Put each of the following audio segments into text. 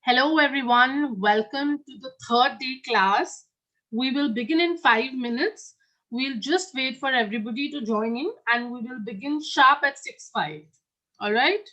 Hello, everyone. Welcome to the third day class. We will begin in 5 minutes. We'll just wait for everybody to join in and we will begin sharp at 6:05. All right?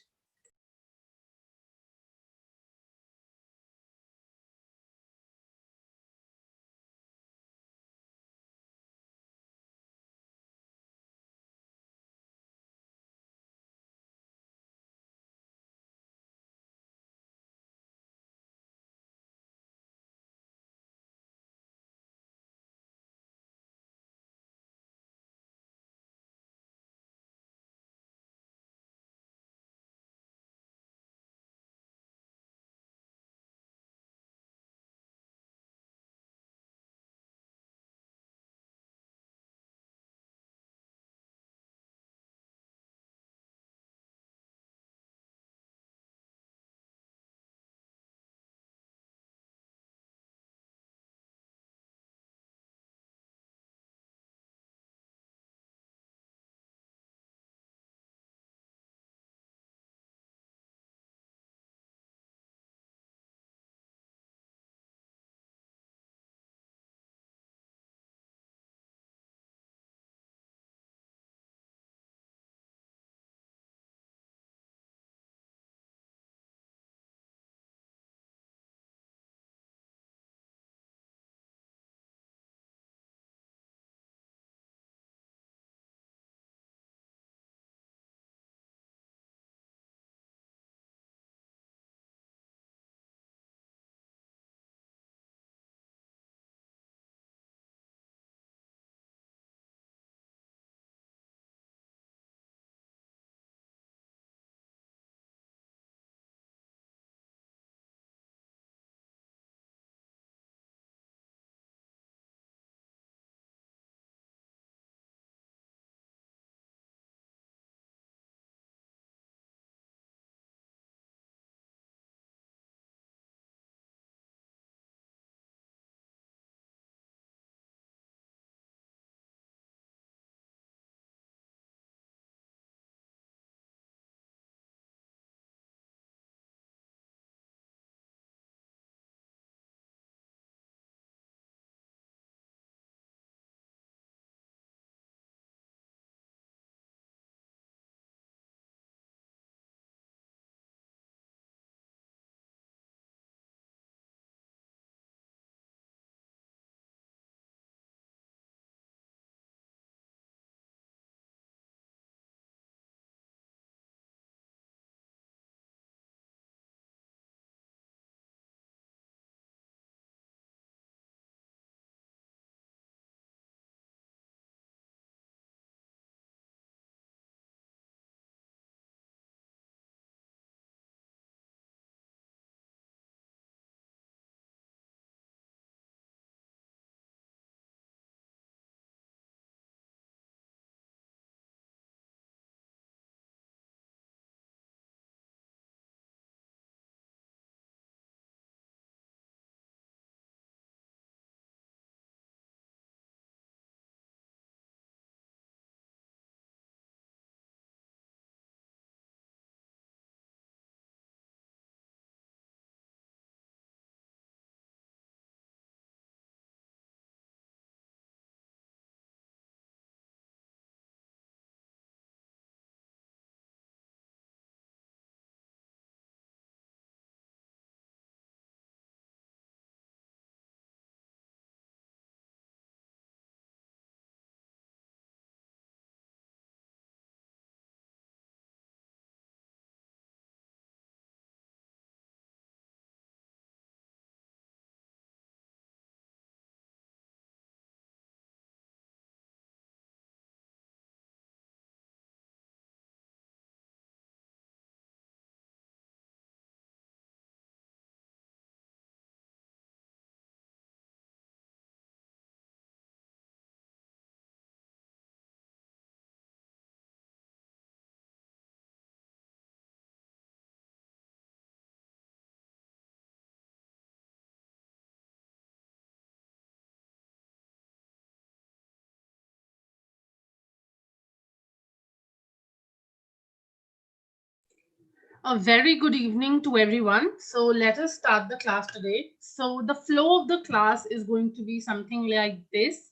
A very good evening to everyone. So let us start the class today. So the flow of the class is going to be something like this.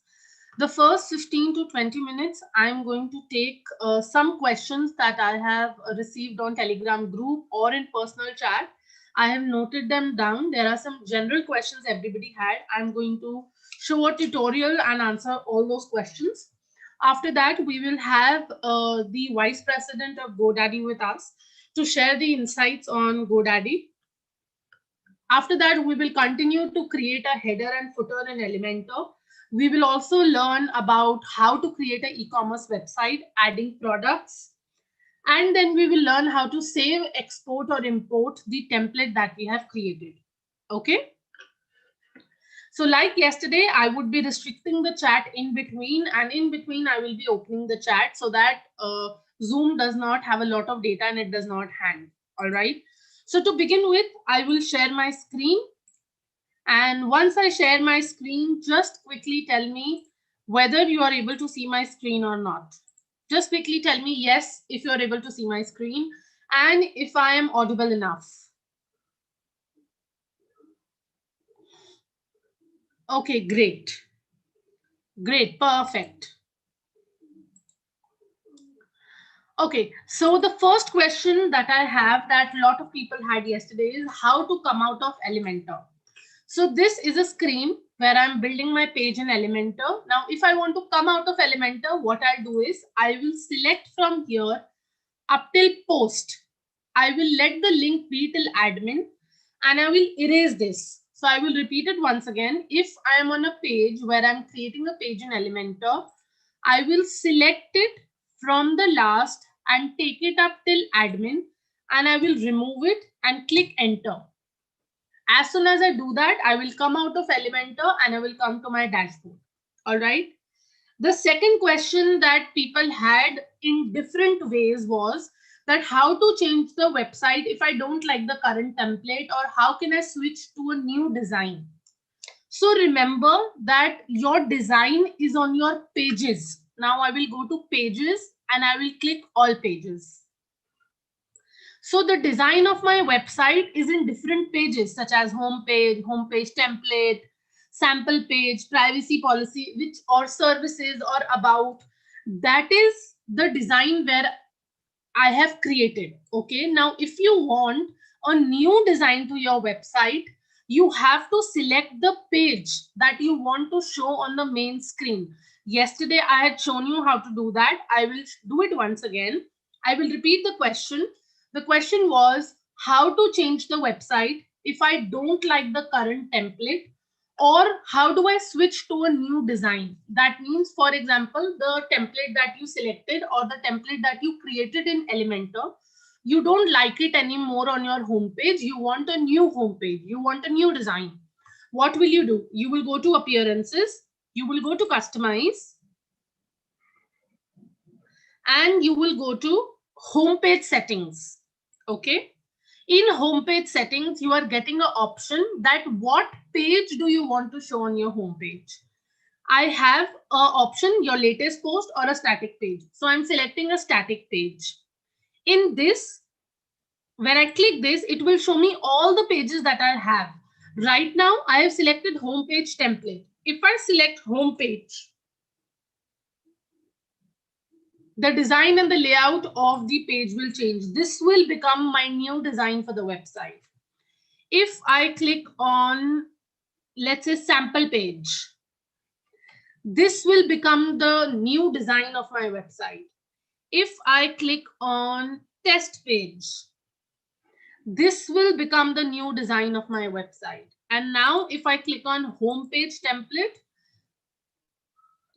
The first 15 to 20 minutes, I'm going to take some questions that I have received on Telegram group or in personal chat. I have noted them down. There are some general questions everybody had. I'm going to show a tutorial and answer all those questions. After that, we will have the Vice President of GoDaddy with us to share the insights on GoDaddy. After that, we will continue to create a header and footer in Elementor. We will also learn about how to create an e-commerce website, adding products, and then we will learn how to save, export, or import the template that we have created. Okay. So like yesterday, I would be restricting the chat in between, and in between I will be opening the chat so that Zoom does not have a lot of data and it does not hang. All right. So to begin with, I will share my screen. And once I share my screen, just quickly tell me whether you are able to see my screen or not. Just quickly tell me yes if you are able to see my screen and if I am audible enough. Okay, great. Great, perfect. Okay, so the first question that I have that a lot of people had yesterday is how to come out of Elementor. So this is a screen where I'm building my page in Elementor. Now, if I want to come out of Elementor, what I'll do is I will select from here up till post. I will let the link be till admin and I will erase this. So I will repeat it once again. If I am on a page where I'm creating a page in Elementor, I will select it from the last and take it up till admin and I will remove it and click enter. As soon as I do that, I will come out of Elementor and I will come to my dashboard. All right. The second question that people had in different ways was that how to change the website if I don't like the current template, or how can I switch to a new design. So remember that your design is on your pages. Now I will go to pages and I will click all pages. So the design of my website is in different pages such as home page template, sample page, privacy policy, which or services or about. That is the design where I have created. Okay. Now, if you want a new design to your website, you have to select the page that you want to show on the main screen. Yesterday, I had shown you how to do that. I will do it once again. I will repeat the question. The question was how to change the website if I don't like the current template, or how do I switch to a new design? That means, for example, the template that you selected or the template that you created in Elementor, you don't like it anymore on your homepage. You want a new homepage. You want a new design. What will you do? You will go to appearances. You will go to customize. And you will go to homepage settings. Okay. In homepage settings, you are getting an option that what page do you want to show on your homepage. I have an option, your latest post or a static page. So I'm selecting a static page. In this, when I click this, it will show me all the pages that I have. Right now, I have selected homepage template. If I select homepage, the design and the layout of the page will change. This will become my new design for the website. If I click on, let's say, sample page, this will become the new design of my website. If I click on test page, this will become the new design of my website. And now if I click on homepage template,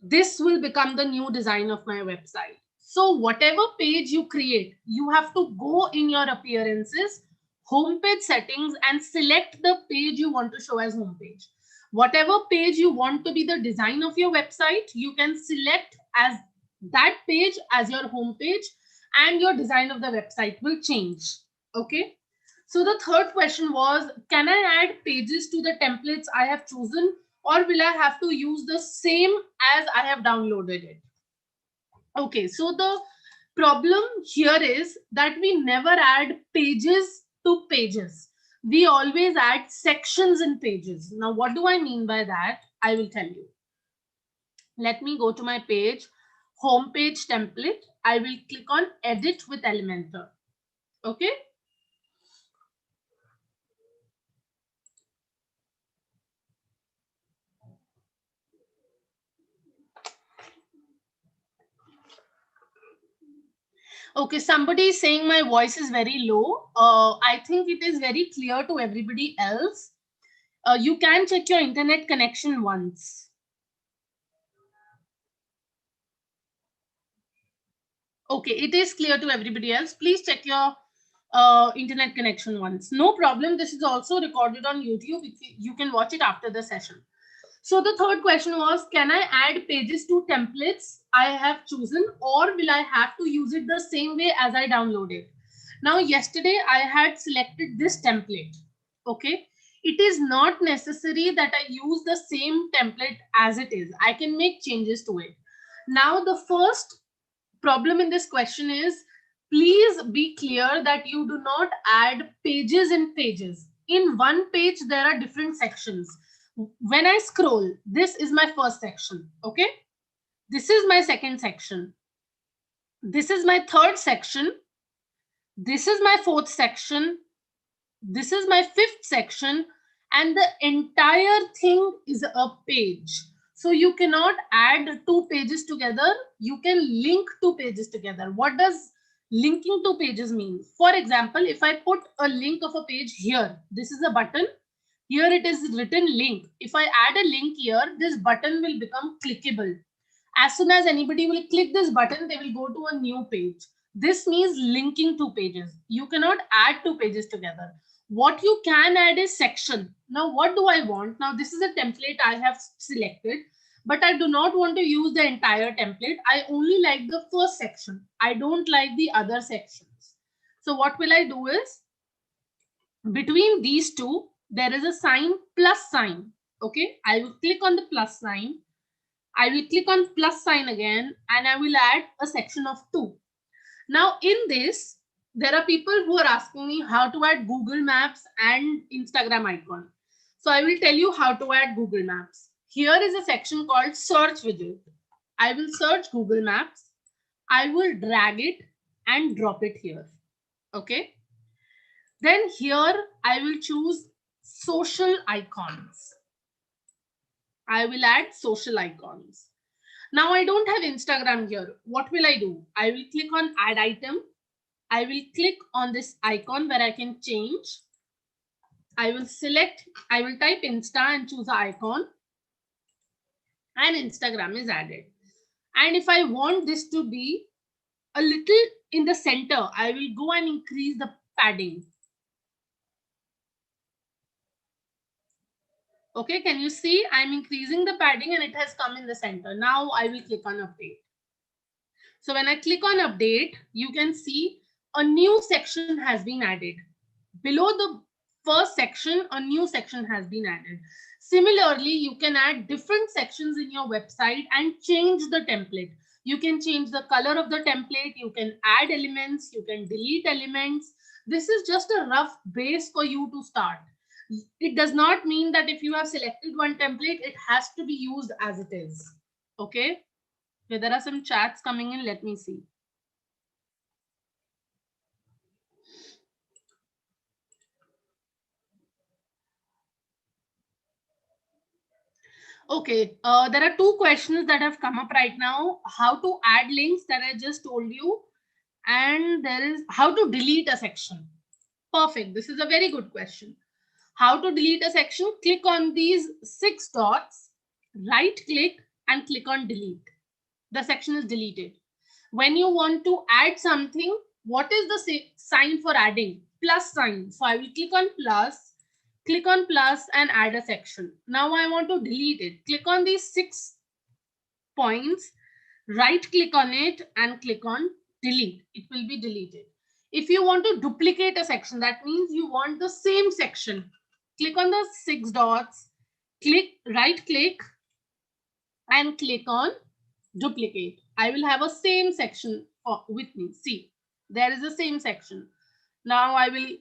this will become the new design of my website. So whatever page you create, you have to go in your appearances, homepage settings, and select the page you want to show as homepage. Whatever page you want to be the design of your website, you can select as that page as your homepage, and your design of the website will change. Okay. So the third question was, can I add pages to the templates I have chosen, or will I have to use the same as I have downloaded it? Okay, so the Problem here is that we never add pages to pages. We always add sections in pages. Now, what do I mean by that? I will tell you. Let me go to my page, home page template. I will click on edit with Elementor. Okay. Okay, somebody is saying my voice is very low. I think it is very clear to everybody else. You can check your internet connection once. Okay, it is clear to everybody else. Please check your internet connection once. No problem. This is also recorded on YouTube. You can watch it after the session. So the third question was, can I add pages to templates I have chosen, or will I have to use it the same way as I downloaded? Now, yesterday I had selected this template. Okay. It is not necessary that I use the same template as it is. I can make changes to it. Now, the first problem in this question is, please be clear that you do not add pages in pages. In one page, there are different sections. When I scroll, this is my first section. Okay. This is my second section. This is my third section. This is my fourth section. This is my fifth section. And the entire thing is a page. So you cannot add two pages together. You can link two pages together. What does linking two pages mean? For example, if I put a link of a page here, this is a button. Here it is written link. If I add a link here, this button will become clickable. As soon as anybody will click this button, they will go to a new page. This means linking two pages. You cannot add two pages together. What you can add is section. Now, what do I want? Now, this is a template I have selected, but I do not want to use the entire template. I only like the first section. I don't like the other sections. So what will I do is, between these two, there is a sign, plus sign. Okay, I will click on the plus sign. I will click on plus sign again, and I will add a section of 2. Now in this, there are people who are asking me how to add Google Maps and Instagram icon. So I will tell you how to add Google Maps. Here is a section called search widget. I will search Google Maps. I will drag it and drop it here. Okay. Then here I will choose social icons. I will add social icons. Now I don't have Instagram here. What will I do? I will click on add item. I will click on this icon where I can change. I will type Insta and choose the icon. And Instagram is added. And if I want this to be a little in the center, I will go and increase the padding. Okay, can you see? I'm increasing the padding and it has come in the center. Now I will click on update. So when I click on update, you can see a new section has been added. Below the first section, a new section has been added. Similarly, you can add different sections in your website and change the template. You can change the color of the template. You can add elements. You can delete elements. This is just a rough base for you to start. It does not mean that if you have selected one template, it has to be used as it is. Okay. Okay, there are some chats coming in. Let me see. Okay, there are two questions that have come up right now. How to add links that I just told you. And there is how to delete a section. Perfect. This is a very good question. How to delete a section? Click on these 6 dots, right click and click on delete. The section is deleted. When you want to add something, what is the sign for adding? Plus sign. So I will click on plus and add a section. Now I want to delete it. Click on these 6 points, right click on it and click on delete. It will be deleted. If you want to duplicate a section, that means you want the same section. Click on the 6 dots, right click and click on duplicate. I will have a same section with me. See, there is the same section. Now I will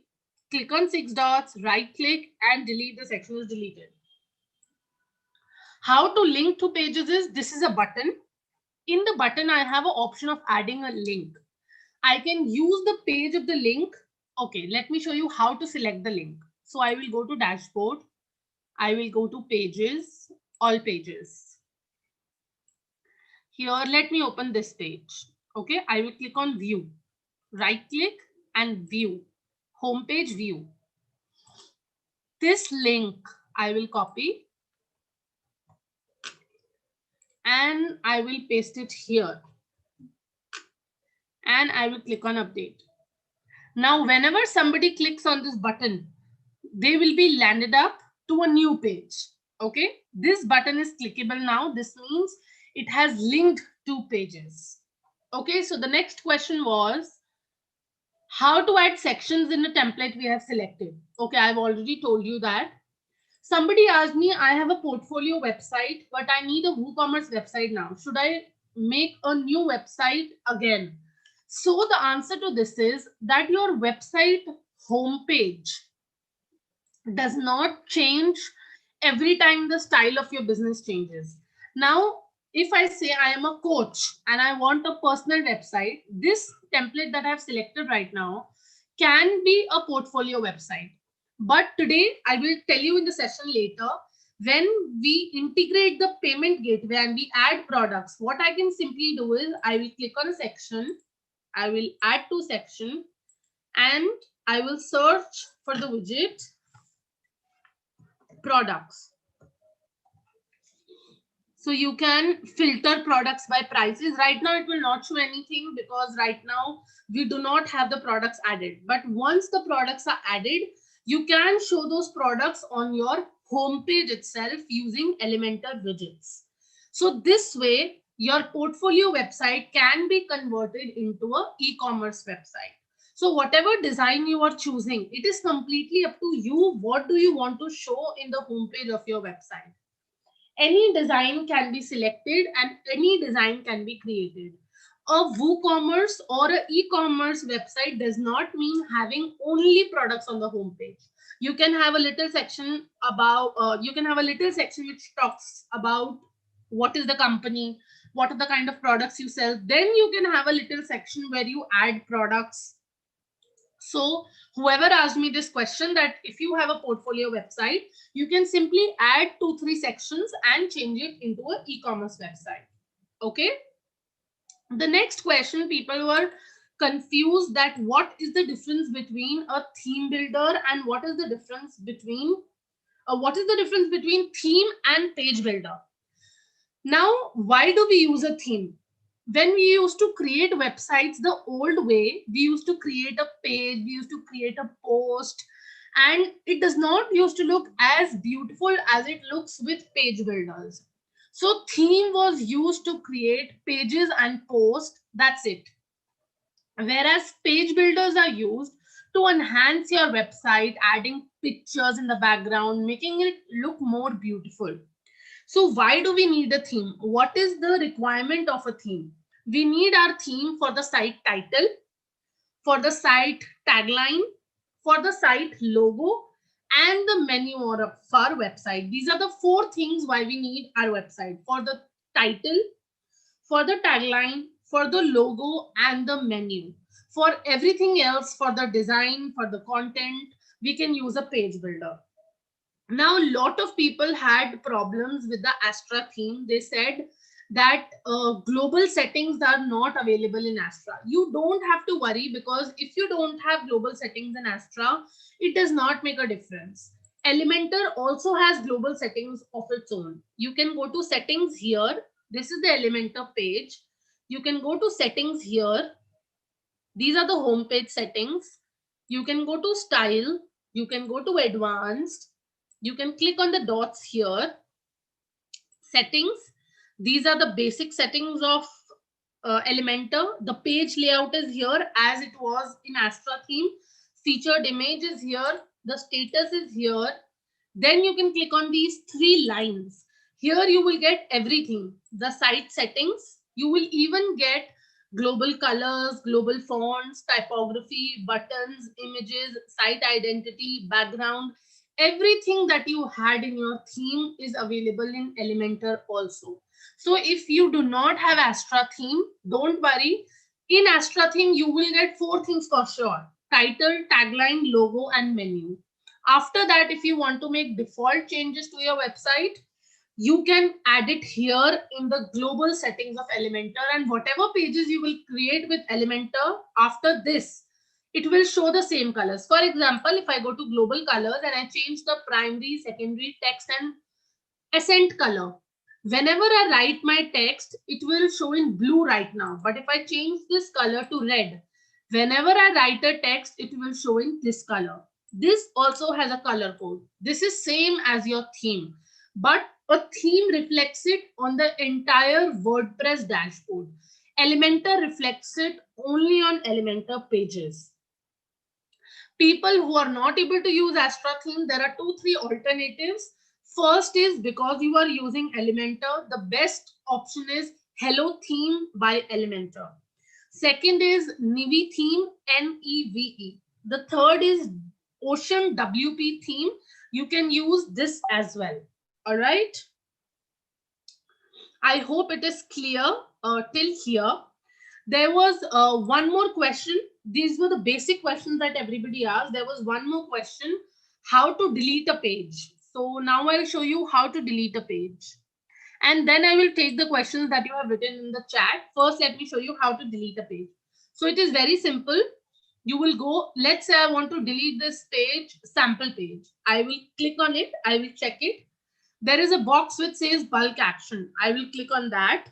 click on 6 dots, right click and delete. The section is deleted. How to link to pages is, this is a button. In the button, I have an option of adding a link. I can use the page of the link. Okay, let me show you how to select the link. So I will go to dashboard. I will go to pages, all pages. Here, let me open this page. Okay, I will click on view, right click and view, homepage view. This link I will copy and I will paste it here. And I will click on update. Now, whenever somebody clicks on this button, they will be landed up to a new page. Okay, this button is clickable now. This means it has linked 2 pages. Okay, so the next question was how to add sections in a template we have selected. Okay, I've already told you that. Somebody asked me, I have a portfolio website, but I need a WooCommerce website now. Should I make a new website again? So the answer to this is that your website homepage does not change every time the style of your business changes. Now, if I say I am a coach and I want a personal website, this template that I've selected right now can be a portfolio website. But today I will tell you in the session later, when we integrate the payment gateway and we add products, what I can simply do is I will click on a section, I will add to section and I will search for the widget products. So you can filter products by prices. Right now it will not show anything because right now we do not have the products added. But once the products are added, you can show those products on your homepage itself using Elementor widgets. So this way, your portfolio website can be converted into an e-commerce website. So whatever design you are choosing, it is completely up to you. What do you want to show in the homepage of your website? Any design can be selected and any design can be created. A WooCommerce or an e-commerce website does not mean having only products on the homepage. You can have a little section about, which talks about what is the company, what are the kind of products you sell. Then you can have a little section where you add products. So whoever asked me this question, that if you have a portfolio website, you can simply add 2-3 sections and change it into an e-commerce website. Okay. The next question, people were confused that what is the difference between a theme builder and what is the difference between theme and page builder. Now, why do we use a theme? When we used to create websites the old way, we used to create a page, we used to create a post, and it does not used to look as beautiful as it looks with page builders. So theme was used to create pages and posts, that's it. Whereas page builders are used to enhance your website, adding pictures in the background, making it look more beautiful. So why do we need a theme? What is the requirement of a theme? We need our theme for the site title, for the site tagline, for the site logo, and the menu of our website. These are the 4 things why we need our website: for the title, for the tagline, for the logo, and the menu. For everything else, for the design, for the content, we can use a page builder. Now, a lot of people had problems with the Astra theme. They said that global settings are not available in Astra. You don't have to worry, because if you don't have global settings in Astra, it does not make a difference. Elementor also has global settings of its own. You can go to settings here. This is the Elementor page. You can go to settings here. These are the homepage settings. You can go to style. You can go to advanced. You can click on the dots here. Settings. These are the basic settings of Elementor. The page layout is here as it was in Astra theme. Featured image is here. The status is here. Then you can click on these 3 lines. Here you will get everything. The site settings. You will even get global colors, global fonts, typography, buttons, images, site identity, background. Everything that you had in your theme is available in Elementor also. So if you do not have Astra theme, don't worry. In Astra theme, you will get 4 things for sure: title, tagline, logo, and menu. After that, if you want to make default changes to your website, you can add it here in the global settings of Elementor, and whatever pages you will create with Elementor after this, it will show the same colors. For example, if I go to global colors and I change the primary, secondary, text and accent color, whenever I write my text, it will show in blue right now. But if I change this color to red, whenever I write a text, it will show in this color. This also has a color code. This is same as your theme, but a theme reflects it on the entire WordPress dashboard. Elementor reflects it only on Elementor pages. People who are not able to use Astra theme, there are 2-3 alternatives. First is, because you are using Elementor, the best option is Hello Theme by Elementor. Second is Neve theme, Neve. The third is Ocean WP theme. You can use this as well. All right. I hope it is clear till here. There was one more question. These were the basic questions that everybody asked. There was one more question: how to delete a page. So now I'll show you how to delete a page. And then I will take the questions that you have written in the chat. First, let me show you how to delete a page. So it is very simple. You will go, let's say I want to delete this page, sample page. I will click on it. I will check it. There is a box which says bulk action. I will click on that.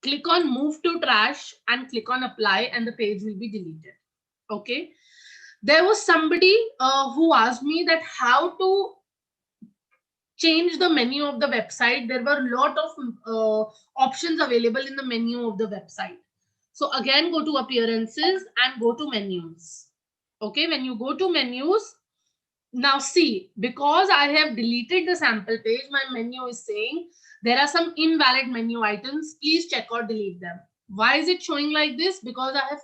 Click on move to trash and click on apply, and the page will be deleted. Okay. There was somebody who asked me that how to change the menu of the website. There were a lot of options available in the menu of the website. So again, go to appearances and go to menus. Okay. When you go to menus, now see, because I have deleted the sample page, my menu is saying there are some invalid menu items. Please check or delete them. Why is it showing like this? Because I have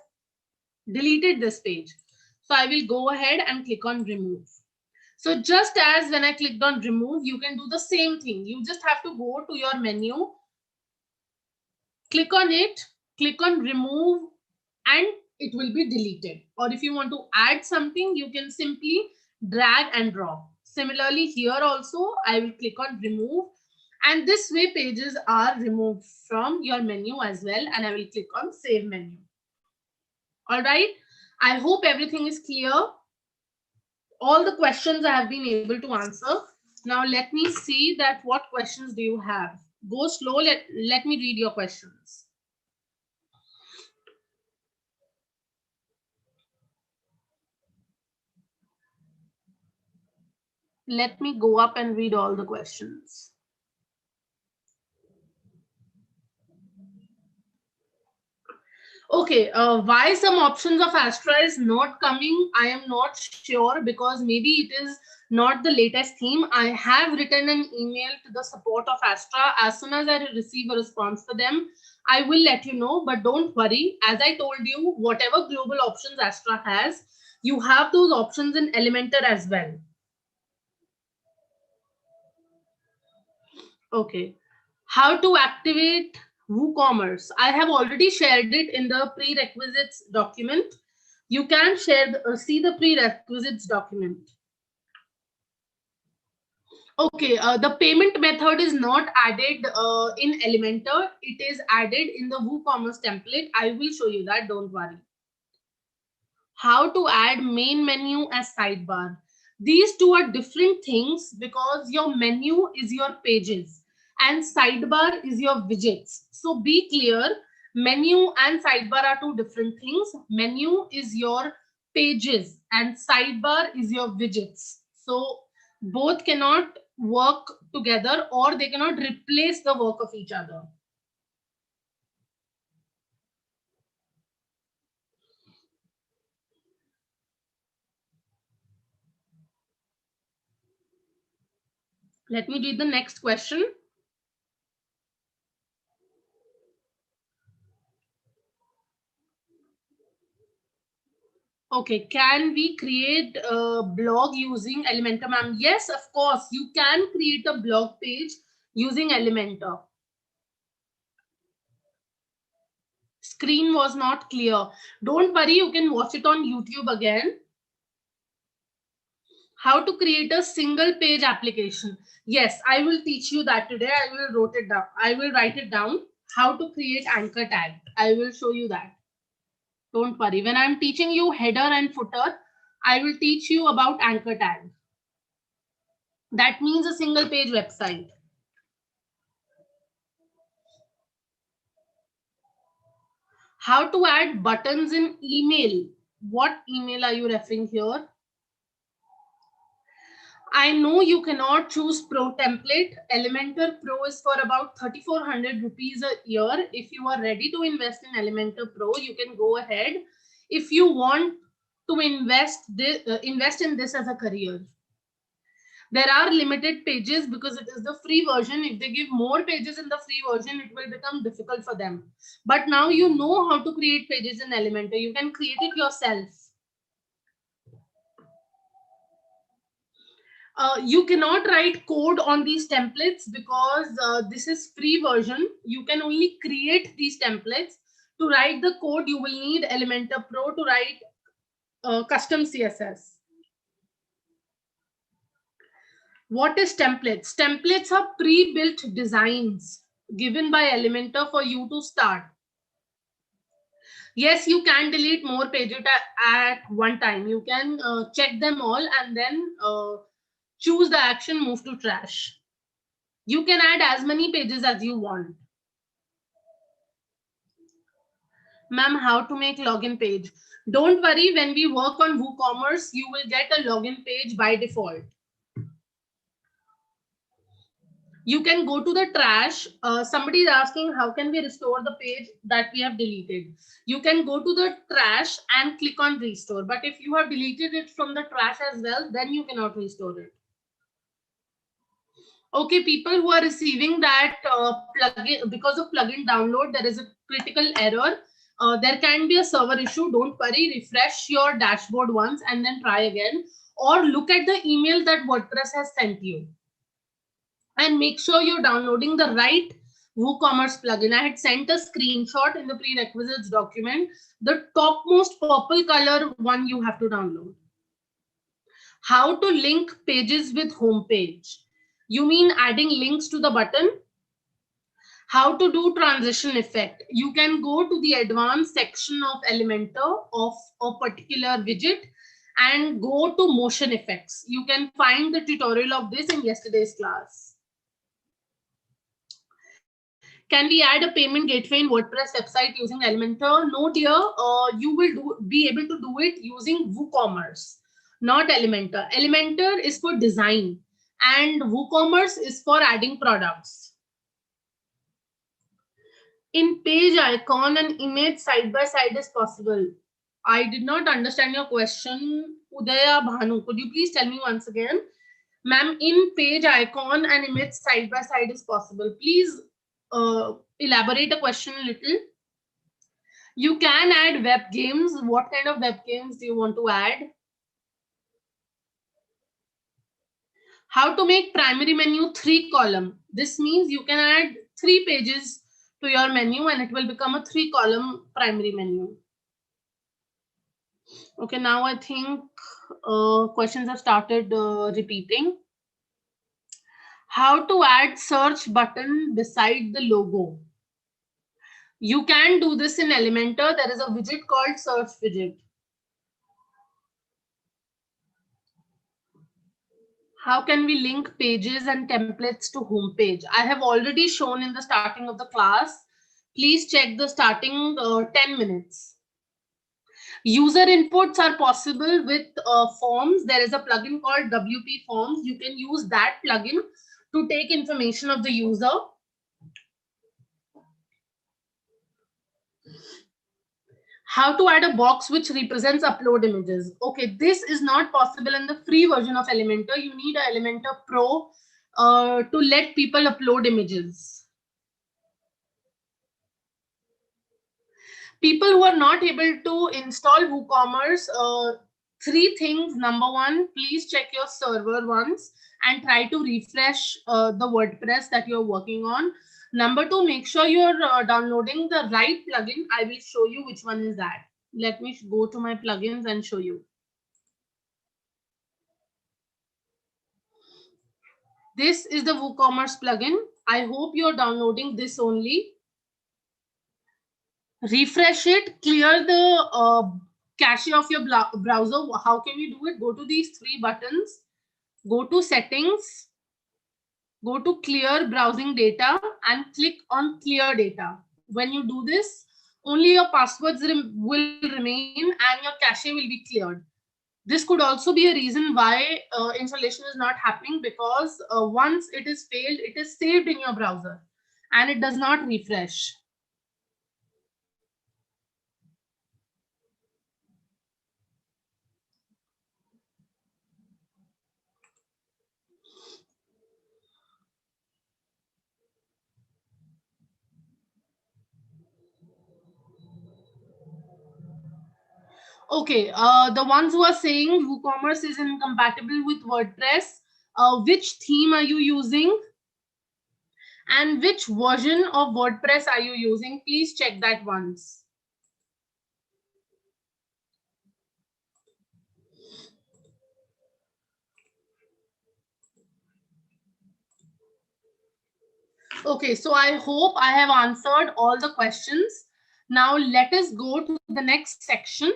deleted this page. So I will go ahead and click on remove. So just as when I clicked on remove, you can do the same thing. You just have to go to your menu, click on it, click on remove, and it will be deleted. Or if you want to add something, you can simply drag and drop. Similarly, here also, I will click on remove, and this way pages are removed from your menu as well. And I will click on save menu. All right. I hope everything is clear. All the questions I have been able to answer. Now let me see that what questions do you have. Go slow. Let me read your questions. Let me go up and read all the questions. Okay, why some options of Astra is not coming, I am not sure, because maybe it is not the latest theme. I have written an email to the support of Astra. As soon as I receive a response for them, I will let you know, but don't worry. As I told you, whatever global options Astra has, you have those options in Elementor as well. Okay. How to activate WooCommerce? I have already shared it in the prerequisites document. You can share see the prerequisites document. Okay, the payment method is not added in Elementor. It is added in the WooCommerce template. I will show you that. Don't worry. How to add main menu as sidebar. These two are different things because your menu is your pages and sidebar is your widgets. So be clear, menu and sidebar are two different things. Menu is your pages and sidebar is your widgets. So both cannot work together or they cannot replace the work of each other. Let me read the next question. Okay, can we create a blog using Elementor, ma'am? Yes, of course. You can create a blog page using Elementor. Screen was not clear. Don't worry, you can watch it on YouTube again. How to create a single page application. Yes, I will teach you that today. I will write it down. How to create anchor tag. I will show you that. Don't worry. When I'm teaching you header and footer, I will teach you about anchor tag. That means a single page website. How to add buttons in email. What email are you referring here? I know you cannot choose Pro template. Elementor Pro is for about 3,400 rupees a year. If you are ready to invest in Elementor Pro, you can go ahead. If you want to invest in this as a career. There are limited pages because it is the free version. If they give more pages in the free version, it will become difficult for them. But now you know how to create pages in Elementor. You can create it yourself. You cannot write code on these templates because this is free version. You can only create these templates. To write the code, you will need Elementor Pro to write custom CSS. What is templates? Templates are pre-built designs given by Elementor for you to start. Yes, you can delete more pages at one time. You can check them all and then choose the action, move to trash. You can add as many pages as you want. Ma'am, how to make login page? Don't worry, when we work on WooCommerce, you will get a login page by default. You can go to the trash. Somebody is asking how can we restore the page that we have deleted. You can go to the trash and click on restore. But if you have deleted it from the trash as well, then you cannot restore it. Okay, people who are receiving that plugin, because of plugin download, there is a critical error. There can be a server issue. Don't worry, refresh your dashboard once and then try again. Or look at the email that WordPress has sent you. And make sure you're downloading the right WooCommerce plugin. I had sent a screenshot in the prerequisites document. The topmost purple color one you have to download. How to link pages with homepage. You mean adding links to the button? How to do transition effect. You can go to the advanced section of Elementor of a particular widget and go to motion effects. You can find the tutorial of this in yesterday's class. Can we add a payment gateway in WordPress website using Elementor? No, dear. You will be able to do it using WooCommerce, not Elementor. Elementor is for design and WooCommerce is for adding products. In page icon and image side by side is possible. I did not understand your question. Udaya Bhanu, could you please tell me once again? Ma'am, in page icon and image side by side is possible. Please elaborate a question a little. You can add web games. What kind of web games do you want to add? How to make primary menu 3-column. This means you can add 3 pages to your menu and it will become a 3-column primary menu. Okay, now I think questions have started repeating. How to add search button beside the logo. You can do this in Elementor. There is a widget called search widget. How can we link pages and templates to homepage? I have already shown in the starting of the class. Please check the starting 10 minutes. User inputs are possible with forms. There is a plugin called WP Forms. You can use that plugin to take information of the user. How to add a box which represents upload images. Okay, this is not possible in the free version of Elementor. You need an Elementor Pro to let people upload images. People who are not able to install WooCommerce, three things. Number one, please check your server once and try to refresh the WordPress that you're working on. Number two, make sure you're downloading the right plugin. I will show you which one is that. Let me go to my plugins and show you. This is the WooCommerce plugin. I hope you're downloading this only. Refresh it, clear the cache of your browser. How can you do it? Go to these three buttons, go to settings, go to clear browsing data and click on clear data. When you do this, only your passwords will remain and your cache will be cleared. This could also be a reason why installation is not happening, because once it is failed, it is saved in your browser and it does not refresh. Okay, the ones who are saying WooCommerce is incompatible with WordPress, which theme are you using? And which version of WordPress are you using? Please check that once. Okay, so I hope I have answered all the questions. Now let us go to the next section.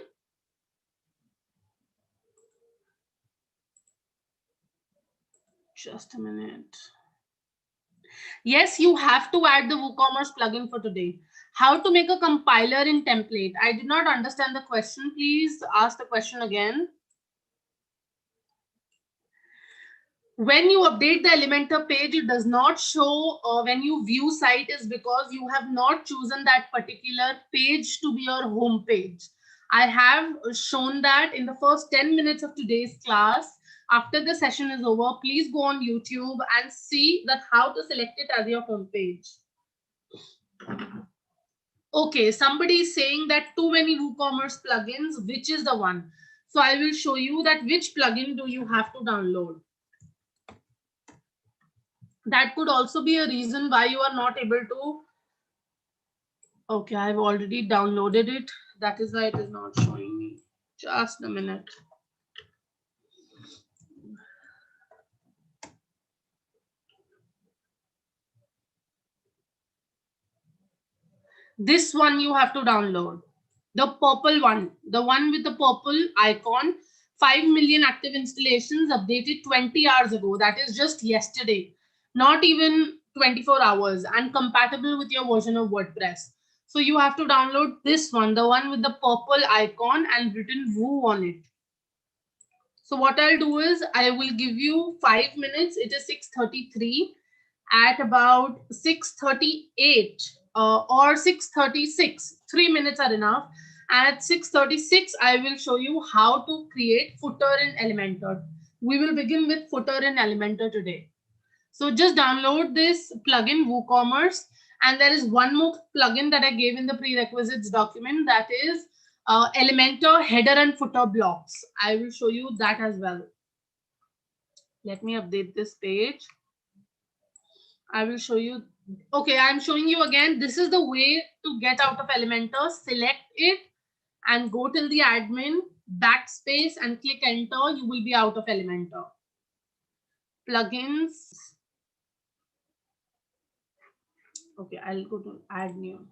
Just a minute. Yes, you have to add the WooCommerce plugin for today. How to make a compiler in template? I did not understand the question. Please ask the question again. When you update the Elementor page, it does not show when you view site, is because you have not chosen that particular page to be your home page. I have shown that in the first 10 minutes of today's class. After the session is over, please go on YouTube and see that how to select it as your home page. Okay, somebody is saying that too many WooCommerce plugins, which is the one? So I will show you that which plugin do you have to download. That could also be a reason why you are not able to. Okay, I've already downloaded it. That is why it is not showing me. Just a minute. This one you have to download. The purple one, the one with the purple icon. 5 million active installations updated 20 hours ago. That is just yesterday. Not even 24 hours, and compatible with your version of WordPress. So you have to download this one, the one with the purple icon and written Woo on it. So what I'll do is I will give you 5 minutes. It is 6:33. At about 6:38 or 6:36, 3 minutes are enough. At 6:36, I will show you how to create footer in Elementor. We will begin with footer in Elementor today. So just download this plugin, WooCommerce. And there is one more plugin that I gave in the prerequisites document, that is Elementor header and footer blocks. I will show you that as well. Let me update this page. I will show you. Okay, I'm showing you again. This is the way to get out of Elementor. Select it and go till the admin, backspace and click enter. You will be out of Elementor. Plugins. Okay, I'll go to add new.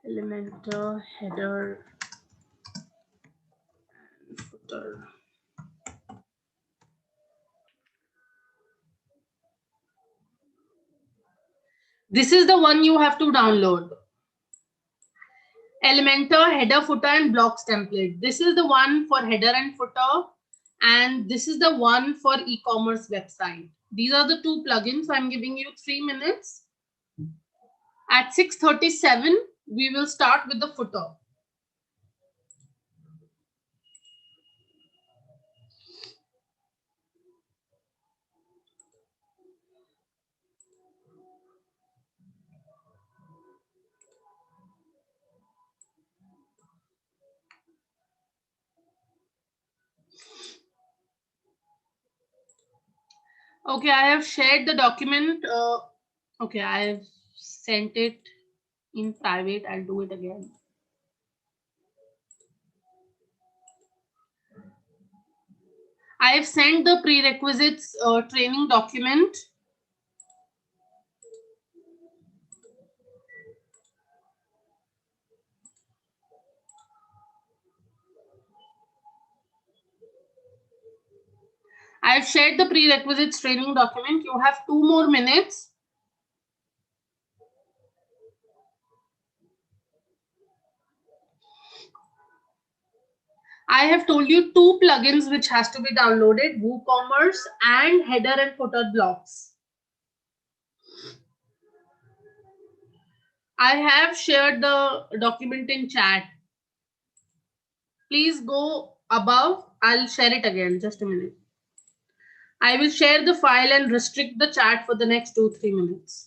Elementor header and footer. This is the one you have to download. Elementor header, footer and blocks template. This is the one for header and footer, and this is the one for e-commerce website. These are the two plugins. So I'm giving you 3 minutes. At 6:37, we will start with the footer. Okay, I have shared the document. Okay, I have sent it in private. I'll do it again. I have sent the prerequisites training document. I have shared the prerequisites training document. You have 2 more minutes. I have told you 2 plugins which has to be downloaded, WooCommerce and header and footer blocks. I have shared the document in chat. Please go above. I'll share it again. Just a minute. I will share the file and restrict the chat for the next 2-3 minutes.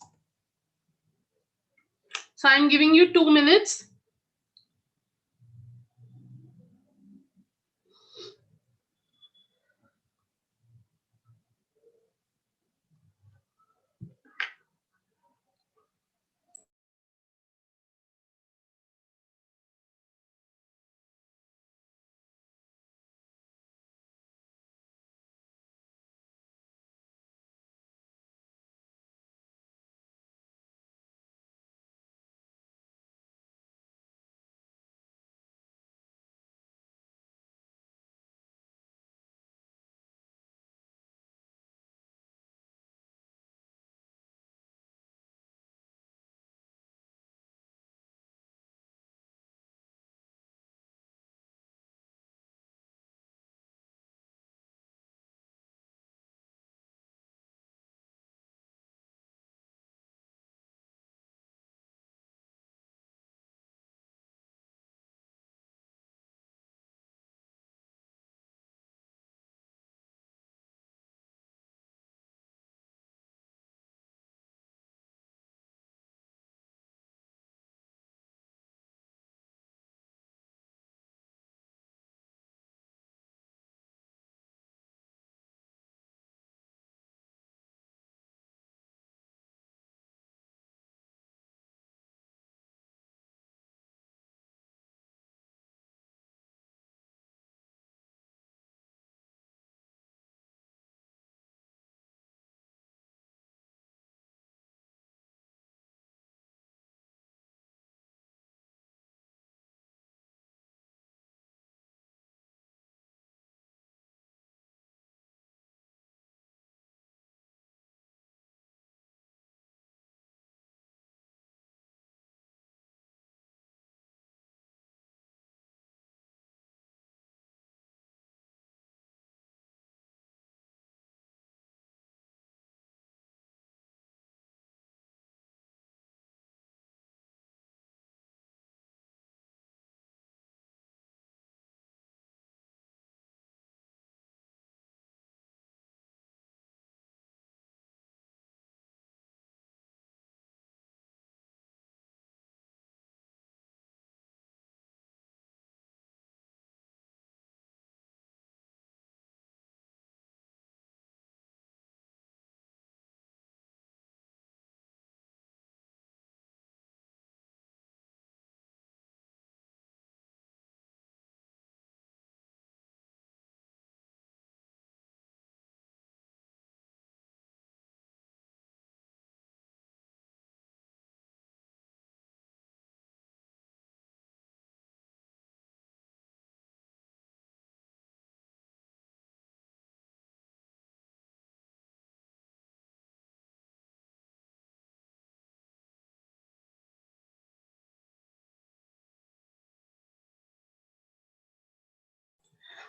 So I'm giving you 2 minutes.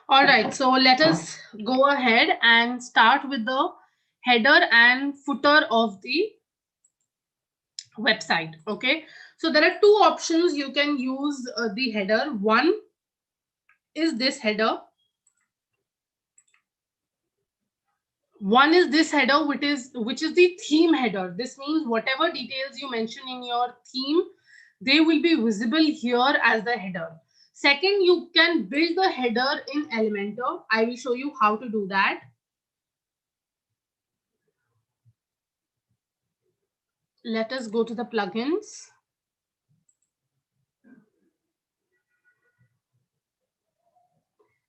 All right, so let us go ahead and start with the header and footer of the website. Okay, so there are 2 options you can use the header. One is this header. One is this header, which is the theme header. This means whatever details you mention in your theme, they will be visible here as the header. Second, you can build the header in Elementor. I will show you how to do that. Let us go to the plugins.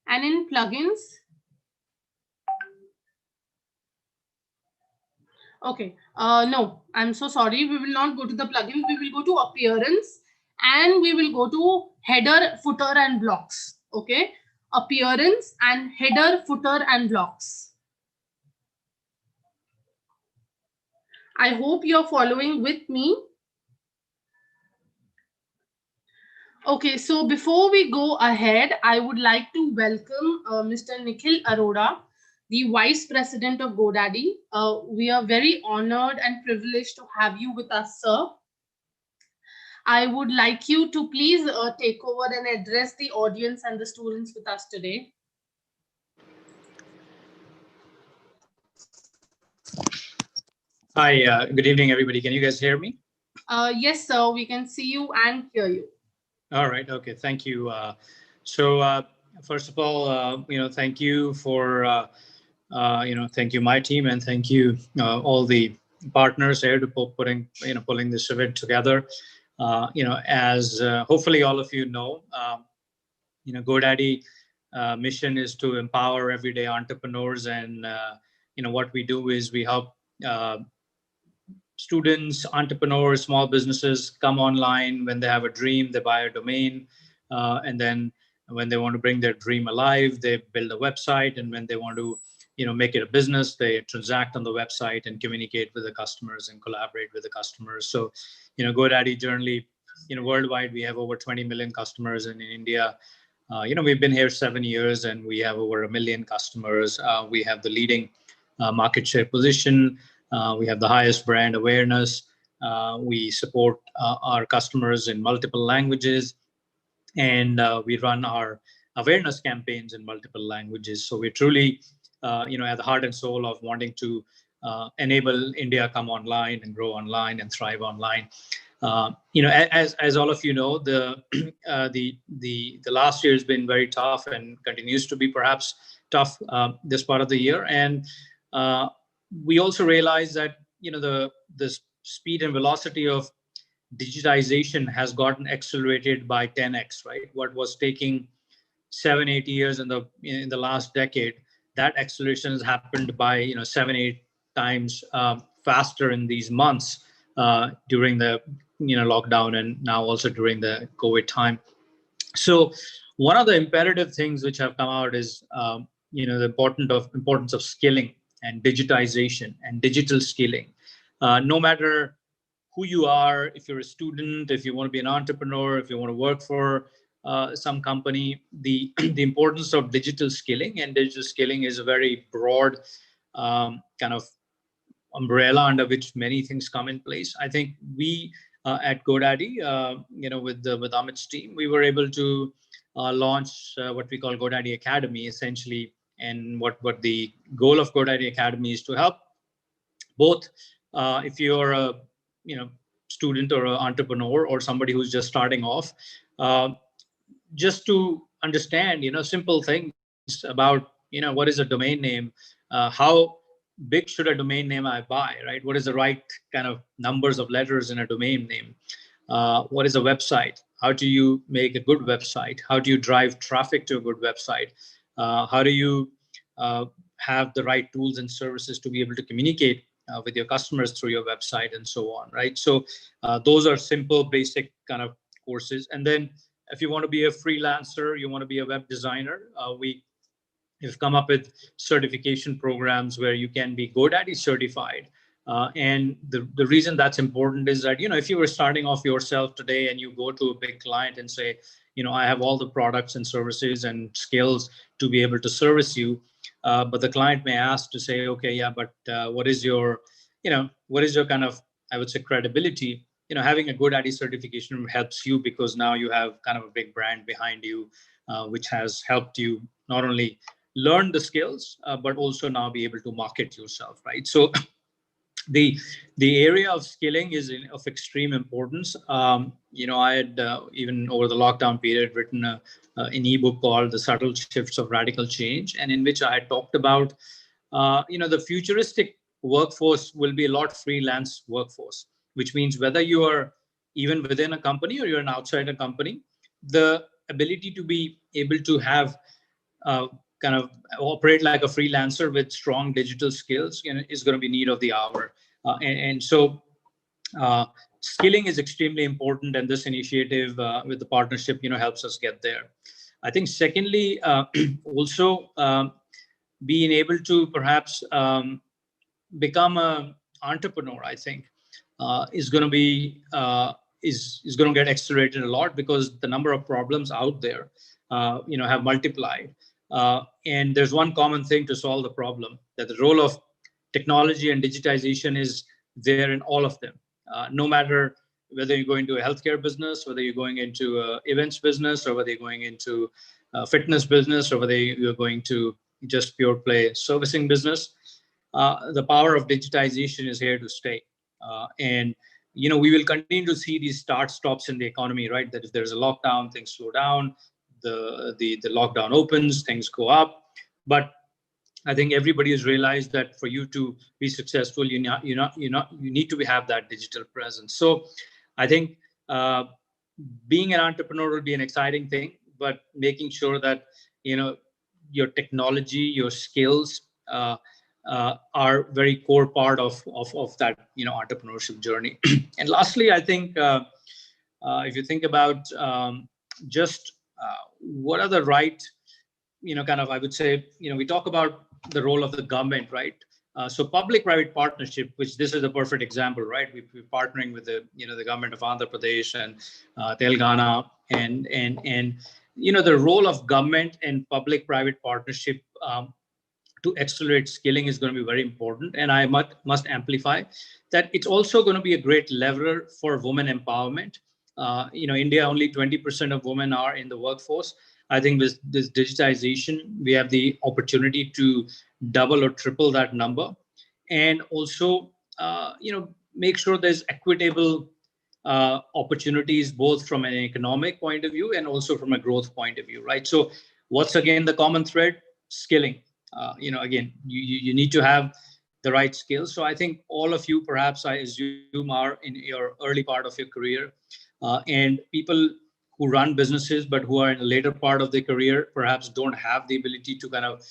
And in plugins, okay, no, I'm so sorry. We will not go to the plugins. We will go to appearance and we will go to header, footer, and blocks. Okay, appearance and header, footer, and blocks. I hope you're following with me. Okay, so before we go ahead, I would like to welcome Mr. Nikhil Arora, the Vice President of GoDaddy. We are very honored and privileged to have you with us, sir. I would like you to please take over and address the audience and the students with us today. Hi, good evening, everybody. Can you guys hear me? Yes, sir, we can see you and hear you. All right. Okay. Thank you. First of all, thank you for, thank you, my team, and thank you, all the partners here to pulling this event together. As hopefully all of you know, GoDaddy mission is to empower everyday entrepreneurs, and what we do is we help students, entrepreneurs, small businesses come online. When they have a dream, they buy a domain, and then when they want to bring their dream alive, they build a website. And when they want to, make it a business, they transact on the website and communicate with the customers and collaborate with the customers. So, GoDaddy generally, worldwide, we have over 20 million customers, and in India, we've been here 7 years, and we have over 1 million customers. We have the leading market share position. We have the highest brand awareness. We support our customers in multiple languages, and we run our awareness campaigns in multiple languages. So we're truly, at the heart and soul of wanting to enable India come online and grow online and thrive online. As all of you know, the last year has been very tough and continues to be perhaps tough this part of the year. And we also realize that the speed and velocity of digitization has gotten accelerated by 10x, right? What was taking 7-8 years in the last decade, that acceleration has happened by 7-8 times faster in these months during the lockdown, and now also during the COVID time. So one of the imperative things which have come out is the importance of skilling and digitization and digital skilling. No matter who you are, if you're a student, if you want to be an entrepreneur, if you want to work for some company, the importance of digital skilling. And digital skilling is a very broad kind of umbrella under which many things come in place. I think we at GoDaddy, with Amit's team, we were able to launch what we call GoDaddy Academy, essentially. And what the goal of GoDaddy Academy is to help both if you're a student or an entrepreneur or somebody who's just starting off, just to understand simple things about what is a domain name, how big should a domain name I buy, right? What is the right kind of numbers of letters in a domain name? What is a website? How do you make a good website? How do you drive traffic to a good website? How do you have the right tools and services to be able to communicate with your customers through your website, and so on, right? So those are simple, basic kind of courses. And then if you want to be a freelancer, you want to be a web designer, we've come up with certification programs where you can be GoDaddy certified. And the reason that's important is that, if you were starting off yourself today and you go to a big client and say, I have all the products and services and skills to be able to service you, but the client may ask to say, okay, yeah, but what is your kind of, I would say, credibility? Having a GoDaddy certification helps you, because now you have kind of a big brand behind you, which has helped you not only learn the skills, but also now be able to market yourself, right? So the area of skilling is of extreme importance. I had even over the lockdown period written an ebook called The Subtle Shifts of Radical Change, and in which I had talked about the futuristic workforce will be a lot freelance workforce, which means whether you are even within a company or you're an outside a company, the ability to be able to have uh, kind of operate like a freelancer with strong digital skills, is going to be need of the hour. And so uh, skilling is extremely important, and this initiative with the partnership, helps us get there. I think secondly, also being able to perhaps become a entrepreneur, I think is going to be is going to get accelerated a lot, because the number of problems out there have multiplied, and there's one common thing to solve the problem, that the role of technology and digitization is there in all of them, no matter whether you're going to a healthcare business, whether you're going into a events business, or whether you're going into a fitness business, or whether you're going to just pure play servicing business. The power of digitization is here to stay. And we will continue to see these start stops in the economy, right? That if there's a lockdown, things slow down, the lockdown opens, things go up. But I think everybody has realized that for you to be successful, you need to have that digital presence. So I think being an entrepreneur will be an exciting thing, but making sure that your technology, your skills are very core part of that entrepreneurship journey. And lastly, I think if you think about just what are the right kind of, I would say, we talk about the role of the government, right? So public-private partnership, which this is a perfect example, right? We're partnering with the government of Andhra Pradesh and Telangana, and the role of government and public-private partnership to accelerate skilling is going to be very important. And I must amplify that it's also going to be a great lever for women empowerment. India, only 20% of women are in the workforce. I think with this digitization, we have the opportunity to double or triple that number, and also, make sure there's equitable opportunities, both from an economic point of view and also from a growth point of view, right? So, what's again the common thread? Skilling. Again, you need to have the right skills. So I think all of you, perhaps I assume, are in your early part of your career, and people who run businesses but who are in a later part of their career perhaps don't have the ability to kind of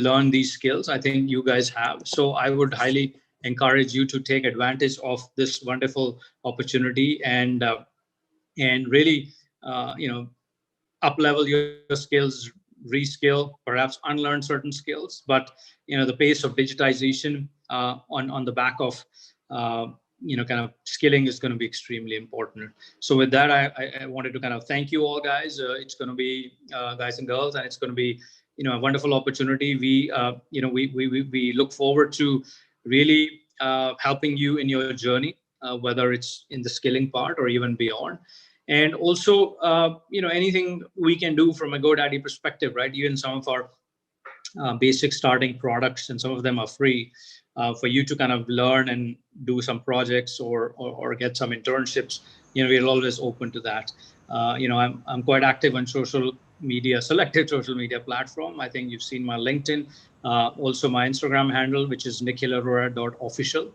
learn these skills. I think you guys have. So I would highly encourage you to take advantage of this wonderful opportunity, and really up level your skills, reskill, perhaps unlearn certain skills. But the pace of digitization on the back of kind of skilling is going to be extremely important. So with that, I wanted to kind of thank you all, guys. It's going to be guys and girls, and it's going to be a wonderful opportunity. We look forward to really helping you in your journey, whether it's in the skilling part or even beyond. And also, anything we can do from a GoDaddy perspective, right? Even some of our basic starting products, and some of them are free for you to kind of learn and do some projects, or get some internships. We're always open to that. I'm quite active on social media, selected social media platform. I think you've seen my LinkedIn, also my Instagram handle, which is nikhilarora.official.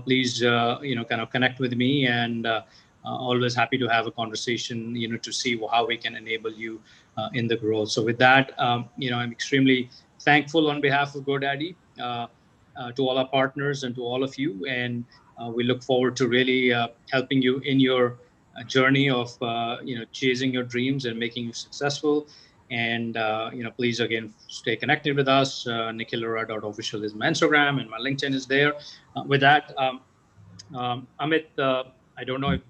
Please, kind of connect with me, and always happy to have a conversation, to see how we can enable you in the growth. So with that, I'm extremely thankful on behalf of GoDaddy to all our partners and to all of you. And we look forward to really helping you in your journey of, chasing your dreams and making you successful. And, please, again, stay connected with us. nikhilarora.official is my Instagram, and my LinkedIn is there. With that, Amit, I don't know if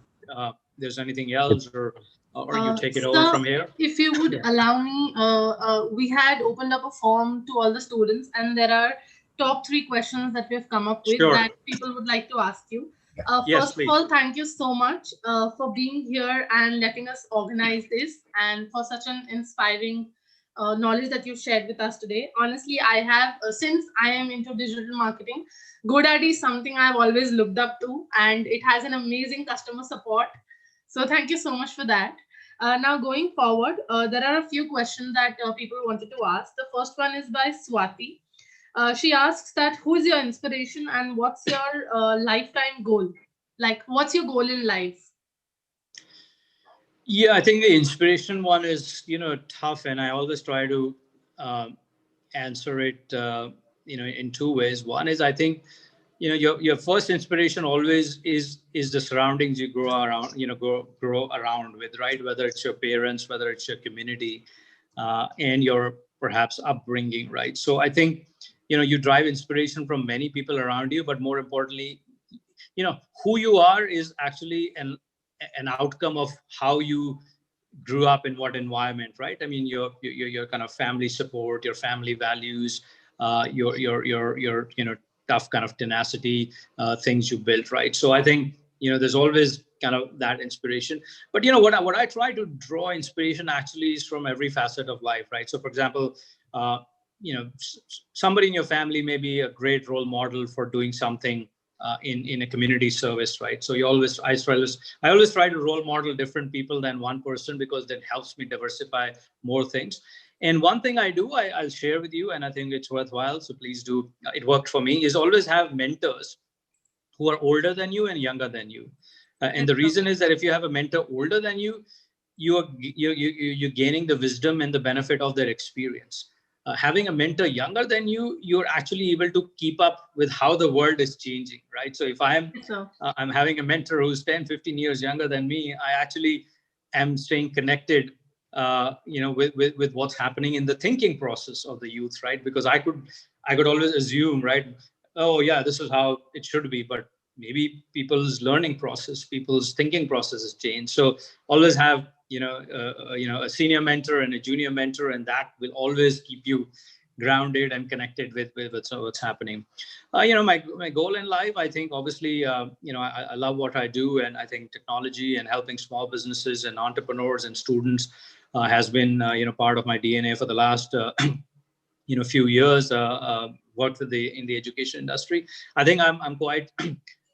there's anything else, or you take it over Sir, from here. if you would allow me, we had opened up a form to all the students, and there are top three questions that we have come up with Sure. that people would like to ask you. Yes, First of please. all, thank you so much for being here and letting us organize this, and for such an inspiring knowledge that you shared with us today. Honestly, I have, since I am into digital marketing, GoDaddy is something I've always looked up to, and it has an amazing customer support. So thank you so much for that. Now, going forward, there are a few questions that people wanted to ask. The first one is by Swati. She asks that who is your inspiration and what's your lifetime goal? Like, what's your goal in life? Yeah, I think the inspiration one is, tough, and I always try to um, answer it, in two ways. One is, I think, your first inspiration always is the surroundings you grow around, grow around with, right? Whether it's your parents, whether it's your community, and your perhaps upbringing, right? So I think, you drive inspiration from many people around you, but more importantly, who you are is actually an outcome of how you grew up in what environment, right? I mean, your kind of family support, your family values, your tough kind of tenacity, things you built, right? So I think, there's always kind of that inspiration. But what I try to draw inspiration actually is from every facet of life, right? So for example, uh, somebody in your family may be a great role model for doing something in a community service, right? So I always try to role model different people than one person, because that helps me diversify more things. And one thing I do, I'll share with you, and I think it's worthwhile, so please do. It worked for me. Is always have mentors who are older than you and younger than you. And the reason is that if you have a mentor older than you, you're gaining the wisdom and the benefit of their experience. Having a mentor younger than you, you're actually able to keep up with how the world is changing, right? So if Yes, sir. I'm having a mentor who's 10, 15 years younger than me, I actually am staying connected, with what's happening in the thinking process of the youth, right? Because I could always assume, right? Oh yeah, this is how it should be, but maybe people's learning process, people's thinking process has changed. So always have, a senior mentor and a junior mentor, and that will always keep you grounded and connected with what's happening. My goal in life, I think, obviously, I love what I do, and I think technology and helping small businesses and entrepreneurs and students has been, part of my DNA for the last few years. Worked in the education industry. I think I'm quite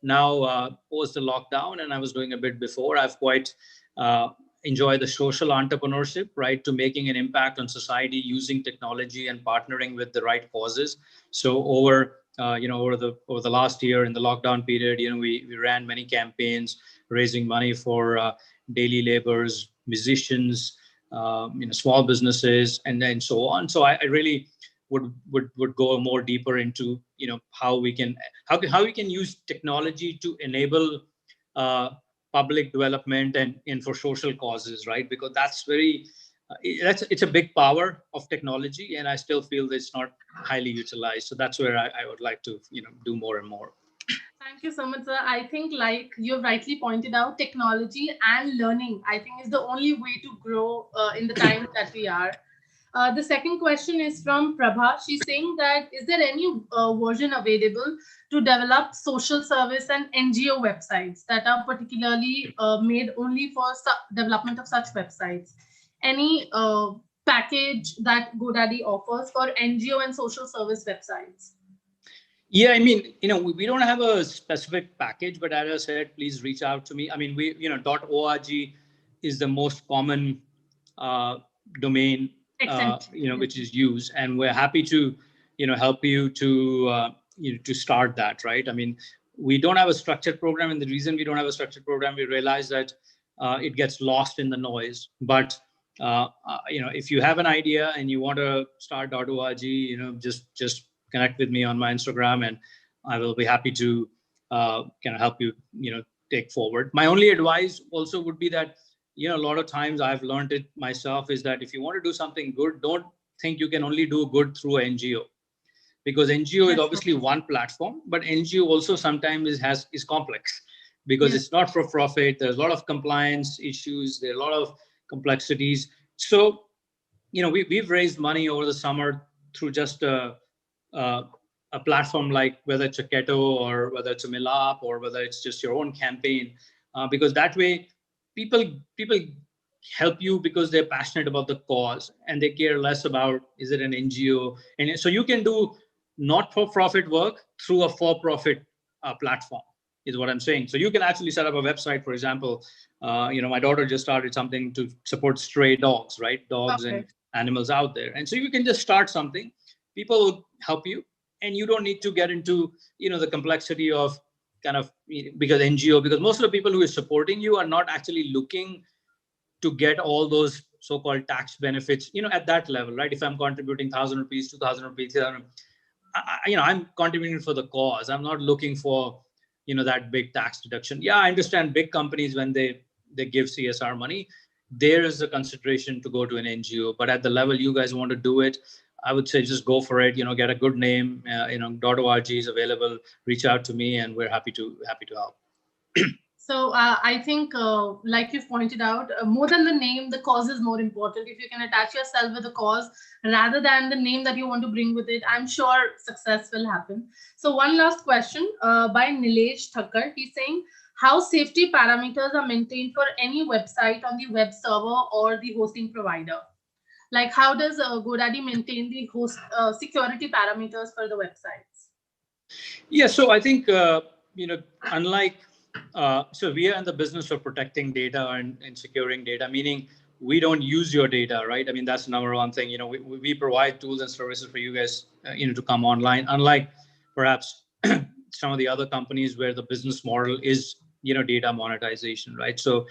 now, post the lockdown, and I was doing a bit before. I've quite uh, enjoyed the social entrepreneurship, right, to making an impact on society using technology and partnering with the right causes. So over the last year in the lockdown period, we ran many campaigns raising money for daily laborers, musicians, small businesses, and then so on. So I really would go more deeper into how we can use technology to enable uh, public development and for social causes, right? Because that's very it's a big power of technology, and I still feel that it's not highly utilized. So that's where I would like to do more and more. Thank you so much, sir. I think, like you rightly pointed out, technology and learning, I think, is the only way to grow in the times that we are. The second question is from Prabha. She's saying that, is there any version available to develop social service and NGO websites that are particularly made only for development of such websites? Any package that GoDaddy offers for NGO and social service websites? Yeah, I mean, we don't have a specific package, but as I said, please reach out to me. I mean, .org is the most common uh, domain, Excellent. which is used, and we're happy to, help you to start that, right? I mean, we don't have a structured program, and the reason we don't have a structured program, we realize that it gets lost in the noise. But if you have an idea and you want to start .org, just connect with me on my Instagram, and I will be happy to kind of help you, take forward. My only advice also would be that, a lot of times I've learned it myself, is that if you want to do something good, don't think you can only do good through NGO, because NGO is Yes, sir. obviously one platform, but NGO also sometimes is complex, because Yes. it's not for profit. There's a lot of compliance issues. There are a lot of complexities. So, we've raised money over the summer through just a, a platform, like whether it's a Keto or whether it's a Milap or whether it's just your own campaign, because that way people help you because they're passionate about the cause, and they care less about is it an NGO. And so you can do not for profit work through a for profit platform, is what I'm saying. So you can actually set up a website, for example. My daughter just started something to support stray dogs, right? Dogs and Okay. animals out there. And so you can just start something. People will help you, and you don't need to get into the complexity of kind of, because NGO, because most of the people who is supporting you are not actually looking to get all those so-called tax benefits, at that level, right? If I'm contributing 1,000 rupees, 2,000 rupees, I'm contributing for the cause. I'm not looking for, that big tax deduction. Yeah, I understand big companies, when they give CSR money, there is a consideration to go to an NGO, but at the level you guys want to do it, I would say just go for it. Get a good name. .org is available. Reach out to me, and we're happy to help. So I think, like you've pointed out, more than the name, the cause is more important. If you can attach yourself with the cause rather than the name that you want to bring with it, I'm sure success will happen. So one last question by Nilesh Thakkar. He's saying, how safety parameters are maintained for any website on the web server or the hosting provider? Like, how does GoDaddy maintain the host security parameters for the websites? Yeah, so I think, unlike, so we are in the business of protecting data and securing data, meaning we don't use your data, right? I mean, that's the number one thing. We provide tools and services for you guys, to come online, unlike perhaps some of the other companies where the business model is, data monetization, right? So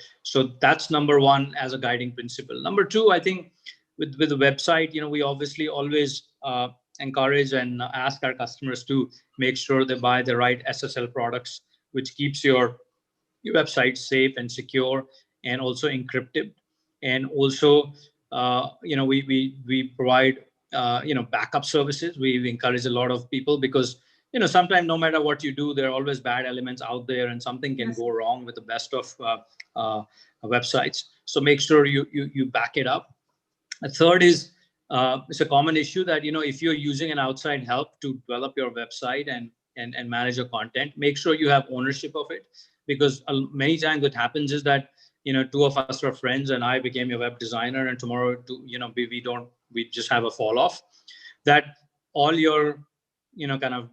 that's number one as a guiding principle. Number two, I think with the website, we obviously always encourage and ask our customers to make sure they buy the right SSL products, which keeps your website safe and secure and also encrypted. And also, we provide, backup services. We encourage a lot of people, because, sometimes no matter what you do, there are always bad elements out there, and something can go wrong with the best of websites. So make sure you back it up. A third is, it's a common issue that, if you're using an outside help to develop your website and manage your content, make sure you have ownership of it, because many times what happens is that, two of us are friends and I became your web designer, and tomorrow, we just have a fall off. That all your, kind of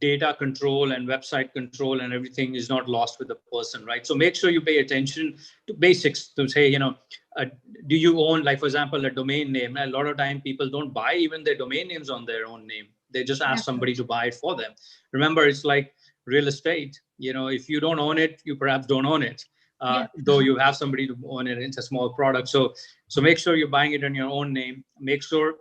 data control and website control and everything is not lost with the person, right? So make sure you pay attention to basics, to say, do you own, like, for example, a domain name? A lot of time people don't buy even their domain names on their own name. They just ask somebody to buy it for them. Remember, it's like real estate. If you don't own it, you perhaps don't own it. Though you have somebody to own it, it's a small product. So make sure you're buying it in your own name. Make sure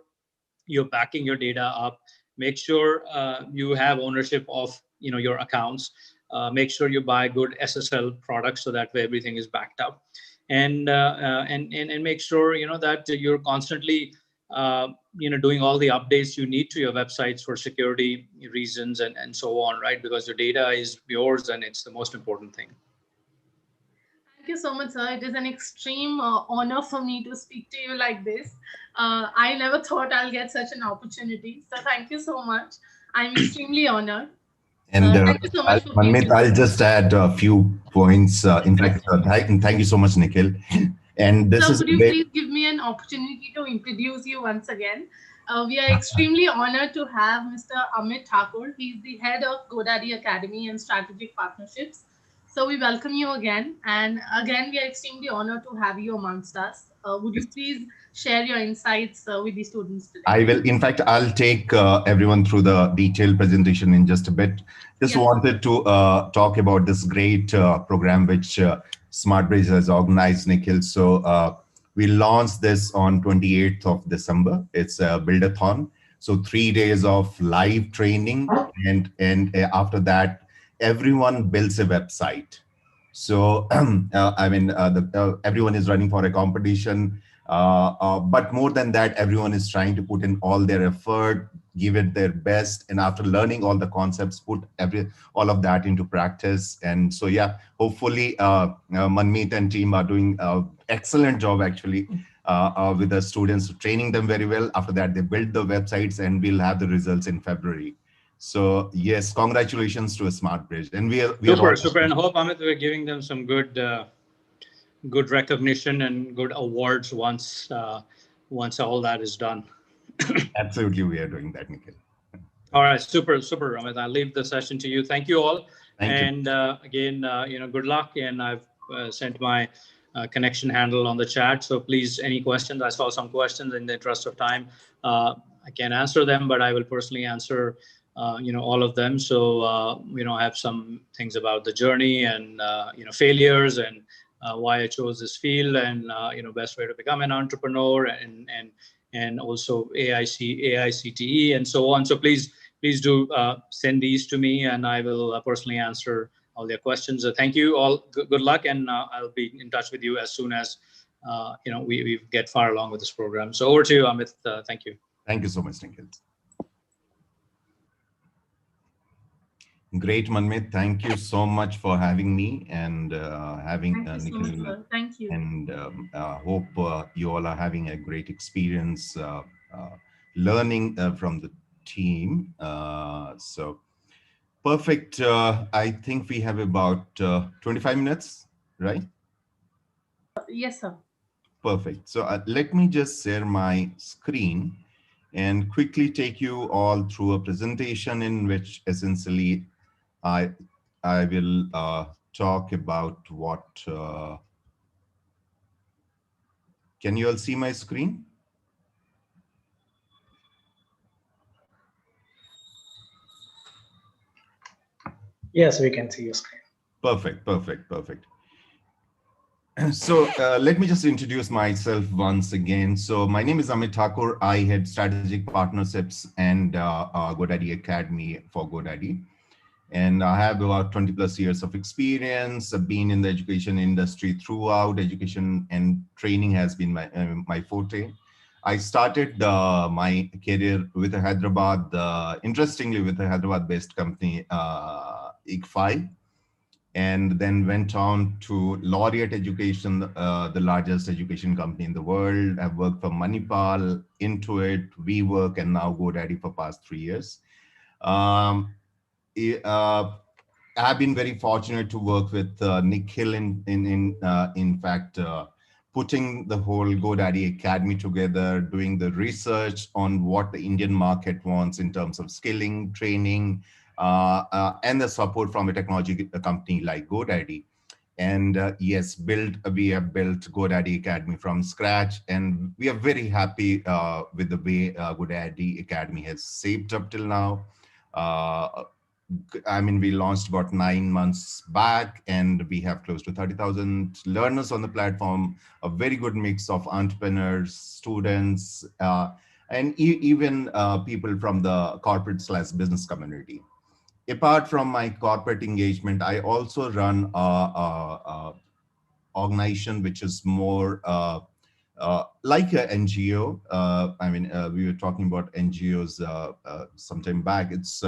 you're backing your data up. Make sure you have ownership of your accounts. Make sure you buy good SSL products, so that way everything is backed up, and make sure that you're constantly doing all the updates you need to your websites for security reasons and so on, right? Because your data is yours and it's the most important thing. Thank you so much, sir. It is an extreme honor for me to speak to you like this. I never thought I'll get such an opportunity. So thank you so much. I'm extremely honored. And Thank you so much for being Manmeet, with I'll us. just add a few points. In fact, thank you so much, Nikhil. And this So is could a you great. please give me an opportunity to introduce you once again? We are extremely honored to have Mr. Amit Thakur. He's the head of GoDaddy Academy and Strategic Partnerships. So we welcome you again. And again, we are extremely honored to have you amongst us. Would you please share your insights with the students today? I will. In fact, I'll take everyone through the detailed presentation in just a bit. Just wanted to talk about this great program which SmartBridge has organized, Nikhil. So we launched this on 28th of December. It's a Build-A-Thon. So 3 days of live training, and after that, everyone builds a website. So I mean, everyone is running for a competition. But more than that, everyone is trying to put in all their effort, give it their best, and after learning all the concepts, put all of that into practice. And so, yeah, hopefully, Manmeet and team are doing an excellent job actually with the students, training them very well. After that, they build the websites, and we'll have the results in February. So yes, congratulations to a SmartBridge, and we are super, and hope, Amit, we're giving them some good recognition and good awards once all that is done. Absolutely, we are doing that, Nikhil. All right, super, Amit. I'll leave the session to you. Thank you all. Thank you. Again, good luck. And I've sent my connection handle on the chat. So please, any questions? I saw some questions. In the interest of time, I can't answer them, but I will personally answer all of them. So, I have some things about the journey and, failures and why I chose this field and, best way to become an entrepreneur and also AICTE and so on. So please do send these to me and I will personally answer all their questions. Thank you all. Good luck. And I'll be in touch with you as soon as, we get far along with this program. So over to you, Amit. Thank you. Thank you so much, Nikhil. Great, Manmeet. Thank you so much for having me and having Nikhil. Thank you. And hope you all are having a great experience learning from the team. So perfect. I think we have about 25 minutes, right? Yes, sir. Perfect. So let me just share my screen and quickly take you all through a presentation in which essentially I will talk about what. Can you all see my screen? Yes, we can see your screen. Perfect, perfect, perfect. So let me just introduce myself once again. So my name is Amit Thakur. I head strategic partnerships and GoDaddy Academy for GoDaddy. And I have about 20 plus years of experience. I've been in the education industry throughout. Education and training has been my forte. I started my career with a Hyderabad, interestingly with a Hyderabad-based company, ICFI, and then went on to Laureate Education, the largest education company in the world. I've worked for Manipal, Intuit, WeWork, and now GoDaddy for past 3 years. I've been very fortunate to work with Nikhil in fact, putting the whole GoDaddy Academy together, doing the research on what the Indian market wants in terms of skilling, training, and the support from a technology company like GoDaddy. And yes, we have built GoDaddy Academy from scratch, and we are very happy with the way GoDaddy Academy has shaped up till now. I mean, we launched about 9 months back, and we have close to 30,000 learners on the platform, a very good mix of entrepreneurs, students, and even people from the corporate/business community. Apart from my corporate engagement, I also run a organization which is more like an NGO. We were talking about NGOs sometime back. It's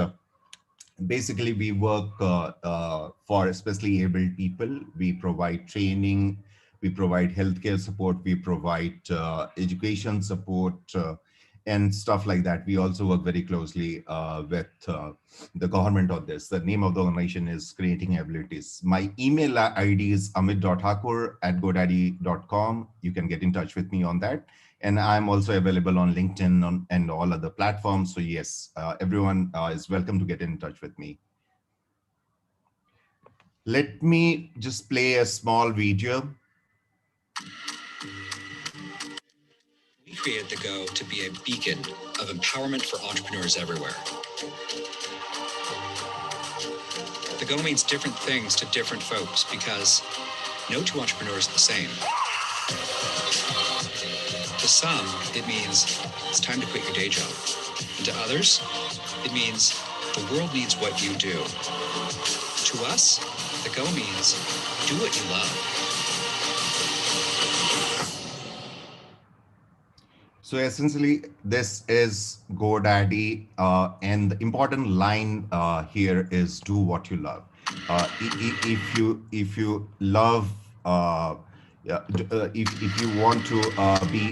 basically we work for especially able people. We provide training, we provide healthcare support, we provide education support, and stuff like that. We also work very closely with the government on this. The name of the organization is Creating Abilities. My email ID is amit.thakur@godaddy.com. You can get in touch with me on that. And I'm also available on LinkedIn and all other platforms. So yes, everyone is welcome to get in touch with me. Let me just play a small video. We created the Go to be a beacon of empowerment for entrepreneurs everywhere. The Go means different things to different folks because no two entrepreneurs are the same. To some, it means it's time to quit your day job. And to others, it means the world needs what you do. To us, the Go means do what you love. So essentially, this is GoDaddy, and the important line here is do what you love. If you love, if you want to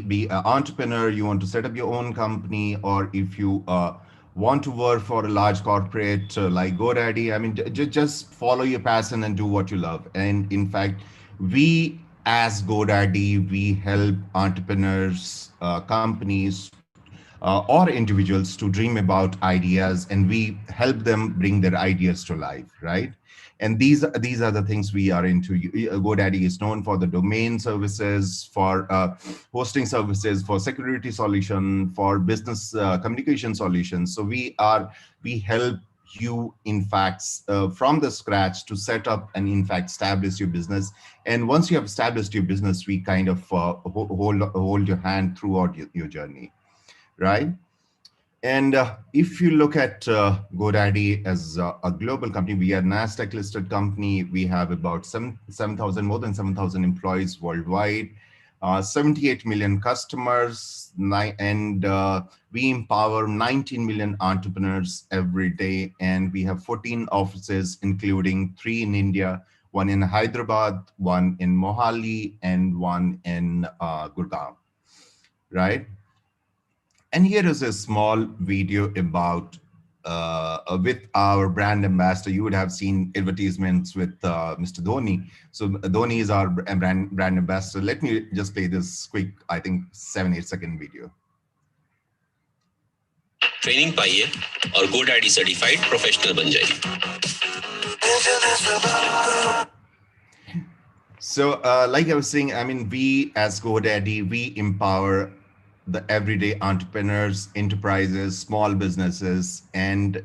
be an entrepreneur, you want to set up your own company, or if you want to work for a large corporate like GoDaddy, I mean, just follow your passion and do what you love. And in fact, we as GoDaddy, we help entrepreneurs, companies or individuals to dream about ideas, and we help them bring their ideas to life, right? And these are the things we are into. GoDaddy is known for the domain services, for hosting services, for security solution, for business communication solutions. So we help you, in fact, from the scratch to set up and in fact establish your business. And once you have established your business, we kind of hold your hand throughout your journey, right? And if you look at GoDaddy as a global company, we are a NASDAQ listed company. We have about 7,000, more than 7,000 employees worldwide, 78 million customers, and we empower 19 million entrepreneurs every day. And we have 14 offices, including 3 in India, 1 in Hyderabad, 1 in Mohali, and 1 in Gurgaon, right? And here is a small video about with our brand ambassador. You would have seen advertisements with Mr. Dhoni. So Dhoni is our brand ambassador. Let me just play this quick, I think 7-8 second video. Training पाइए और GoDaddy certified professional बन जाइए. So like I was saying, I mean, we as GoDaddy, we empower the everyday entrepreneurs, enterprises, small businesses, and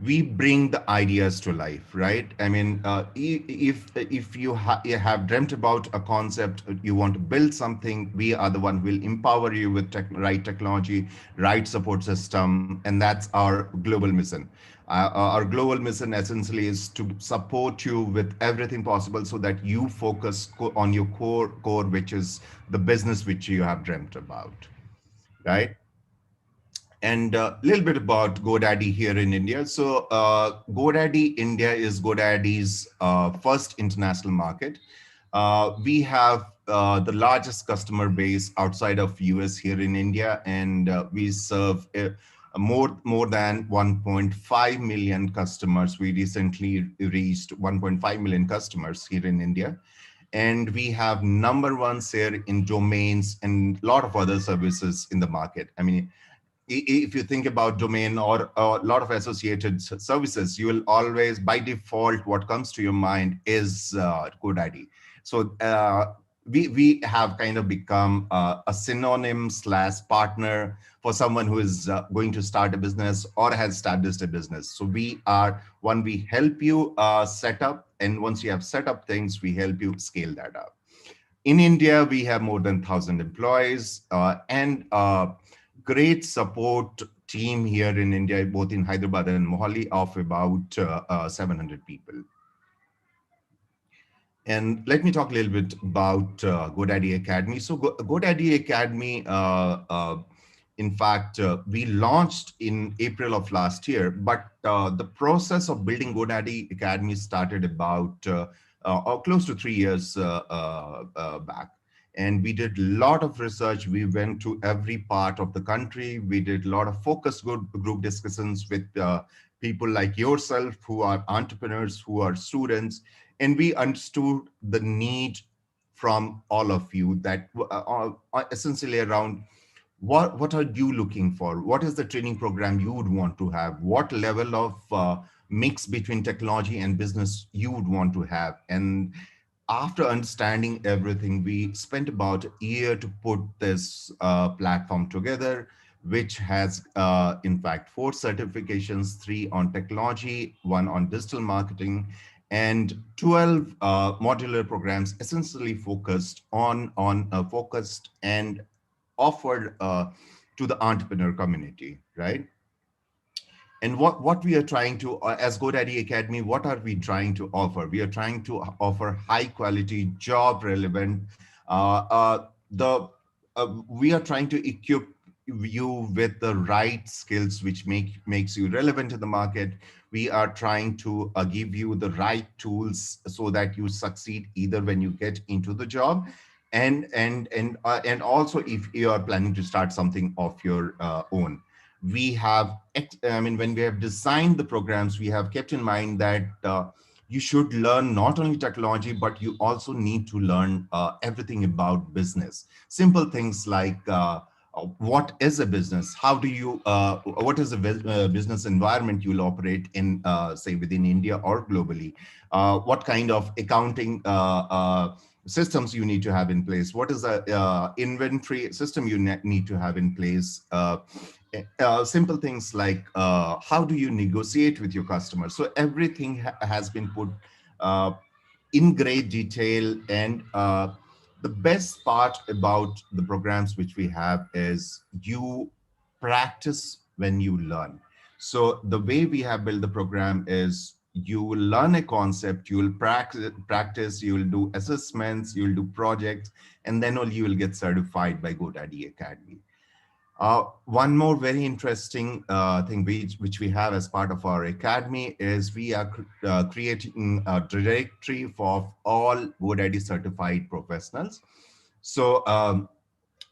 we bring the ideas to life, right? I mean, if you have dreamt about a concept, you want to build something, we are the one who will empower you with right technology, right support system, and that's our global mission. Our global mission essentially is to support you with everything possible so that you focus on your core, which is the business which you have dreamt about, right? And a little bit about GoDaddy here in India. So GoDaddy India is GoDaddy's first international market. We have the largest customer base outside of US here in India, and we serve more than 1.5 million customers. We recently reached 1.5 million customers here in India. And we have #1 share in domains and a lot of other services in the market. I mean, if you think about domain or a lot of associated services, you will always, by default, what comes to your mind is GoDaddy. So we have kind of become a synonym / partner for someone who is going to start a business or has established a business. So we are one, we help you set up, and once you have set up things, we help you scale that up. In India, we have more than 1,000 employees and great support team here in India, both in Hyderabad and Mohali, of about 700 people. And let me talk a little bit about GoDaddy Academy. So GoDaddy Academy, in fact, we launched in April of last year, but the process of building GoDaddy Academy started about close to 3 years back. And we did a lot of research. We went to every part of the country. We did a lot of focus group discussions with people like yourself, who are entrepreneurs, who are students. And we understood the need from all of you that essentially around what are you looking for? What is the training program you would want to have? What level of mix between technology and business you would want to have? And after understanding everything, we spent about a year to put this platform together, which has, in fact, 4 certifications, 3 on technology, 1 on digital marketing, and 12 modular programs essentially focused focused and offered to the entrepreneur community, right? And what we are trying to, as GoDaddy Academy, what are we trying to offer? We are trying to offer high quality, job relevant. We are trying to equip you with the right skills which makes you relevant in the market. We are trying to give you the right tools so that you succeed either when you get into the job, and also if you are planning to start something of your own. We have, I mean, when we have designed the programs, we have kept in mind that you should learn not only technology, but you also need to learn everything about business. Simple things like what is a business? How do you, what is the business environment you'll operate in, say within India or globally? What kind of accounting systems you need to have in place? What is the inventory system you need to have in place? Simple things like how do you negotiate with your customers? So everything has been put in great detail. And the best part about the programs which we have is you practice when you learn. So the way we have built the program is you will learn a concept, you will practice, you will do assessments, you will do projects, and then only you will get certified by GoDaddy Academy. One more very interesting thing which we have as part of our academy is we are creating a directory for all GoDaddy certified professionals. So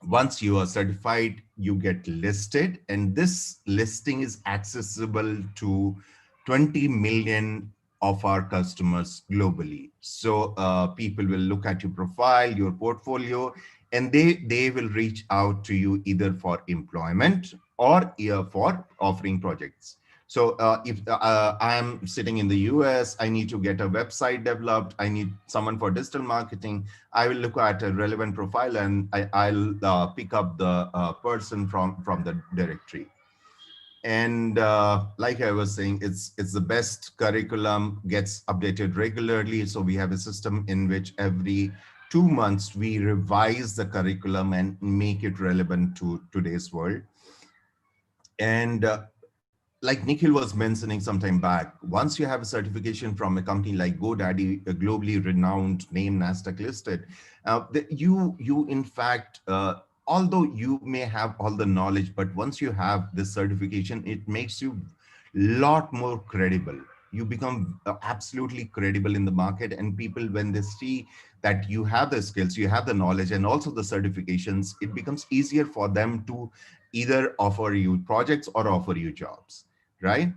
once you are certified, you get listed, and this listing is accessible to 20 million of our customers globally. So people will look at your profile, your portfolio, and they will reach out to you either for employment or for offering projects. So if I'm sitting in the US, I need to get a website developed, I need someone for digital marketing, I will look at a relevant profile and I'll pick up the person from the directory. And like I was saying, it's the best curriculum, gets updated regularly. So we have a system in which every 2 months we revise the curriculum and make it relevant to today's world. And like Nikhil was mentioning some time back, once you have a certification from a company like GoDaddy, a globally renowned name, NASDAQ listed, you in fact, although you may have all the knowledge, but once you have this certification, it makes you a lot more credible. You become absolutely credible in the market, and people, when they see that you have the skills, you have the knowledge, and also the certifications, it becomes easier for them to either offer you projects or offer you jobs, right?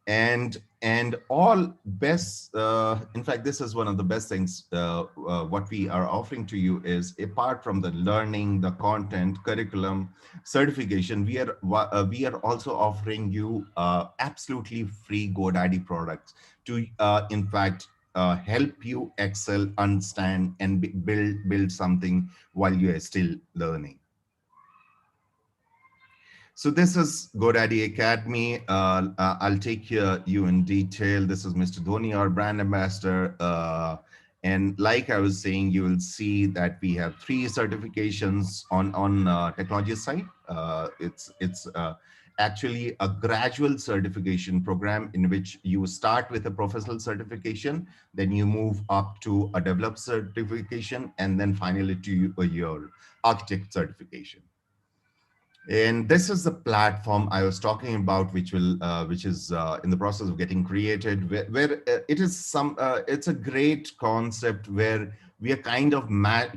And all best, in fact, this is one of the best things what we are offering to you is, apart from the learning, the content, curriculum, certification, we are also offering you absolutely free GoDaddy products to in fact help you excel, understand, and build something while you are still learning. So this is GoDaddy Academy. I'll take you in detail. This is Mr. Dhoni, our brand ambassador. And like I was saying, you will see that we have 3 certifications on technology side. It's actually a gradual certification program in which you start with a professional certification, then you move up to a developer certification, and then finally to your architect certification. And this is the platform I was talking about, which is in the process of getting created, where it is it's a great concept where we are kind of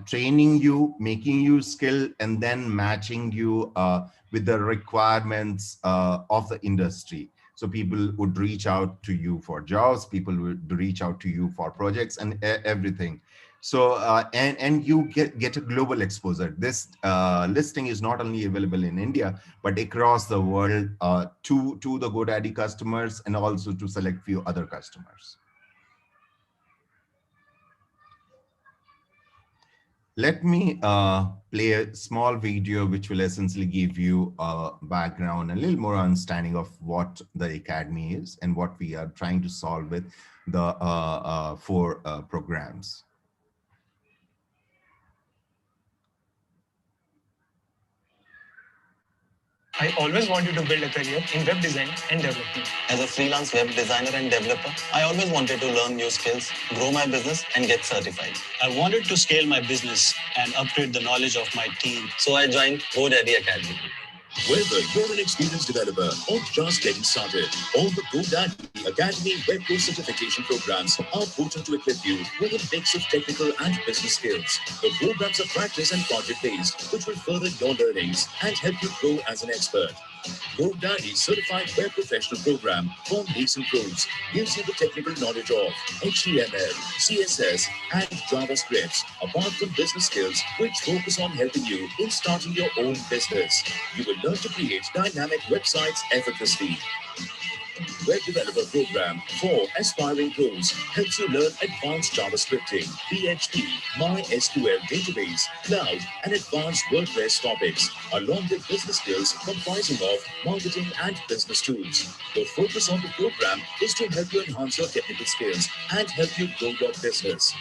training you, making you skill, and then matching you with the requirements of the industry. So people would reach out to you for jobs, people would reach out to you for projects and everything. So and you get a global exposure. This listing is not only available in India, but across the world to the GoDaddy customers, and also to select few other customers. Let me play a small video which will essentially give you a background, a little more understanding of what the Academy is and what we are trying to solve with the 4 programs. I always wanted to build a career in web design and development. As a freelance web designer and developer, I always wanted to learn new skills, grow my business, and get certified. I wanted to scale my business and upgrade the knowledge of my team. So I joined GoDaddy Academy. Whether you're an experienced developer or just getting started, all the GoDaddy Academy Web Pro certification programs are potent to equip you with a mix of technical and business skills. The programs are practice and project-based, which will further your learnings and help you grow as an expert. GoDaddy Certified Web Professional Program for nascent pros gives you the technical knowledge of HTML, CSS, and JavaScript, apart from business skills which focus on helping you in starting your own business. You will learn to create dynamic websites effortlessly. Web Developer Program for aspiring pros helps you learn advanced JavaScripting, PHP, MySQL database, cloud, and advanced WordPress topics, along with business skills comprising of marketing and business tools. The focus of the program is to help you enhance your technical skills and help you grow your business.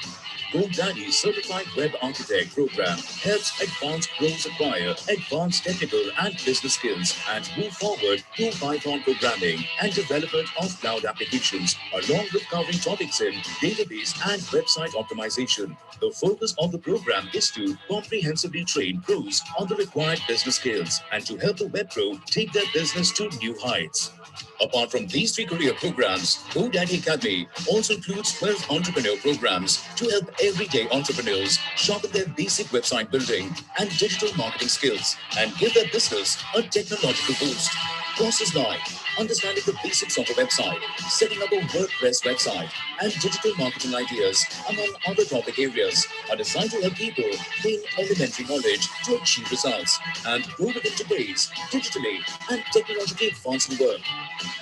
GoDaddy Certified Web Architect Program helps advanced pros acquire advanced technical and business skills and move forward to Python programming and development of cloud applications, along with covering topics in database and website optimization. The focus of the program is to comprehensively train pros on the required business skills and to help the web pro take their business to new heights. Apart from these 3 career programs, GoDaddy Academy also includes 12 entrepreneur programs to help everyday entrepreneurs sharpen their basic website building and digital marketing skills and give their business a technological boost. Courses like understanding the basics of a website, setting up a WordPress website, and digital marketing ideas, among other topic areas, are designed to help people gain elementary knowledge to achieve results and grow within today's digitally and technologically advancing world.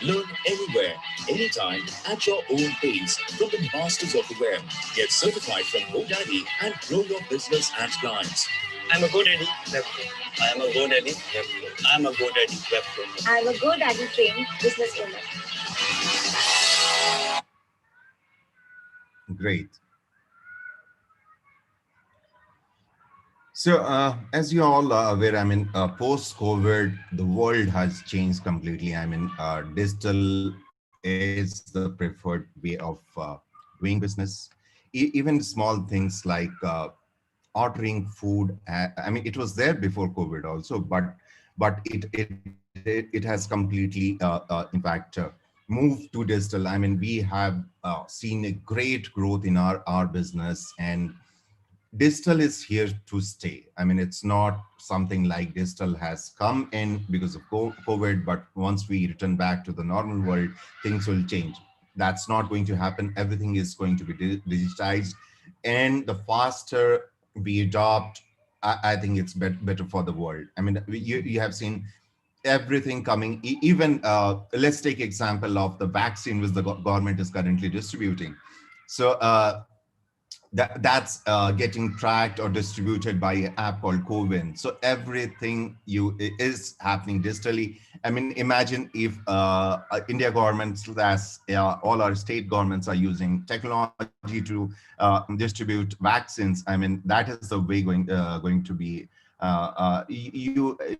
Learn anywhere, anytime, at your own pace from the masters of the web. Get certified from GoDaddy and grow your business and clients. I'm a GoDaddy Web Pro. I am a GoDaddy Web Pro. I'm a GoDaddy Web Pro. I'm a GoDaddy trained business owner. Great. So, as you all are aware, post-COVID, the world has changed completely. Digital is the preferred way of doing business. Even small things like ordering food. It was there before COVID also, but it has completely, in fact, moved to digital. We have seen a great growth in our business, and digital is here to stay. It's not something like digital has come in because of COVID, but once we return back to the normal world, things will change. That's not going to happen. Everything is going to be digitized, and the faster we adopt, I think it's better for the world. You have seen everything coming. Even let's take example of the vaccine which the government is currently distributing. So that's getting tracked or distributed by an app called Covin. So everything is happening digitally. Imagine if India government / all our state governments are using technology to distribute vaccines. That is the way going to be.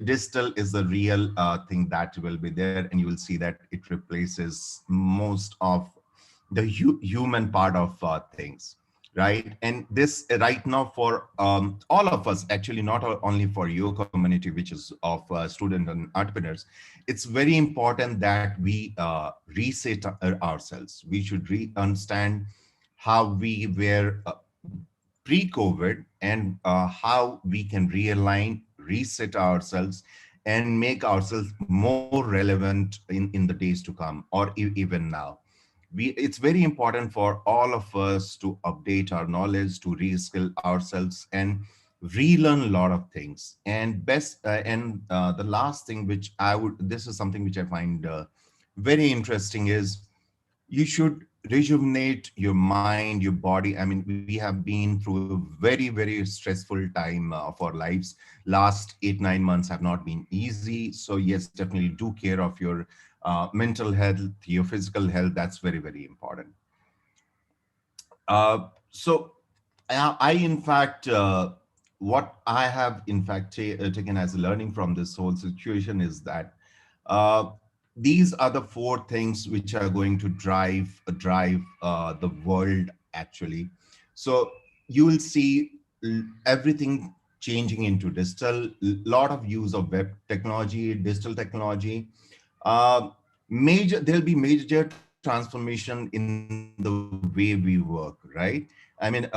Digital is the real thing that will be there, and you will see that it replaces most of the human part of things. Right. And this right now for all of us, actually, not only for your community, which is of students and entrepreneurs, it's very important that we reset ourselves. We should understand how we were pre-COVID and how we can realign, reset ourselves, and make ourselves more relevant in the days to come, or even now. It's very important for all of us to update our knowledge, to reskill ourselves, and relearn a lot of things. And the last thing which this is something which I find very interesting, is you should rejuvenate your mind, your body. We have been through a very, very stressful time of our lives. Last 8-9 months have not been easy. So yes, definitely do care of your mental health, your physical health. That's very, very important. So I in fact, what I have in fact taken as a learning from this whole situation is that these are the 4 things which are going to drive the world actually. So you will see everything changing into digital, lot of use of web technology, digital technology. There'll be major transformation in the way we work, right? I mean,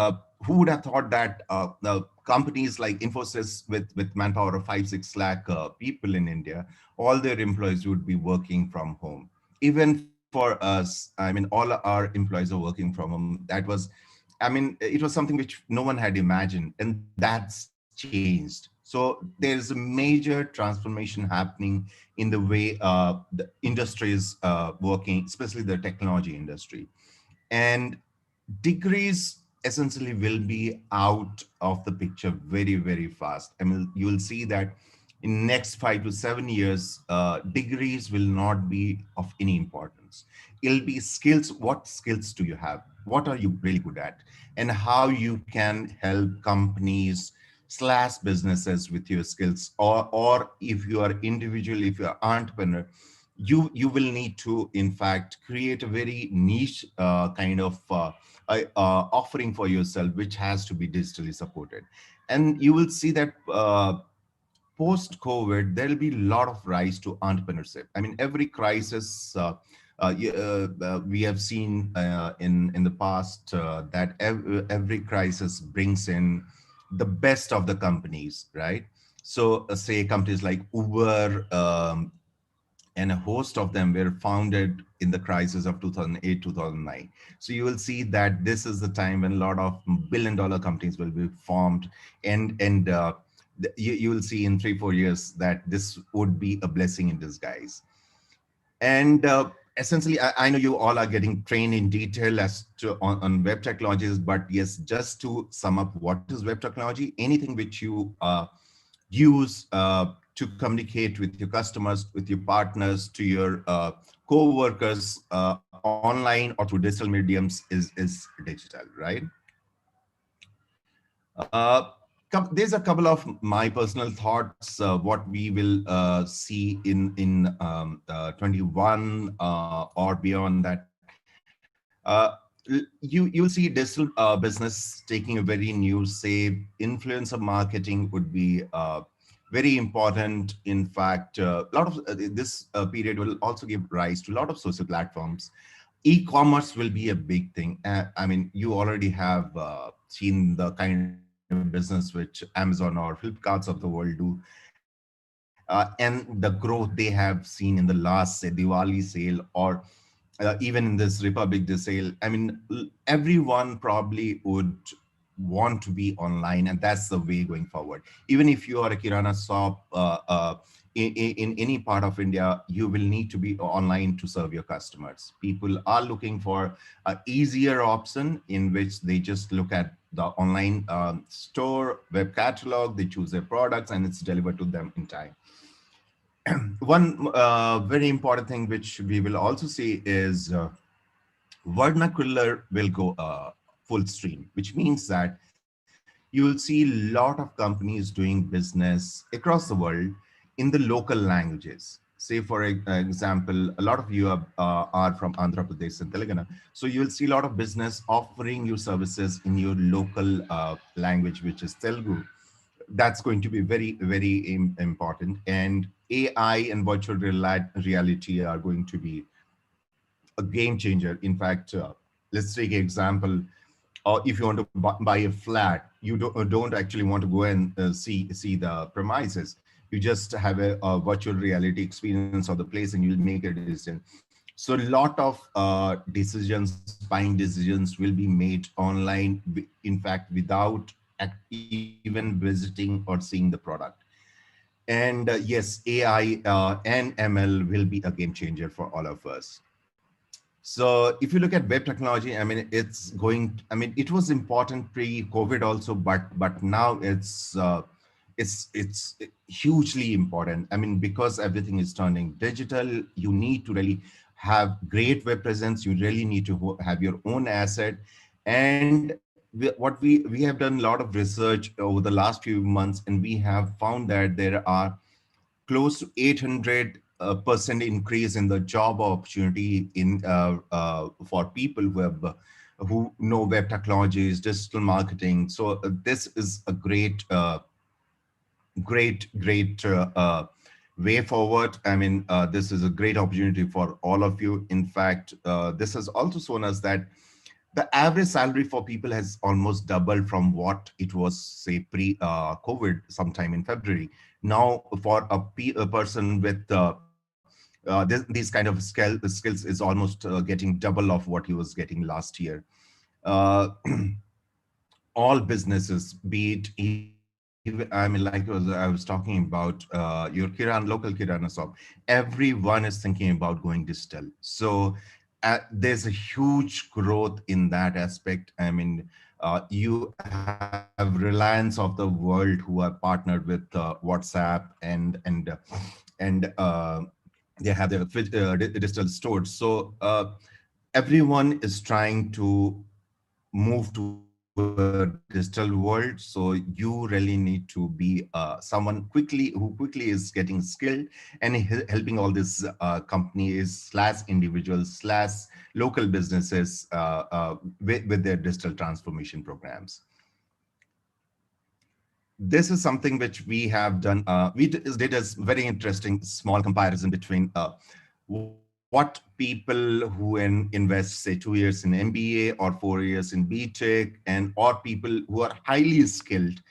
who would have thought that the companies like Infosys with manpower of 5-6 lakh people in India, all their employees would be working from home. Even for us, I mean, all our employees are working from home. That was, I mean, it was something which no one had imagined, and that's changed. So there's a major transformation happening in the way the industry is working, especially the technology industry. And degrees essentially will be out of the picture very, very fast. I mean, you will see that in next 5 to 7 years, degrees will not be of any importance. It'll be skills. What skills do you have? What are you really good at? And how you can help companies slash businesses with your skills, or if you are individual, if you're entrepreneur, you will need to in fact create a very niche kind of offering for yourself, which has to be digitally supported. And you will see that post COVID, there'll be a lot of rise to entrepreneurship. I mean, every crisis we have seen in the past that every crisis brings in the best of the companies, right? So say companies like Uber, and a host of them were founded in the crisis of 2008 2009. So you will see that this is the time when a lot of billion-dollar companies will be formed, and you will see in 3-4 years that this would be a blessing in disguise. And essentially, I know you all are getting trained in detail as to on web technologies, but yes, just to sum up, what is web technology? Anything which you use to communicate with your customers, with your partners, to your co-workers online or through digital mediums is digital, right? Uh, there's a couple of my personal thoughts, what we will see in 21 or beyond that. You will see digital business taking a very new shape. Influencer marketing would be very important. In fact, a lot of this period will also give rise to a lot of social platforms. E-commerce will be a big thing. I mean, you already have seen the kind of business which Amazon or Flipkarts of the world do, and the growth they have seen in the last, say, Diwali sale, or even in this Republic Day sale. I mean, everyone probably would want to be online, and that's the way going forward. Even if you are a kirana shop in any part of India, you will need to be online to serve your customers. People are looking for an easier option in which they just look at the online store, web catalog, they choose their products, and it's delivered to them in time. One very important thing which we will also see is vernacular will go full stream, which means that you will see a lot of companies doing business across the world in the local languages. Say, for example, a lot of you are from Andhra Pradesh and Telangana. So you will see a lot of business offering you services in your local language, which is Telugu. That's going to be very, very important. And AI and virtual reality are going to be a game changer. In fact, let's take an example. Or if you want to buy a flat, you don't actually want to go and see the premises. You just have a virtual reality experience of the place, and you'll make a decision. So a lot of buying decisions will be made online, in fact, without even visiting or seeing the product. And yes, AI and ML will be a game changer for all of us. So if you look at web technology, I mean, I mean, it was important pre-COVID also, but now it's hugely important. I mean, because everything is turning digital, you need to really have great web presence. You really need to have your own asset. And we have done a lot of research over the last few months, and we have found that there are close to 800% increase in the job opportunity in for people who know web technologies, digital marketing. So this is a great way forward. I mean, this is a great opportunity for all of you. In fact, this has also shown us that the average salary for people has almost doubled from what it was, say, pre-COVID sometime in February. Now, for a person with these kind of skills is almost getting double of what he was getting last year. Uh, all businesses, be it even, I mean, like I was talking about your local Kirana shop, everyone is thinking about going digital. So there's a huge growth in that aspect. I mean, you have Reliance of the world who are partnered with WhatsApp and they have their digital stores. So everyone is trying to move to a digital world, so you really need to be someone who quickly is getting skilled and helping all these companies slash individuals slash local businesses with their digital transformation programs. This is something which we have done. We did a very interesting small comparison between what people who invest, say, 2 years in MBA or 4 years in BTech, and or people who are highly skilled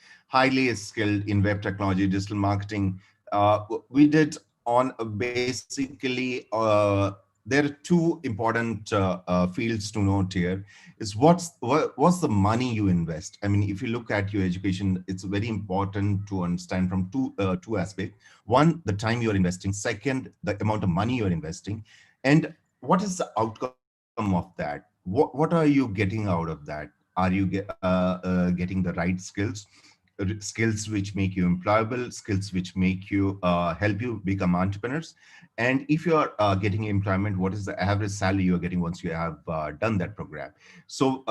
in web technology, digital marketing. We did on basically, there are two important fields to note here. Is what's the money you invest? I mean, if you look at your education, it's very important to understand from two aspects. One, the time you're investing. Second, the amount of money you're investing. And what is the outcome of that? What are you getting out of that? Are you getting the right skills? Skills which make you employable, skills which make you help you become entrepreneurs. And if you're getting employment, what is the average salary you're getting once you have done that program? So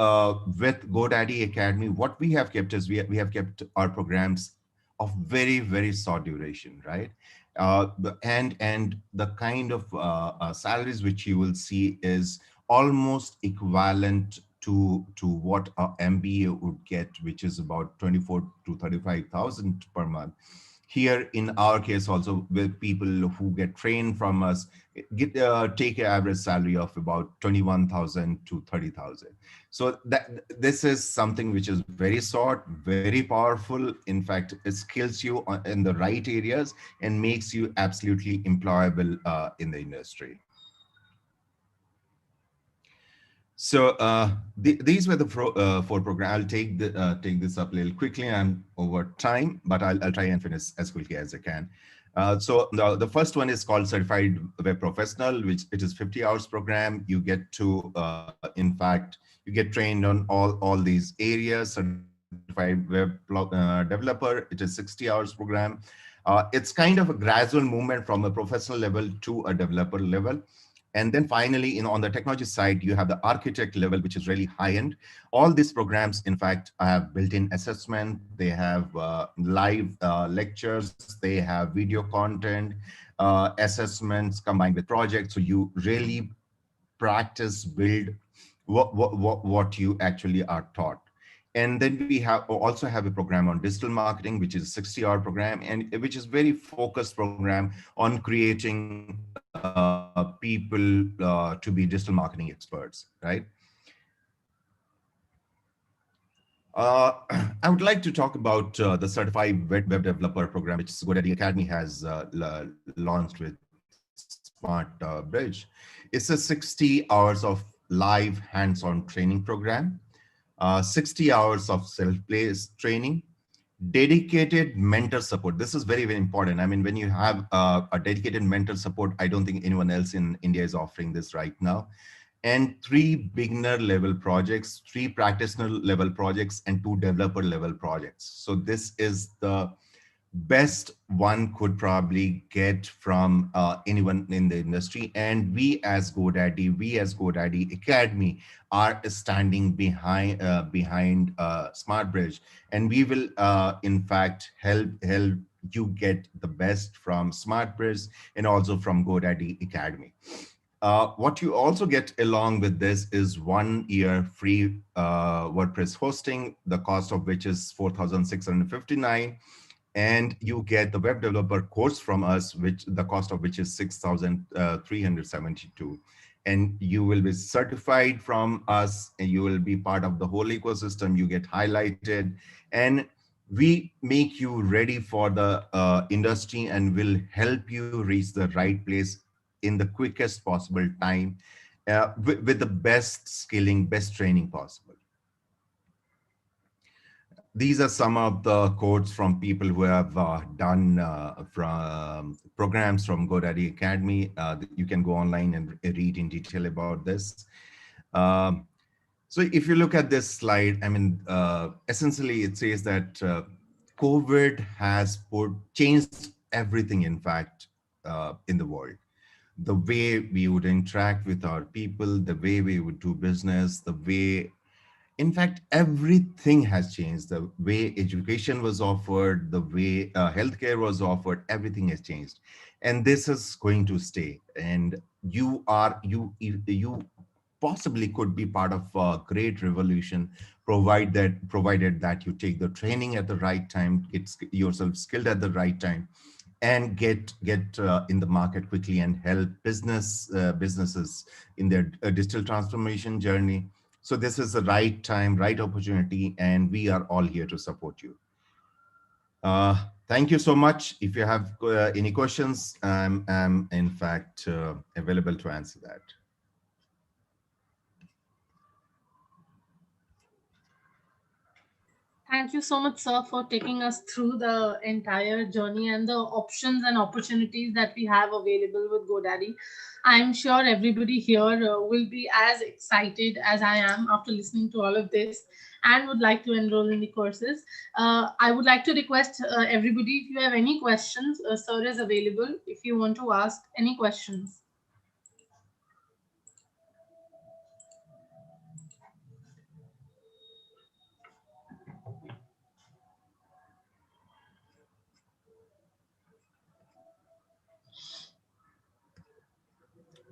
with GoDaddy Academy, what we have kept is we have kept our programs of very, very short duration, right? And the kind of salaries which you will see is almost equivalent to what a MBA would get, which is about 24 to 35,000 per month. Here in our case also, with people who get trained from us, take an average salary of about 21,000 to 30,000. So this is something which is very short, very powerful. In fact, it skills you in the right areas and makes you absolutely employable in the industry. So these were the four programs. I'll take this up a little quickly. I'm over time, but I'll try and finish as quickly as I can. So the first one is called Certified Web Professional, which it is 50 hours program. You get to, in fact, you get trained on all these areas. Certified Web Developer, it is 60 hours program. It's kind of a gradual movement from a professional level to a developer level. And then finally, on the technology side, you have the architect level, which is really high end. All these programs, in fact, have built-in assessment. They have live lectures. They have video content, assessments combined with projects. So you really practice, build what you actually are taught. And then we also have a program on digital marketing, which is a 60-hour program, and which is very focused program on creating people to be digital marketing experts, right? I would like to talk about the Certified Web Developer program, which GoDaddy Academy has launched with Smart Bridge. It's a 60 hours of live hands-on training program, 60 hours of self-paced training, dedicated mentor support. This is very, very important. I mean, when you have a dedicated mentor support, I don't think anyone else in India is offering this right now. And 3 beginner level projects, 3 practitioner level projects, and 2 developer level projects. So this is the best one could probably get from anyone in the industry. And we as GoDaddy Academy are standing behind SmartBridge, and we will in fact help you get the best from SmartBridge and also from GoDaddy Academy. What you also get along with this is 1 year free WordPress hosting, the cost of which is 4,659. And you get the web developer course from us, which the cost of which is 6,372. and you will be certified from us, and you will be part of the whole ecosystem. You get highlighted, and we make you ready for the industry and will help you reach the right place in the quickest possible time, with the best skilling, best training possible. These are some of the quotes from people who have done from programs from GoDaddy Academy. You can go online and read in detail about this. Um, so if you look at this slide, I mean, essentially it says that COVID has changed everything, in fact, in the world. The way we would interact with our people, the way we would do business, the way, in fact, everything has changed. The way education was offered, the way healthcare was offered, everything has changed. And this is going to stay. And you possibly could be part of a great revolution, provided that you take the training at the right time, get yourself skilled at the right time, and get in the market quickly and help businesses in their digital transformation journey. So this is the right time, right opportunity, and we are all here to support you. Thank you so much. If you have any questions, I'm in fact available to answer that. Thank you so much, sir, for taking us through the entire journey and the options and opportunities that we have available with GoDaddy. I'm sure everybody here will be as excited as I am after listening to all of this and would like to enroll in the courses. I would like to request everybody, if you have any questions, sir is available if you want to ask any questions.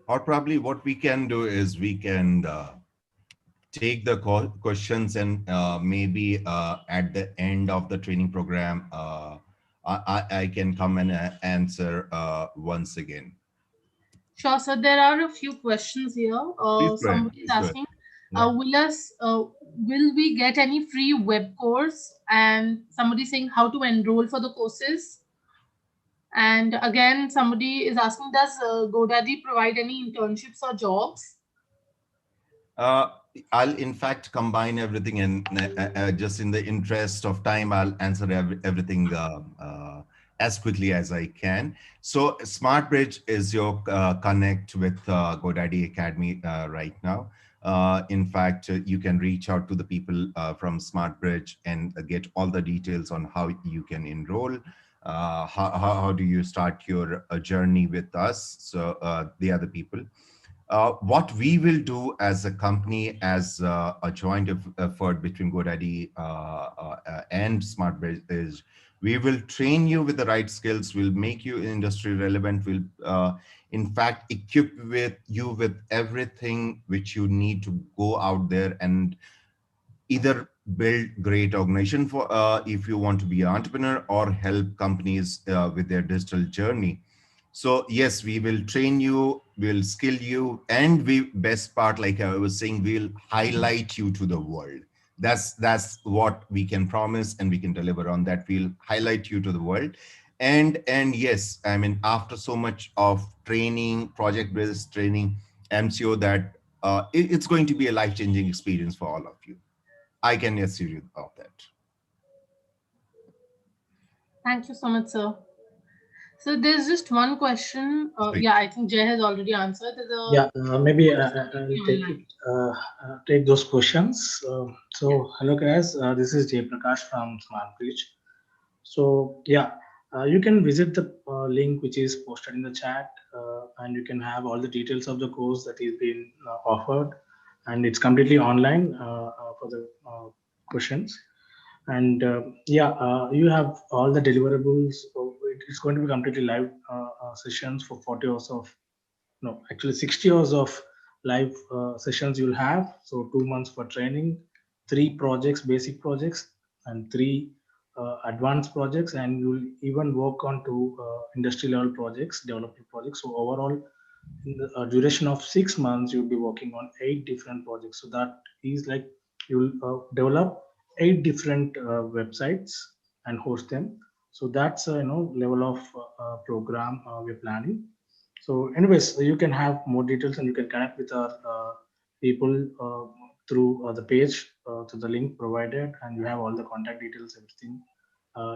Or probably what we can do is we can take the questions, and maybe at the end of the training program, I can come and answer once again. Sure, sir. There are a few questions here. Please go ahead. Somebody is Please go ahead. asking, Yeah. will we get any free web course? And somebody saying how to enroll for the courses. And again, somebody is asking, does GoDaddy provide any internships or jobs? I'll in fact combine everything, and just in the interest of time, I'll answer everything as quickly as I can. So SmartBridge is your connect with GoDaddy Academy right now. In fact, you can reach out to the people from SmartBridge and get all the details on how you can enroll. How do you start your journey with us? So they are the people. What we will do as a company, as a joint effort between GoDaddy and SmartBridge, is we will train you with the right skills. We'll make you industry relevant. We'll, in fact, equip you with everything which you need to go out there and either build great organization for if you want to be an entrepreneur, or help companies with their digital journey. So yes, we will train you, we'll skill you, and we, best part, like I was saying, we'll highlight you to the world. That's what we can promise, and we can deliver on that. We'll highlight you to the world. And yes, I mean, after so much of training, project-based training, I'm sure that it's going to be a life-changing experience for all of you. I can assure you of that. Thank you so much, sir. So there's just one question. Yeah, I think Jay has already answered. Maybe I'll take those questions. So hello guys, this is Jay Prakash from SmartBridge. So yeah, you can visit the link which is posted in the chat, and you can have all the details of the course that is being offered, and it's completely online for the questions. And you have all the deliverables. It's going to be completely live sessions for 40 hours of, no, actually 60 hours of live sessions you'll have. So 2 months for training, 3 projects, basic projects, and 3 advanced projects, and you'll even work on 2 industry level projects, development projects. So overall in the duration of 6 months, you'll be working on 8 different projects. So that is like you'll develop 8 different websites and host them. So that's level of program we're planning. So anyways, you can have more details and you can connect with our people through the page, to the link provided, and you have all the contact details, everything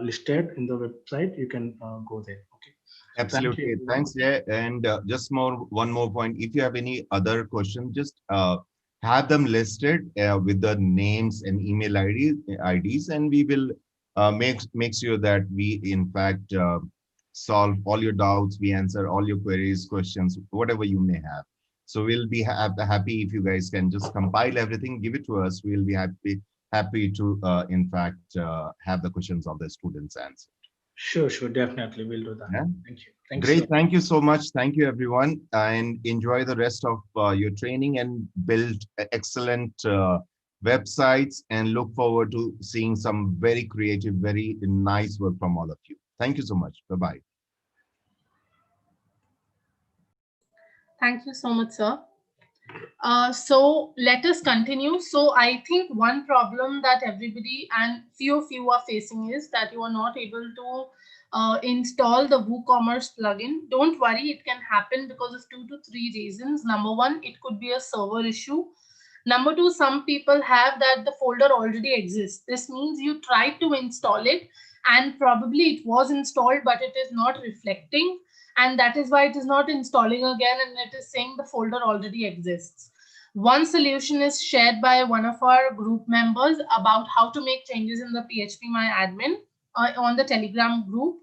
listed in the website. You can go there. Okay. So thank you, Absolutely. everyone. Thanks, Jay. And just one more point. If you have any other question, just have them listed with the names and email IDs, and we will make sure that we, in fact, solve all your doubts. We answer all your queries, questions, whatever you may have. So we'll be happy if you guys can just compile everything, give it to us. We'll be happy to, in fact, have the questions of the students answered. Sure, definitely. We'll do that. Yeah. Thank you. Thanks so Great. much. Thank you so much. Thank you, everyone. And enjoy the rest of your training and build excellent websites, and look forward to seeing some very creative, very nice work from all of you. Thank you so much. Bye-bye. Thank you so much, sir. So let us continue. So I think one problem that everybody and few of you are facing is that you are not able to install the WooCommerce plugin. Don't worry, it can happen because of 2 to 3 reasons. Number one, it could be a server issue. Number two, some people have that the folder already exists. This means you tried to install it and probably it was installed, but it is not reflecting. And that is why it is not installing again, and it is saying the folder already exists. One solution is shared by one of our group members about how to make changes in the PHP on the Telegram group.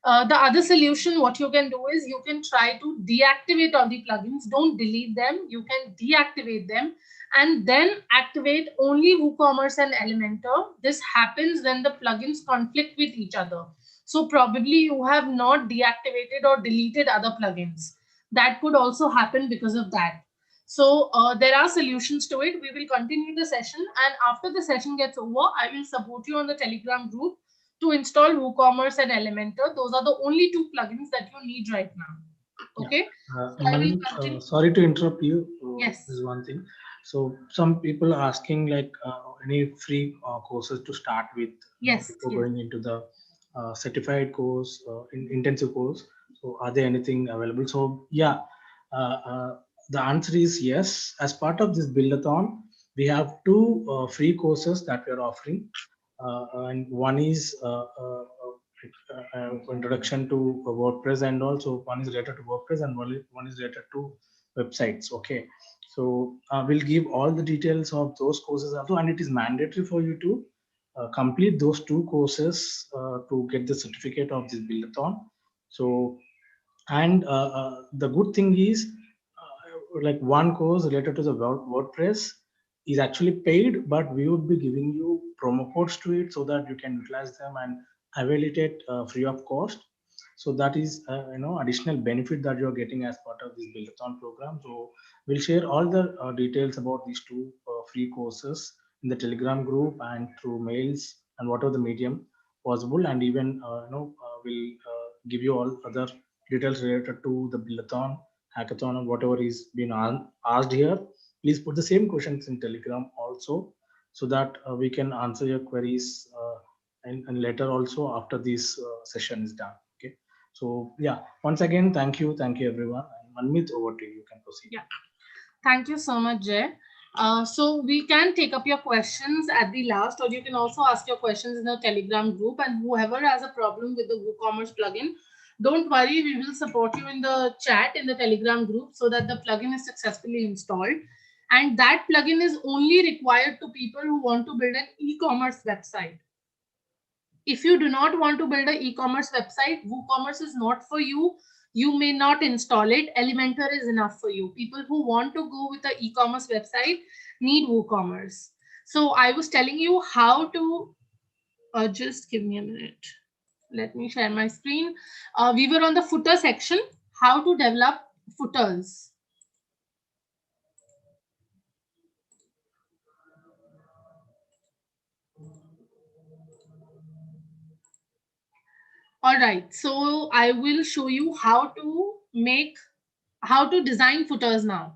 The other solution, what you can do is you can try to deactivate all the plugins. Don't delete them. You can deactivate them and then activate only WooCommerce and Elementor. This happens when the plugins conflict with each other. So probably you have not deactivated or deleted other plugins. That could also happen because of that. So there are solutions to it. We will continue the session, and after the session gets over, I will support you on the Telegram group to install WooCommerce and Elementor. Those are the only 2 plugins that you need right now. Okay. Yeah. So I will continue. Sorry to interrupt you. Yes. This is one thing. So some people are asking like any free courses to start with, Yes. before going into the certified course, intensive course. So are there anything available? So yeah, the answer is yes. As part of this build-a-thon, we have 2 free courses that we are offering. And one is introduction to WordPress, and also one is related to WordPress, and one is related to websites. Okay, so we'll give all the details of those courses also, and it is mandatory for you to complete those 2 courses to get the certificate of this build-a-thon. So, and the good thing is, like one course related to the WordPress is actually paid, but we would be giving you promo codes to it so that you can utilize them and avail it at free of cost. So that is additional benefit that you're getting as part of this build-a-thon program. So we'll share all the details about these 2 free courses in the Telegram group and through mails and whatever the medium possible, and even we'll give you all other details related to the build-a-thon, hackathon, or whatever is being asked here. Please put the same questions in Telegram also, so that we can answer your queries and later also after this session is done. Okay. So yeah, once again, thank you everyone. And Manmeet, over to you. You can proceed. Yeah. Thank you so much, Jay. So we can take up your questions at the last, or you can also ask your questions in the Telegram group. And whoever has a problem with the WooCommerce plugin, don't worry, we will support you in the chat in the Telegram group so that the plugin is successfully installed. And that plugin is only required to people who want to build an e-commerce website. If you do not want to build an e-commerce website, WooCommerce is not for you. You may not install it. Elementor is enough for you. People who want to go with an e-commerce website need WooCommerce. So I was telling you how to, just give me a minute. Let me share my screen. We were on the footer section, how to develop footers. All right, so I will show you how to make how to design footers now.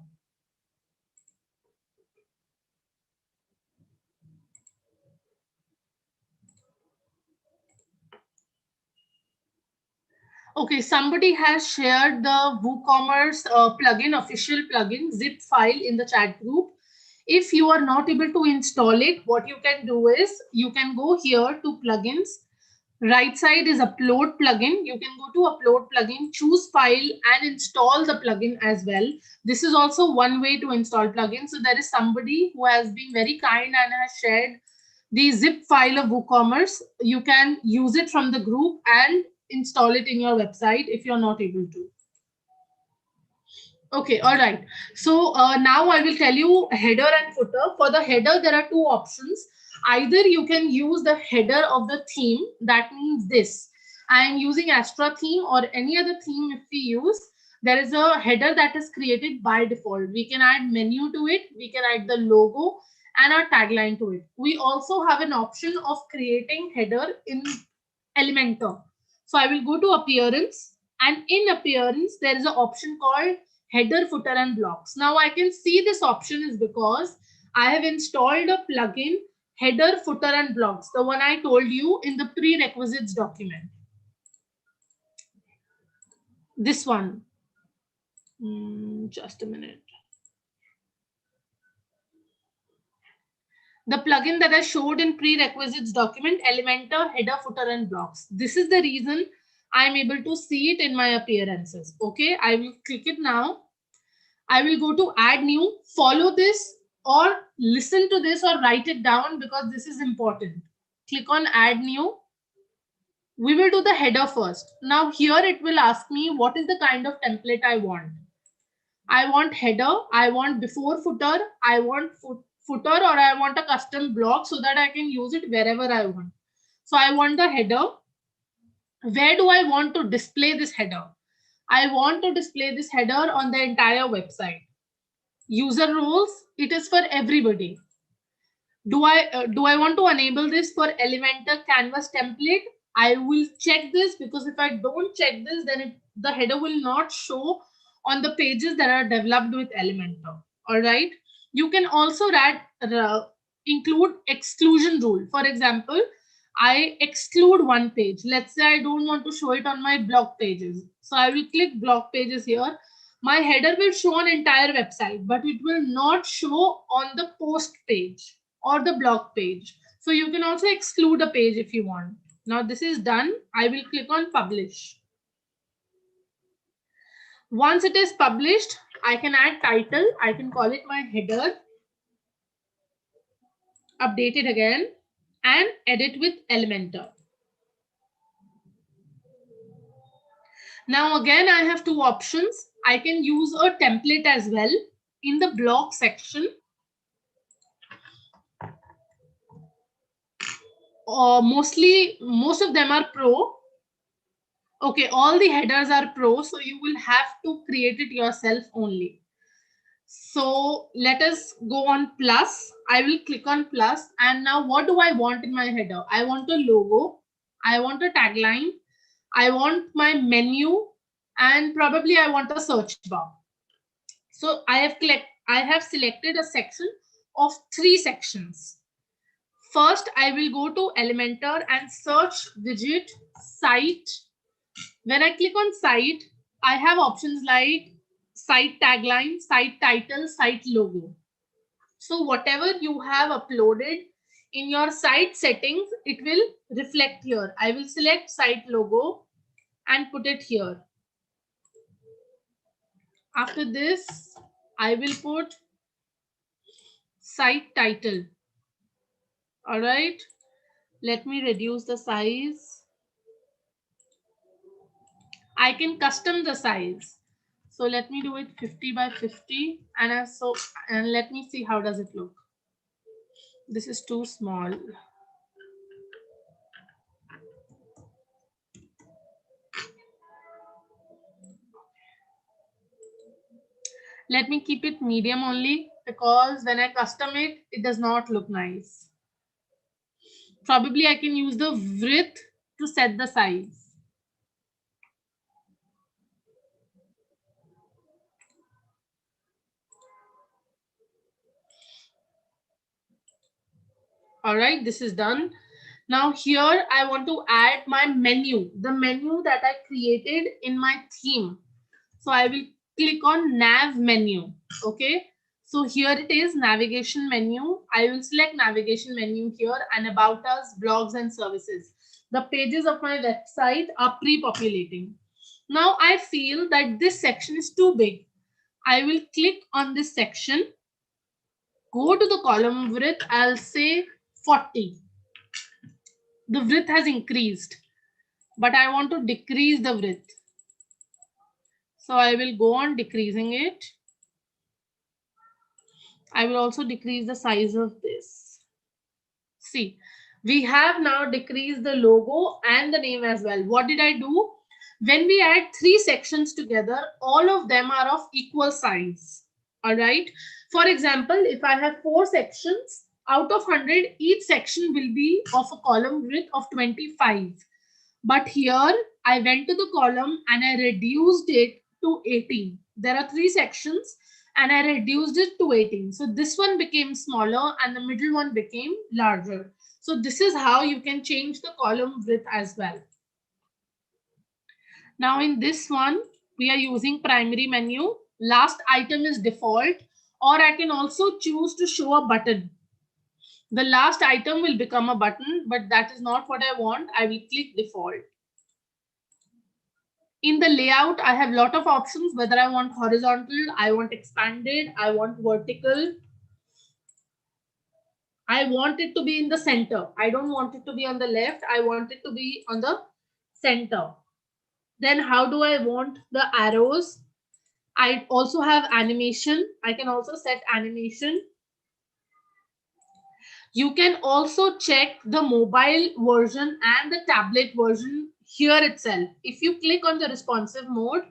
Okay, somebody has shared the WooCommerce plugin, official plugin, zip file in the chat group. If you are not able to install it, what you can do is you can go here to plugins. Right side is upload plugin. You can go to upload plugin, choose file and install the plugin as well. This is also one way to install plugin. So there is somebody who has been very kind and has shared the zip file of WooCommerce. You can use it from the group and install it in your website if you're not able to. Okay, all right. So now I will tell you header and footer. For the header, there are two options. Either you can use the header of the theme. That means this. I am using Astra theme or any other theme if we use. There is a header that is created by default. We can add menu to it. We can add the logo and our tagline to it. We also have an option of creating header in Elementor. So I will go to appearance, and in appearance, there is an option called header, footer, and blocks. Now I can see this option is because I have installed a plugin header, footer, and blocks, the one I told you in the prerequisites document. This one. Just a minute. The plugin that I showed in prerequisites document, Elementor, header, footer, and blocks. This is the reason I'm able to see it in my appearances. Okay, I will click it now. I will go to add new, follow this or listen to this or write it down because this is important. Click on add new. We will do the header first. Now here it will ask me what is the kind of template I want. I want header, I want before footer, I want footer, or I want a custom block so that I can use it wherever I want. So I want the header. Where do I want to display this header? I want to display this header on the entire website. User roles, it is for everybody. Do I want to enable this for Elementor Canvas template? I will check this because if I don't check this, then the header will not show on the pages that are developed with Elementor. All right. You can also include exclusion rule. For example, I exclude one page. Let's say I don't want to show it on my blog pages. So I will click blog pages here. My header will show on entire website, but it will not show on the post page or the blog page. So you can also exclude a page if you want. Now this is done. I will click on publish. Once it is published, I can add title. I can call it my header. Update it again and edit with Elementor. Now again, I have two options. I can use a template as well in the blog section. Most of them are pro. Okay, all the headers are pro, so you will have to create it yourself only. So let us go on plus. I will click on plus, and now what do I want in my header? I want a logo, I want a tagline, I want my menu, and probably I want a search bar. So I have selected a section of 3 sections. First, I will go to Elementor and search widget site. When I click on site, I have options like site tagline, site title, site logo. So whatever you have uploaded in your site settings, it will reflect here. I will select site logo and put it here. After this, I will put site title. All right. Let me reduce the size. I can custom the size. So let me do it 50 by 50 and let me see how does it look. This is too small. Let me keep it medium only because when I custom it, it does not look nice. Probably I can use the width to set the size. All right, this is done. Now here I want to add my menu, the menu that I created in my theme. So I will click on nav menu. Okay. So here it is, navigation menu. I will select navigation menu here and about us, blogs and services. The pages of my website are pre-populating. Now I feel that this section is too big. I will click on this section, go to the column width. I'll say 40. The width has increased, but I want to decrease the width. So I will go on decreasing it. I will also decrease the size of this. See, we have now decreased the logo and the name as well. What did I do? When we add 3 sections together, all of them are of equal size. All right. For example, if I have 4 sections, out of 100, each section will be of a column width of 25. But here I went to the column and I reduced it to 18. There are 3 sections and I reduced it to 18. So this one became smaller and the middle one became larger. So this is how you can change the column width as well. Now in this one, we are using primary menu. Last item is default, or I can also choose to show a button. The last item will become a button, but that is not what I want. I will click default. In the layout, I have a lot of options, whether I want horizontal, I want expanded, I want vertical. I want it to be in the center. I don't want it to be on the left. I want it to be on the center. Then how do I want the arrows? I also have animation. I can also set animation. You can also check the mobile version and the tablet version here itself. If you click on the responsive mode,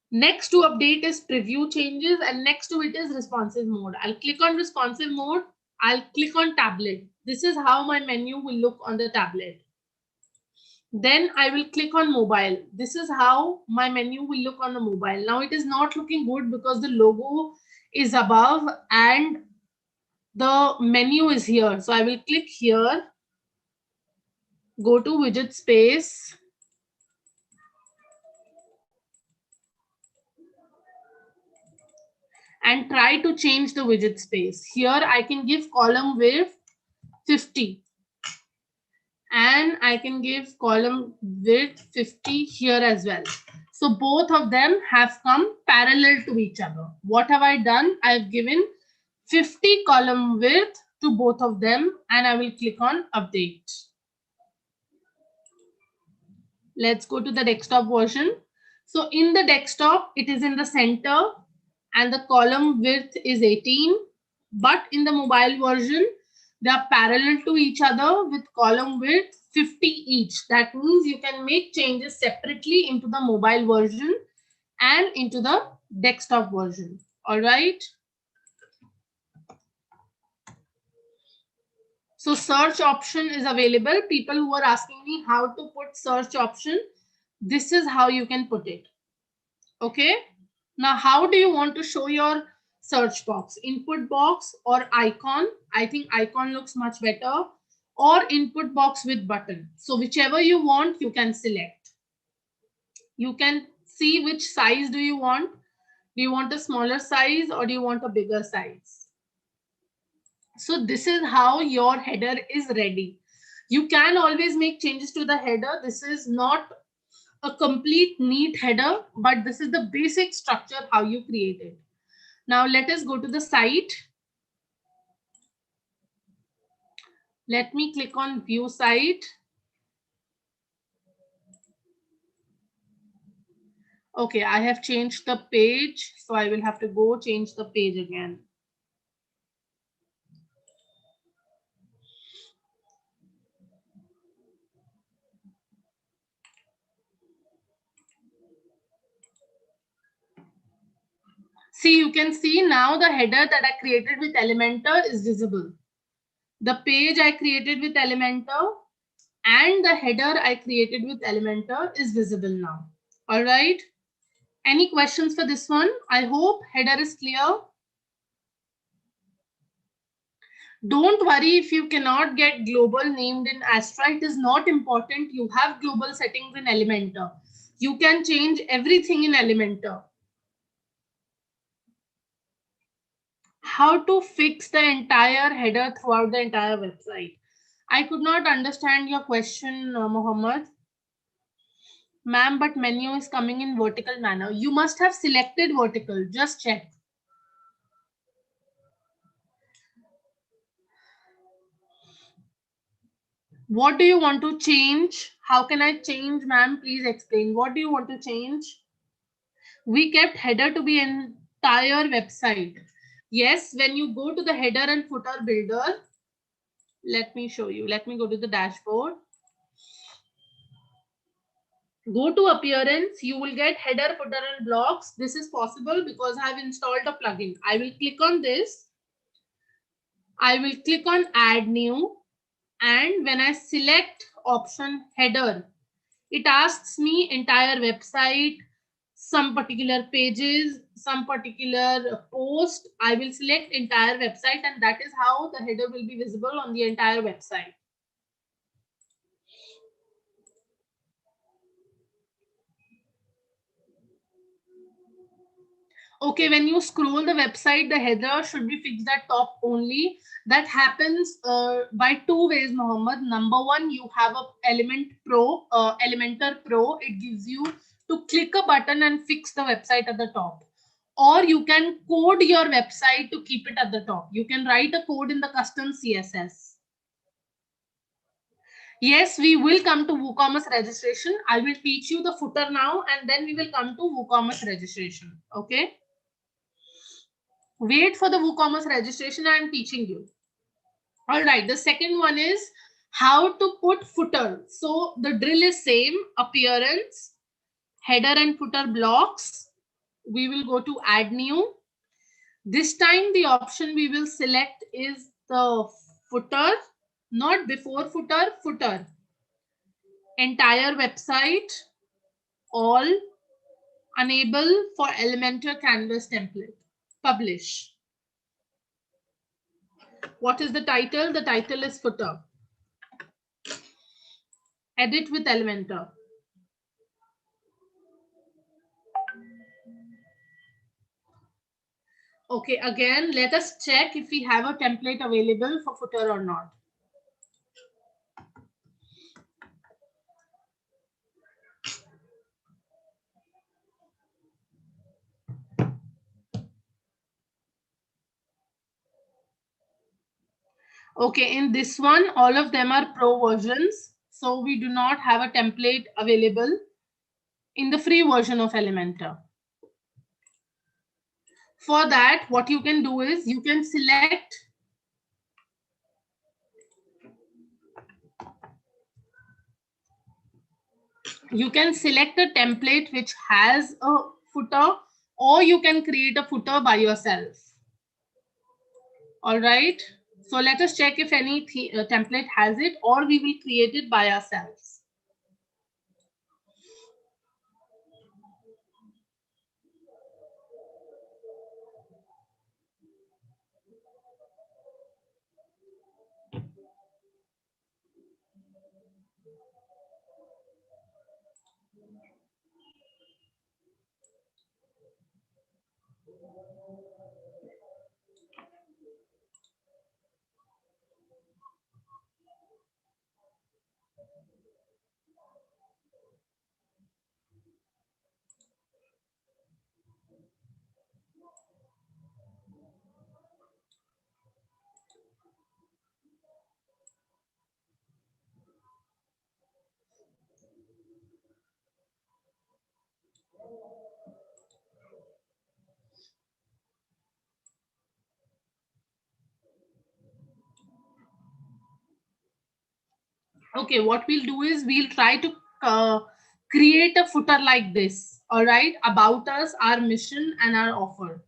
next to update is preview changes and next to it is responsive mode. I'll click on responsive mode. I'll click on tablet. This is how my menu will look on the tablet. Then I will click on mobile. This is how my menu will look on the mobile. Now it is not looking good because the logo is above and the menu is here. So I will click here, go to widget space. And try to change the widget space. Here I can give column width 50. And I can give column width 50 here as well. So both of them have come parallel to each other. What have I done? I've given 50 column width to both of them and I will click on update. Let's go to the desktop version. So in the desktop, it is in the center and the column width is 18. But in the mobile version, they are parallel to each other with column width 50 each. That means you can make changes separately into the mobile version and into the desktop version. All right. So search option is available. People who are asking me how to put search option, this is how you can put it. Okay. Now, how do you want to show your search box? Input box or icon? I think icon looks much better. Or input box with button. So whichever you want, you can select. You can see which size do you want. Do you want a smaller size or do you want a bigger size? So this is how your header is ready. You can always make changes to the header. This is not a complete neat header, but this is the basic structure how you create it. Now let us go to the site. Let me click on view site. Okay, I have changed the page, so I will have to go change the page again. See, you can see now the header that I created with Elementor is visible. The page I created with Elementor and the header I created with Elementor is visible now. All right. Any questions for this one? I hope header is clear. Don't worry if you cannot get global named in Astra. It is not important. You have global settings in Elementor. You can change everything in Elementor. How to fix the entire header throughout the entire website? I could not understand your question, Mohammed. Ma'am, but menu is coming in vertical manner. You must have selected vertical. Just check. What do you want to change? How can I change, ma'am? Please explain. What do you want to change? We kept header to be entire website. Yes, when you go to the header and footer builder, let me show you. Let me go to the dashboard. Go to appearance. You will get header, footer, and blocks. This is possible because I have installed a plugin. I will click on this. I will click on add new. And when I select option header, it asks me entire website, some particular pages, some particular post. I will select entire website, and that is how the header will be visible on the entire website. Okay, when you scroll the website, the header should be fixed at top only. That happens by two ways, Mohammed. Number one, you have a Elementor Pro. It gives you to click a button and fix the website at the top. Or you can code your website to keep it at the top. You can write a code in the custom CSS. Yes, we will come to WooCommerce registration. I will teach you the footer now, and then we will come to WooCommerce registration. Okay. Wait for the WooCommerce registration. I am teaching you. All right. The second one is how to put footer. So the drill is same: appearance, header and footer blocks. We will go to add new. This time the option we will select is the footer, not before footer, footer. Entire website, all, enable for Elementor Canvas template. Publish. What is the title? The title is footer. Edit with Elementor. Okay, again, let us check if we have a template available for footer or not. Okay, in this one, all of them are pro versions. So we do not have a template available in the free version of Elementor. For that, what you can do is you can select a template which has a footer, or you can create a footer by yourself. All right. So let us check if any template has it, or we will create it by ourselves. Okay, what we'll do is we'll try to create a footer like this. All right, about us, our mission, and our offer.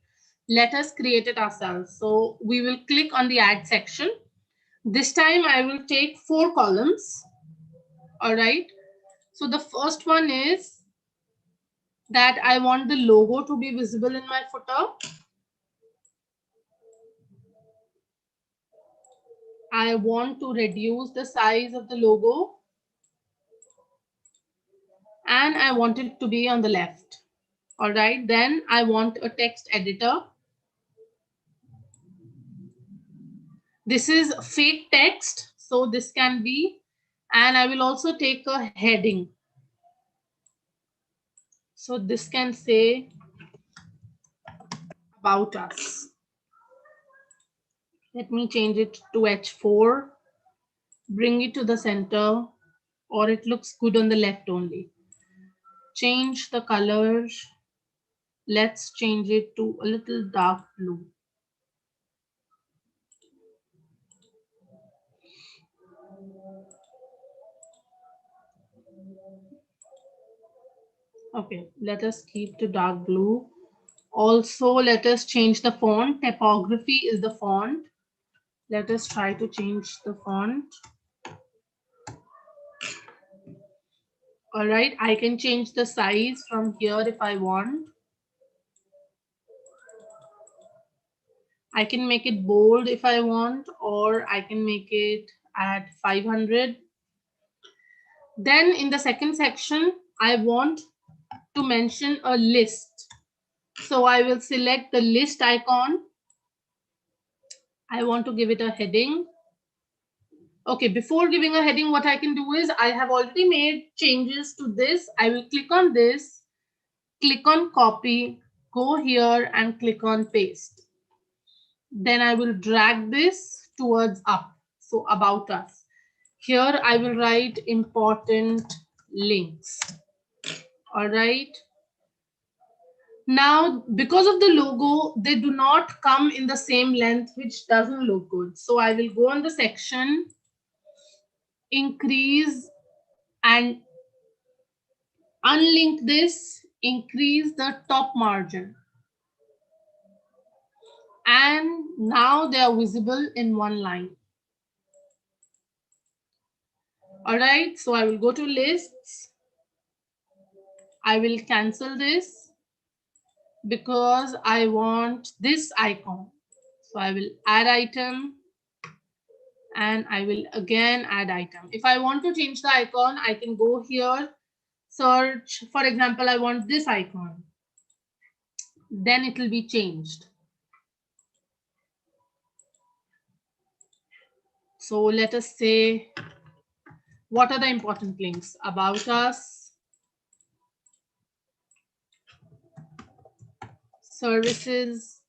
Let us create it ourselves. So we will click on the add section. This time I will take 4 columns. All right. So the first one is that I want the logo to be visible in my footer. I want to reduce the size of the logo and I want it to be on the left. All right, then I want a text editor. This is fake text, so this can be, and I will also take a heading. So this can say about us. Let me change it to H4, bring it to the center, or it looks good on the left only. Change the color. Let's change it to a little dark blue. Okay, let us keep to dark blue. Also, let us change the font. Typography is the font. Let us try to change the font. All right, I can change the size from here if I want. I can make it bold if I want, or I can make it at 500. Then in the second section, I want to mention a list. So I will select the list icon. I want to give it a heading. Okay, before giving a heading, what I can do is I have already made changes to this. I will click on this, click on copy, go here and click on paste. Then I will drag this towards up. So about us. Here I will write important links. All right. Now, because of the logo, they do not come in the same length, which doesn't look good. So I will go on the section, increase and unlink this, increase the top margin. And now they are visible in one line. All right, so I will go to lists. I will cancel this because I want this icon. So I will add item and I will again add item. If I want to change the icon, I can go here, search, for example, I want this icon. Then it will be changed. So let us say, what are the important links? About us, services,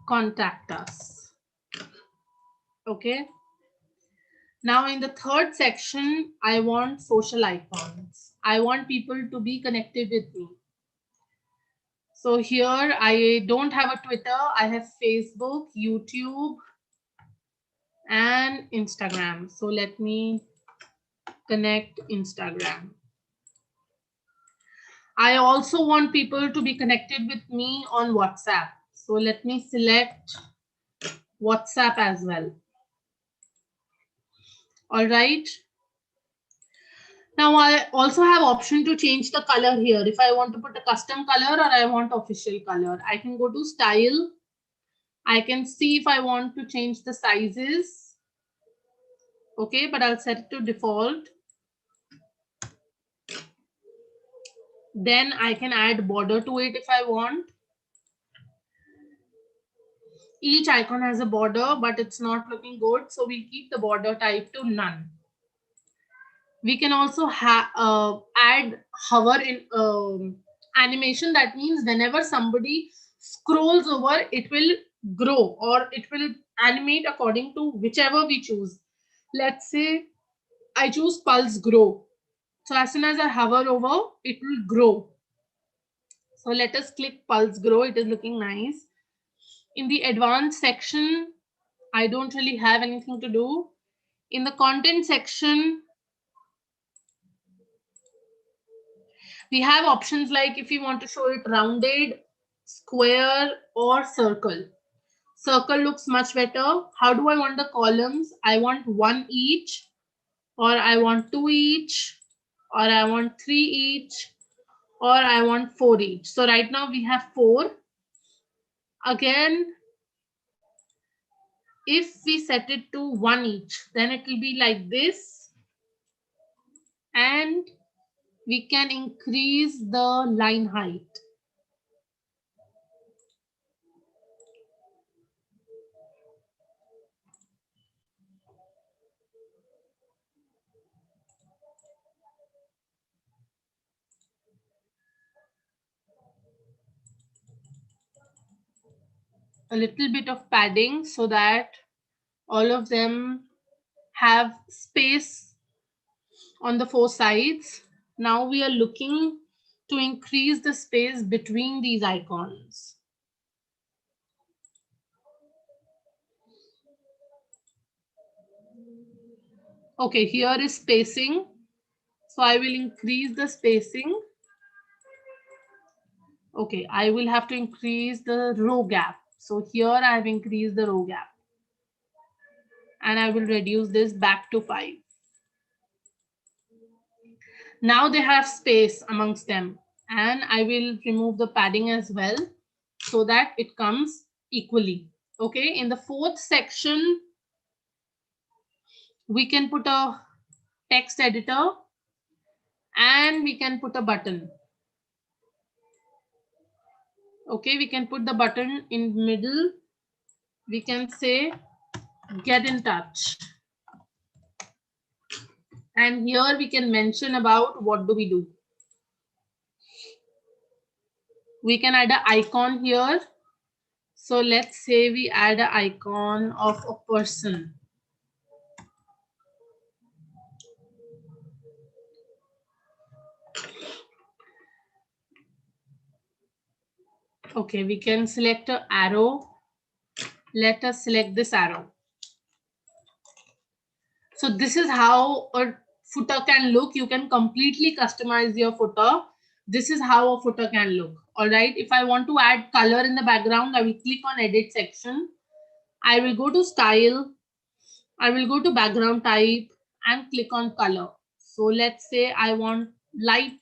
contact us. Okay. Now in the third section, I want social icons. I want people to be connected with me. So here I don't have a Twitter. I have Facebook, YouTube, and Instagram. So let me connect Instagram. I also want people to be connected with me on WhatsApp. So let me select WhatsApp as well. All right. Now I also have option to change the color here. If I want to put a custom color or I want official color, I can go to style. I can see if I want to change the sizes. Okay, but I'll set it to default. Then I can add border to it if I want. Each icon has a border, but it's not looking good. So we keep the border type to none. We can also add hover in animation. That means whenever somebody scrolls over, it will grow or it will animate according to whichever we choose. Let's say I choose pulse grow. So as soon as I hover over, it will grow. So let us click pulse grow. It is looking nice. In the advanced section, I don't really have anything to do. In the content section, we have options like if you want to show it rounded, square, or circle. Circle looks much better. How do I want the columns? I want one each, or I want two each, or I want three each, or I want four each. So right now we have four. Again, If we set it to 1 each, then it will be like this. And we can increase the line height. A little bit of padding so that all of them have space on the 4 sides. Now we are looking to increase the space between these icons. Okay, here is spacing. So I will increase the spacing. Okay, I will have to increase the row gap. So here I have increased the row gap. And I will reduce this back to 5. Now they have space amongst them. And I will remove the padding as well so that it comes equally. Okay, in the 4th section, we can put a text editor and we can put a button. Okay, we can put the button in middle. We can say get in touch. And here we can mention about what do we do. We can add an icon here. So let's say we add an icon of a person. Okay, we can select an arrow. Let us select this arrow. So this is how a footer can look. You can completely customize your footer. This is how a footer can look. All right. If I want to add color in the background, I will click on edit section. I will go to style. I will go to background type and click on color. So let's say I want light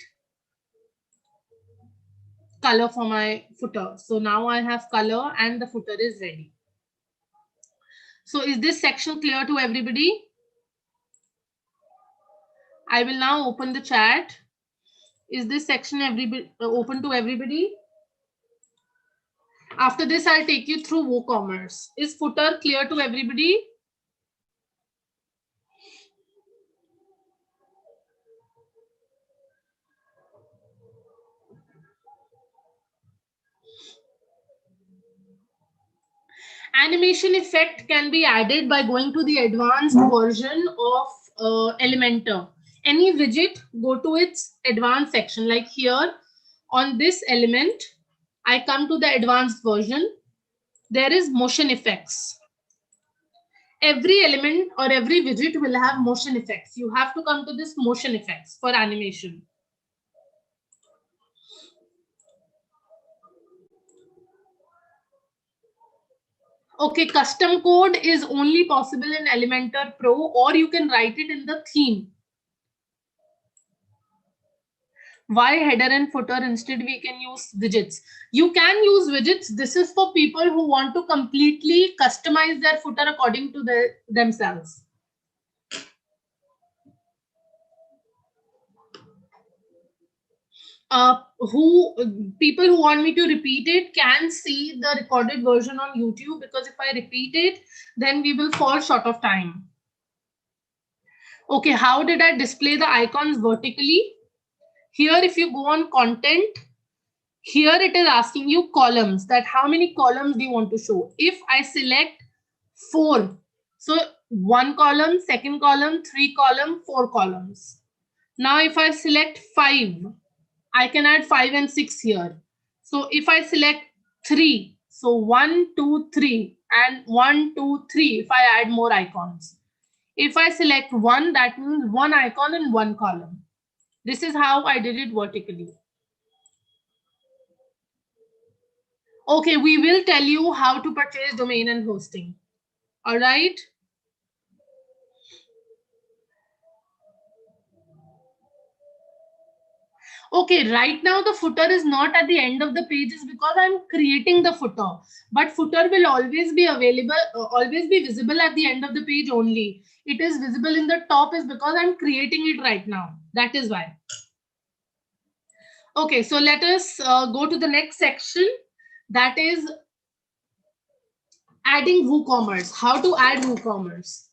color for my footer. So now I have color and the footer is ready. So is this section clear to everybody? I will now open the chat. Is this section open to everybody? After this, I'll take you through WooCommerce. Is footer clear to everybody? Animation effect can be added by going to the advanced version of Elementor. Any widget, go to its advanced section. Like here on this element, I come to the advanced version. There is motion effects. Every element or every widget will have motion effects. You have to come to this motion effects for animation. Okay, custom code is only possible in Elementor Pro, or you can write it in the theme. Why header and footer? Instead, we can use widgets. You can use widgets. This is for people who want to completely customize their footer according to themselves. People who want me to repeat it can see the recorded version on YouTube, because if I repeat it, then we will fall short of time. Okay, how did I display the icons vertically? Here, if you go on content, here it is asking you columns, that how many columns do you want to show. If I select 4, so 1 column, 2nd column, 3 column, 4 columns. Now if I select 5, I can add 5 and 6 here. So if I select 3, so 1, 2, 3 and 1, 2, 3, if I add more icons. If I select 1, that means 1 icon in 1 column. This is how I did it vertically. Okay, we will tell you how to purchase domain and hosting. All right. Okay, right now the footer is not at the end of the page is because I'm creating the footer. But footer will always be available, always be visible at the end of the page only. It is visible in the top is because I'm creating it right now. That is why. Okay, so let us go to the next section. That is adding WooCommerce. How to add WooCommerce.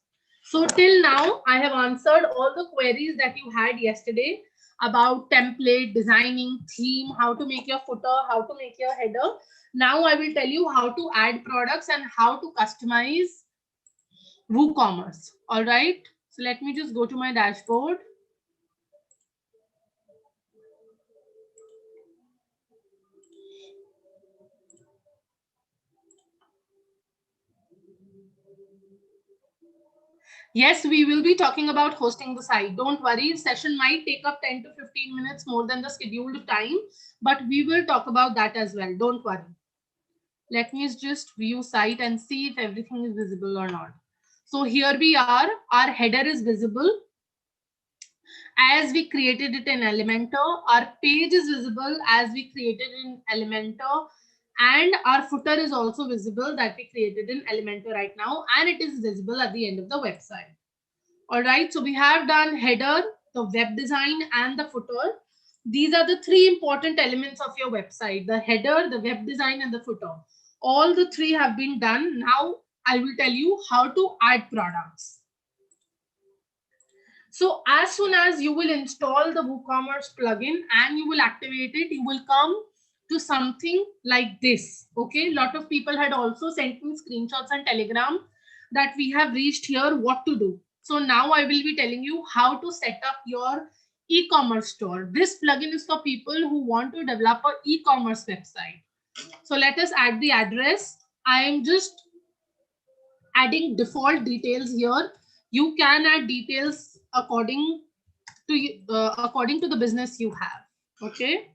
So till now, I have answered all the queries that you had yesterday about template, designing, theme, how to make your footer, how to make your header. Now I will tell you how to add products and how to customize WooCommerce. All right. So let me just go to my dashboard. Yes, we will be talking about hosting the site. Don't worry, session might take up 10 to 15 minutes more than the scheduled time, but we will talk about that as well. Don't worry. Let me just view site and see if everything is visible or not. So here we are, our header is visible as we created it in Elementor. Our page is visible as we created in Elementor. And our footer is also visible that we created in Elementor right now. And it is visible at the end of the website. All right, so we have done header, the web design, and the footer. These are the three important elements of your website: the header, the web design, and the footer. All the three have been done. Now I will tell you how to add products. So as soon as you will install the WooCommerce plugin and you will activate it, you will come to something like this. Okay, a lot of people had also sent me screenshots on Telegram that we have reached here, what to do. So now I will be telling you how to set up your e-commerce store. This plugin is for people who want to develop an e-commerce website. So let us add the address. I am just adding default details here. You can add details according to the business you have. Okay.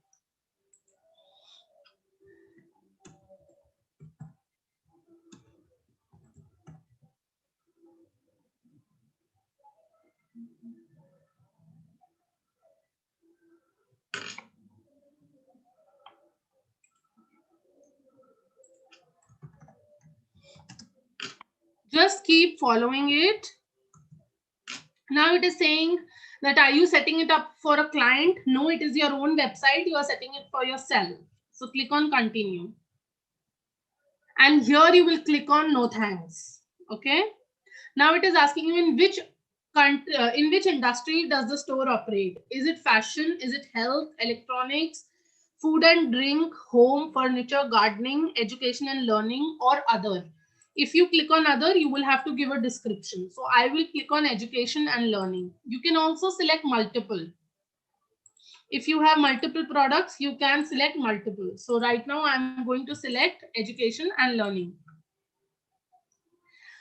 Just keep following it. Now it is saying that are you setting it up for a client? No, it is your own website. You are setting it for yourself. So click on continue. And here you will click on no thanks. Okay. Now it is asking you in which industry does the store operate? Is it fashion? Is it health, electronics, food and drink, home, furniture, gardening, education and learning, or other? If you click on other, you will have to give a description. So I will click on education and learning. You can also select multiple. If you have multiple products, you can select multiple. So right now I'm going to select education and learning.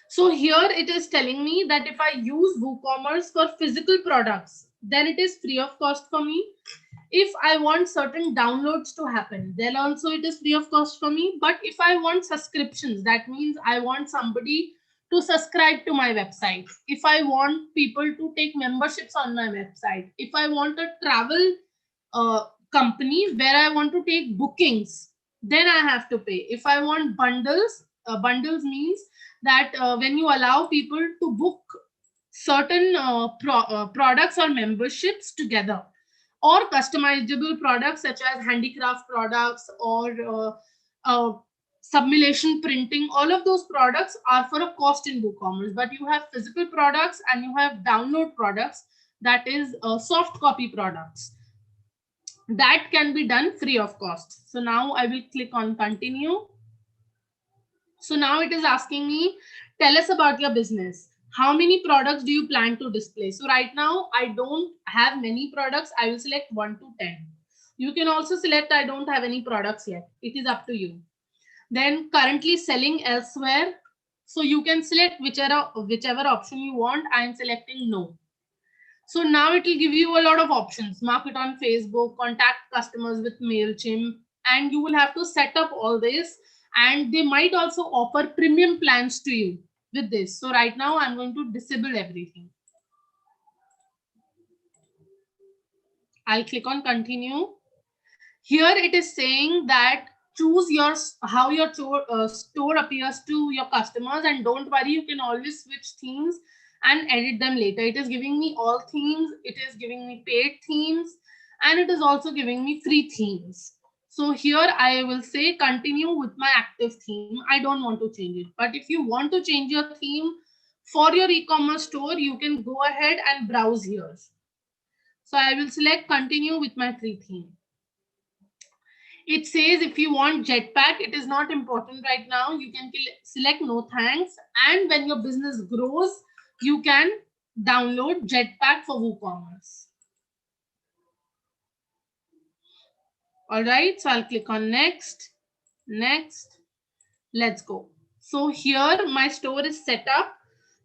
So here it is telling me that if I use WooCommerce for physical products, then it is free of cost for me. If I want certain downloads to happen, then also it is free of cost for me. But if I want subscriptions, that means I want somebody to subscribe to my website. If I want people to take memberships on my website, if I want a travel company where I want to take bookings, then I have to pay. If I want bundles, bundles means that when you allow people to book certain products or memberships together, or customizable products such as handicraft products or sublimation printing, all of those products are for a cost in WooCommerce. But you have physical products and you have download products, that is soft copy products, that can be done free of cost. So now I will click on continue. So now it is asking me, tell us about your business. How many products do you plan to display? So right now I don't have many products. I will select 1 to 10. You can also select I don't have any products yet. It is up to you. Then currently selling elsewhere. So you can select whichever option you want. I am selecting no. So now it will give you a lot of options. Market on Facebook, contact customers with MailChimp, and you will have to set up all this. And they might also offer premium plans to you with this. So right now I'm going to disable everything. I'll click on continue. Here it is saying that choose your how your store appears to your customers, and don't worry, you can always switch themes and edit them later. It is giving me all themes, it is giving me paid themes, and it is also giving me free themes. So here I will say continue with my active theme. I don't want to change it, but if you want to change your theme for your e-commerce store, you can go ahead and browse here. So I will select continue with my free theme. It says if you want Jetpack, it is not important right now. You can select no thanks. And when your business grows, you can download Jetpack for WooCommerce. All right, so I'll click on next, next, let's go. So here my store is set up.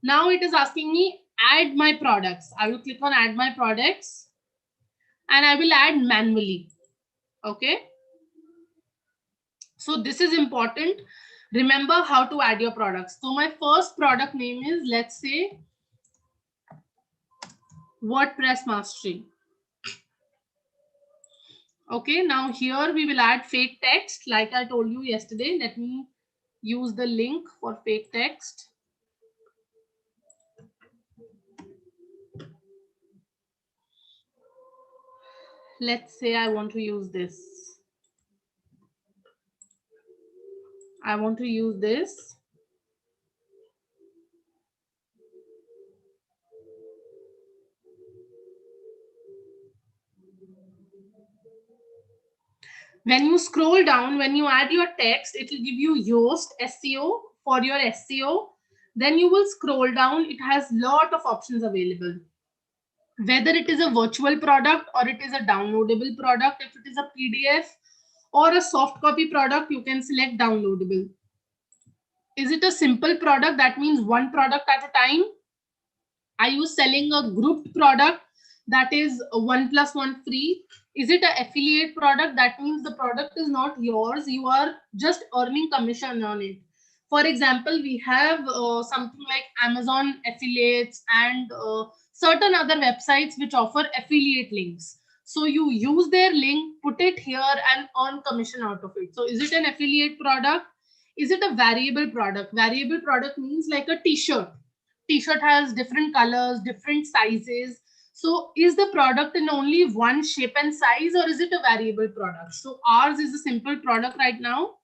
Now it is asking me add my products. I will click on add my products and I will add manually. Okay. So this is important. Remember how to add your products. So my first product name is, let's say, WordPress Mastery. Okay, now here we will add fake text like I told you yesterday. Let me use the link for fake text. Let's say I want to use this. I want to use this. When you scroll down, when you add your text, it will give you Yoast SEO for your SEO. Then you will scroll down. It has a lot of options available. Whether it is a virtual product or it is a downloadable product, if it is a PDF or a soft copy product, you can select downloadable. Is it a simple product? That means one product at a time. Are you selling a grouped product? That is 1 + 1 free. Is it an affiliate product? That means the product is not yours. You are just earning commission on it. For example, we have something like Amazon affiliates and certain other websites which offer affiliate links. So you use their link, put it here and earn commission out of it. So is it an affiliate product? Is it a variable product? Variable product means like a t-shirt. T-shirt has different colors, different sizes. So is the product in only one shape and size, or is it a variable product? So ours is a simple product right now.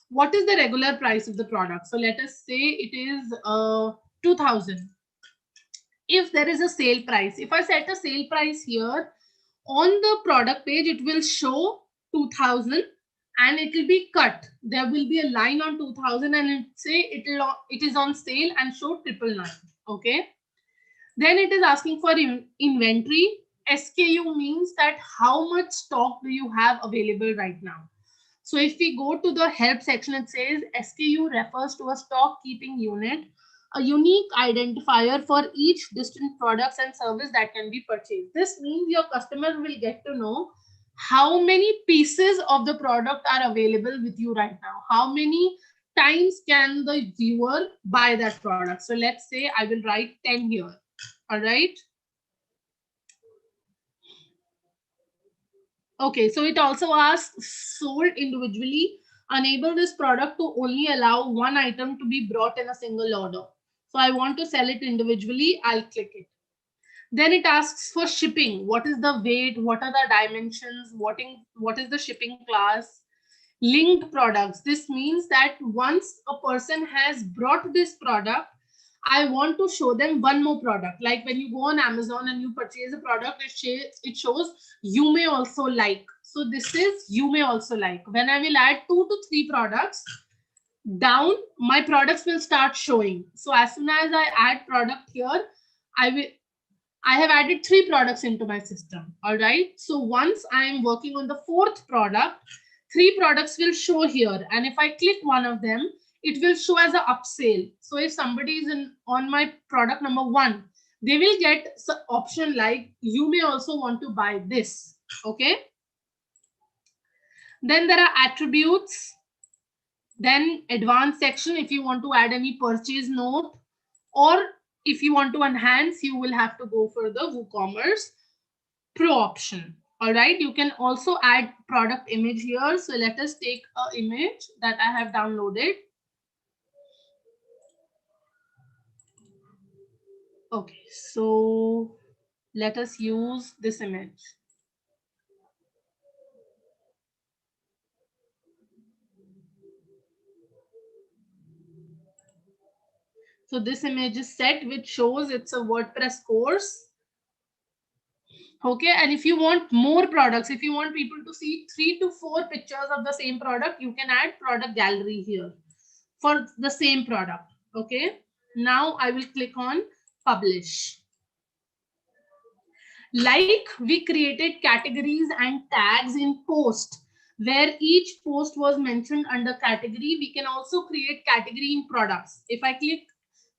What is the regular price of the product? So let us say it is 2000. If there is a sale price, if I set a sale price here on the product page, it will show 2000 and it will be cut. There will be a line on 2000 and it say it is on sale and show 999. Okay. Then it is asking for inventory. SKU means that how much stock do you have available right now. So if we go to the help section, it says SKU refers to a stock keeping unit, a unique identifier for each distinct products and service that can be purchased. This means your customer will get to know how many pieces of the product are available with you right now. How many times can the viewer buy that product? So let's say I will write 10 here. All right. Okay, so it also asks sold individually. Enable this product to only allow one item to be brought in a single order. So I want to sell it individually. I'll click it. Then it asks for shipping. What is the weight? What are the dimensions? What is the shipping class? Linked products. This means that once a person has brought this product, I want to show them one more product. Like when you go on Amazon and you purchase a product, it shows you may also like. So this is you may also like. When I will add 2 to 3 products, down my products will start showing. So as soon as I add product here, I have added 3 products into my system. All right. So once I am working on the 4th product, 3 products will show here. And if I click one of them, it will show as an upsell. So if somebody is on my product number 1, they will get some option like you may also want to buy this. Okay. Then there are attributes. Then advanced section, if you want to add any purchase note, or if you want to enhance, you will have to go for the WooCommerce Pro option. All right, you can also add product image here. So let us take an image that I have downloaded. Okay, so let us use this image. So this image is set, which shows it's a WordPress course. Okay, and if you want more products, if you want people to see 3 to 4 pictures of the same product, you can add product gallery here for the same product. Okay, now I will click on publish. Like we created categories and tags in post, where each post was mentioned under category, we can also create category in products. If I click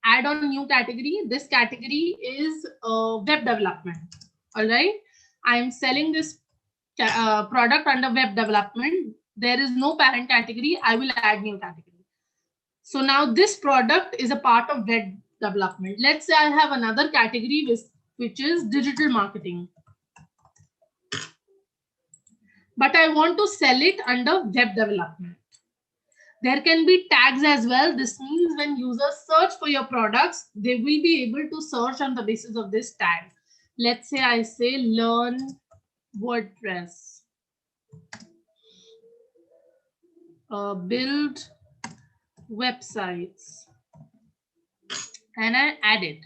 add on new category, this category is web development. All right, I am selling this product under web development. There is no parent category. I will add new category. So now this product is a part of web development. Let's say I have another category which is digital marketing, but I want to sell it under web development. There can be tags as well. This means when users search for your products, they will be able to search on the basis of this tag. Let's say I say learn WordPress, build websites, and I add it.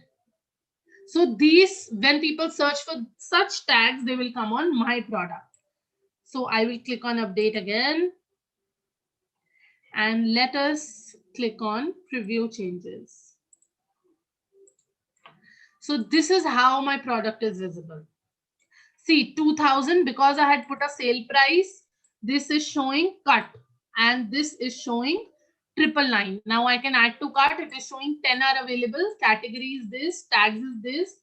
So these, when people search for such tags, they will come on my product. So I will click on update again. And let us click on preview changes. So this is how my product is visible. See, 2000, because I had put a sale price, this is showing cut, and this is showing 999. Now I can add to cart. It is showing 10 are available. Category is this, tags is this,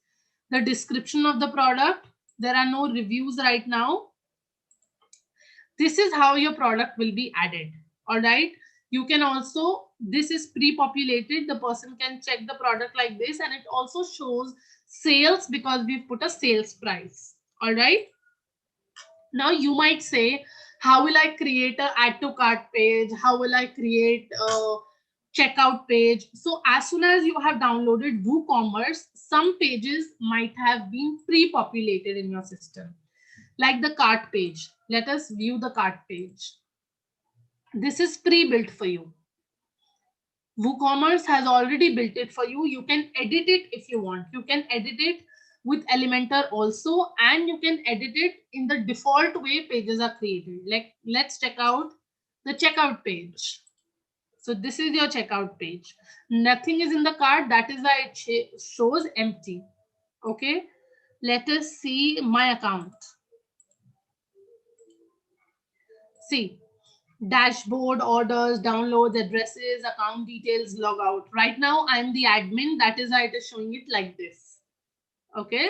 the description of the product. There are no reviews right now. This is how your product will be added. All right. You can also, this is pre-populated. The person can check the product like this, and it also shows sales because we've put a sales price. All right. Now you might say, how will I create a add to cart page? How will I create a checkout page? So as soon as you have downloaded WooCommerce, some pages might have been pre-populated in your system, like the cart page. Let us view the cart page. This is pre-built for you. WooCommerce has already built it for you. You can edit it if you want. You can edit it with Elementor also, and you can edit it in the default way pages are created. Like, let's check out the checkout page. So this is your checkout page. Nothing is in the cart. That is why it shows empty. Okay. Let us see my account. See, dashboard, orders, downloads, addresses, account details, logout. Right now, I'm the admin. That is why it is showing it like this. Okay.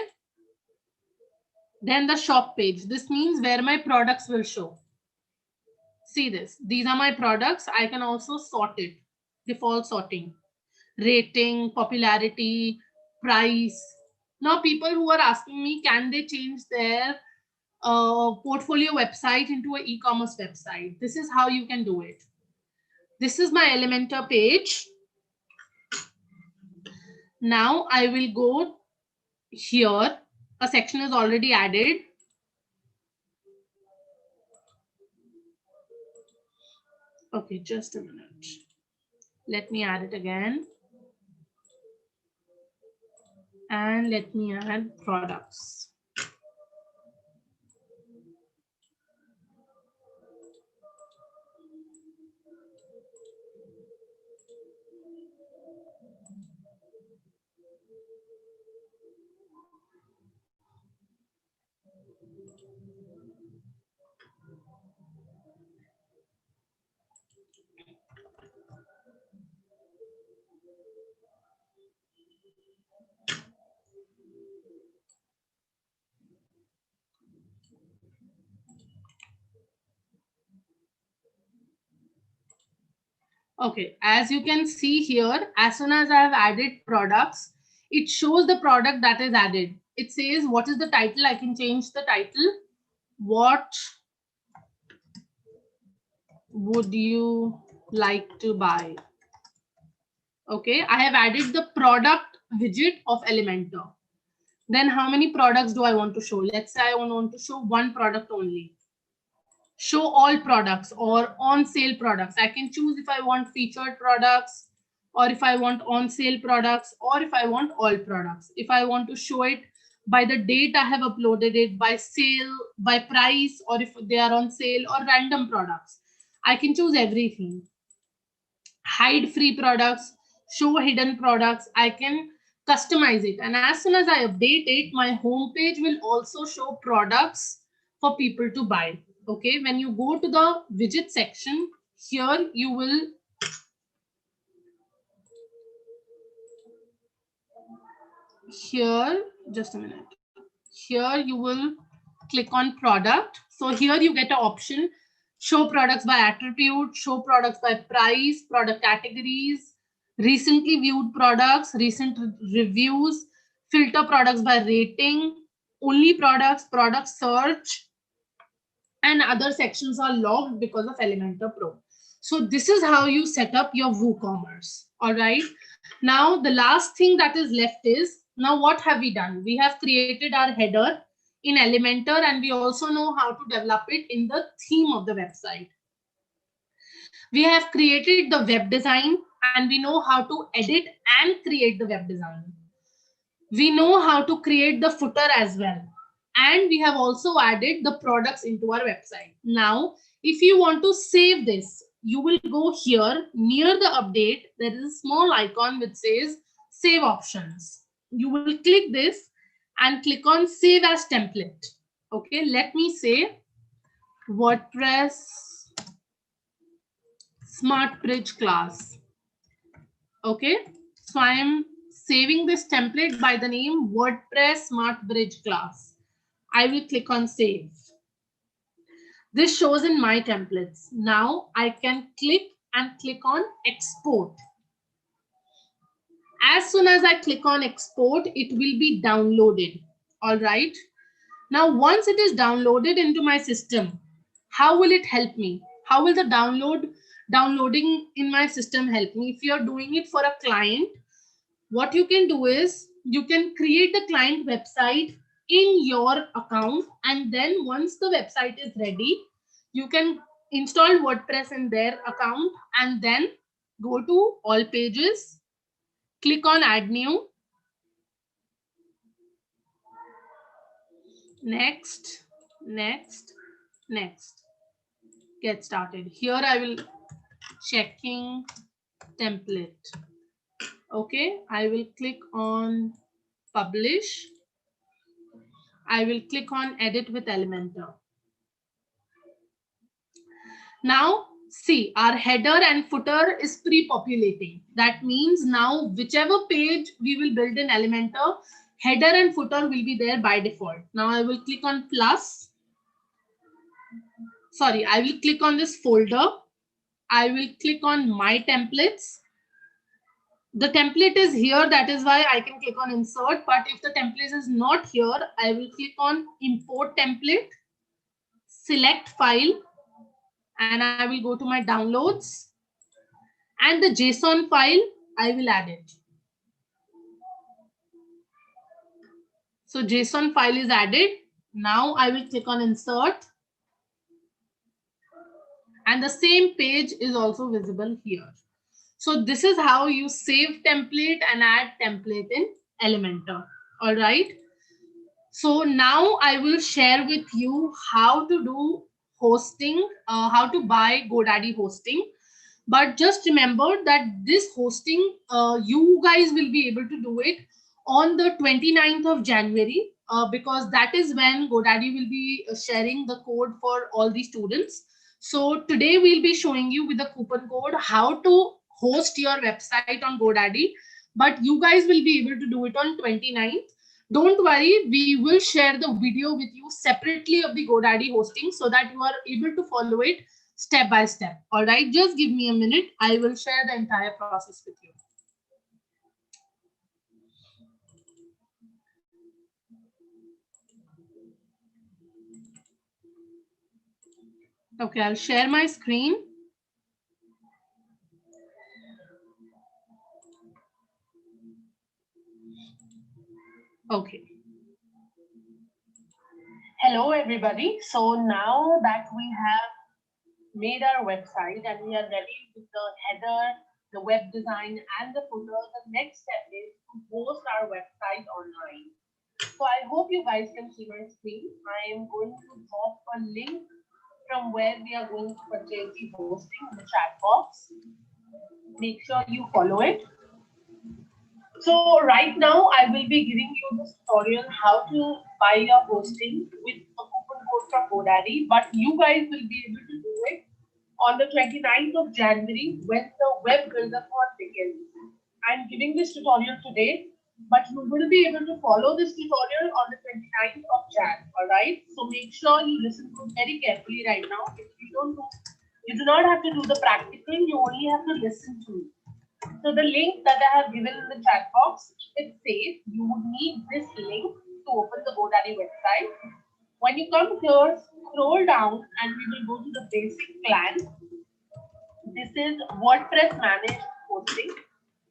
Then the shop page. This means where my products will show. See this. These are my products. I can also sort it. Default sorting. Rating, popularity, price. Now, people who are asking me, can they change their portfolio website into an e-commerce website? This is how you can do it. This is my Elementor page. Now I will go here. A section is already added. Okay, just a minute. Let me add it again. And let me add products. Okay, as you can see here, as soon as I have added products, it shows the product that is added. It says what is the title. I can change the title. What would you like to buy? Okay, I have added the product widget of Elementor. Then how many products do I want to show? Let's say I want to show one product only. Show all products or on sale products. I can choose if I want featured products, or if I want on sale products, or if I want all products. If I want to show it by the date I have uploaded it, by sale, by price, or if they are on sale, or random products, I can choose everything. Hide free products, show hidden products. I can customize it. And as soon as I update it, my homepage will also show products for people to buy. Okay, when you go to the widget section, here you will just a minute. Here you will click on product. So here you get an option: show products by attribute, show products by price, product categories, recently viewed products, recent reviews, filter products by rating, only products, product search, and other sections are logged because of Elementor Pro. So this is how you set up your WooCommerce. All right. Now the last thing that is left is, now what have we done? We have created our header in Elementor, and we also know how to develop it in the theme of the website. We have created the web design, and we know how to edit and create the web design. We know how to create the footer as well. And we have also added the products into our website. Now, if you want to save this, you will go here near the update. There is a small icon which says save options. You will click this and click on save as template. Okay, let me say WordPress Smart Bridge class. Okay, so I am saving this template by the name WordPress Smart Bridge class. I will click on save. This shows in my templates. Now I can click on export. As soon as I click on export, it will be downloaded. All right. Now, once it is downloaded into my system, how will it help me? How will the downloading in my system help me? If you are doing it for a client, what you can do is you can create a client website in your account, and then once the website is ready, you can install WordPress in their account, and then go to all pages, click on add new, next, get started. Here I will checking template. Okay, I will click on publish. I will click on edit with Elementor. Now see, our header and footer is pre-populating. That means now whichever page we will build in Elementor, header and footer will be there by default. Now I will click on plus. Sorry, I will click on this folder. I will click on my templates. The template is here, that is why I can click on insert. But if the template is not here, I will click on import template, select file, and I will go to my downloads, and the JSON file, I will add it. So JSON file is added. Now I will click on insert, and the same page is also visible here. So this is how you save template and add template in Elementor. All right. So now I will share with you how to do hosting, how to buy GoDaddy hosting. But just remember that this hosting, you guys will be able to do it on the 29th of January, because that is when GoDaddy will be sharing the code for all the students. So today we'll be showing you with the coupon code how to host your website on GoDaddy, but you guys will be able to do it on 29th. Don't worry, we will share the video with you separately of the GoDaddy hosting so that you are able to follow it step by step. All right, just give me a minute. I will share the entire process with you. Okay, I'll share my screen. Okay. Hello, everybody. So now that we have made our website and we are ready with the header, the web design, and the footer, the next step is to host our website online. So I hope you guys can see my screen. I am going to drop a link from where we are going to purchase the hosting in the chat box. Make sure you follow it. So right now I will be giving you this tutorial how to buy your hosting with a coupon code from GoDaddy, but you guys will be able to do it on the 29th of January when the Web Build-A-Thon begins. I'm giving this tutorial today, but you will be able to follow this tutorial on the 29th of Jan. Alright, so make sure you listen to it very carefully right now. If you do not have to do the practical, you only have to listen to it. So the link that I have given in the chat box, it says you would need this link to open the GoDaddy website. When you come here, scroll down and we will go to the basic plan. This is WordPress managed hosting.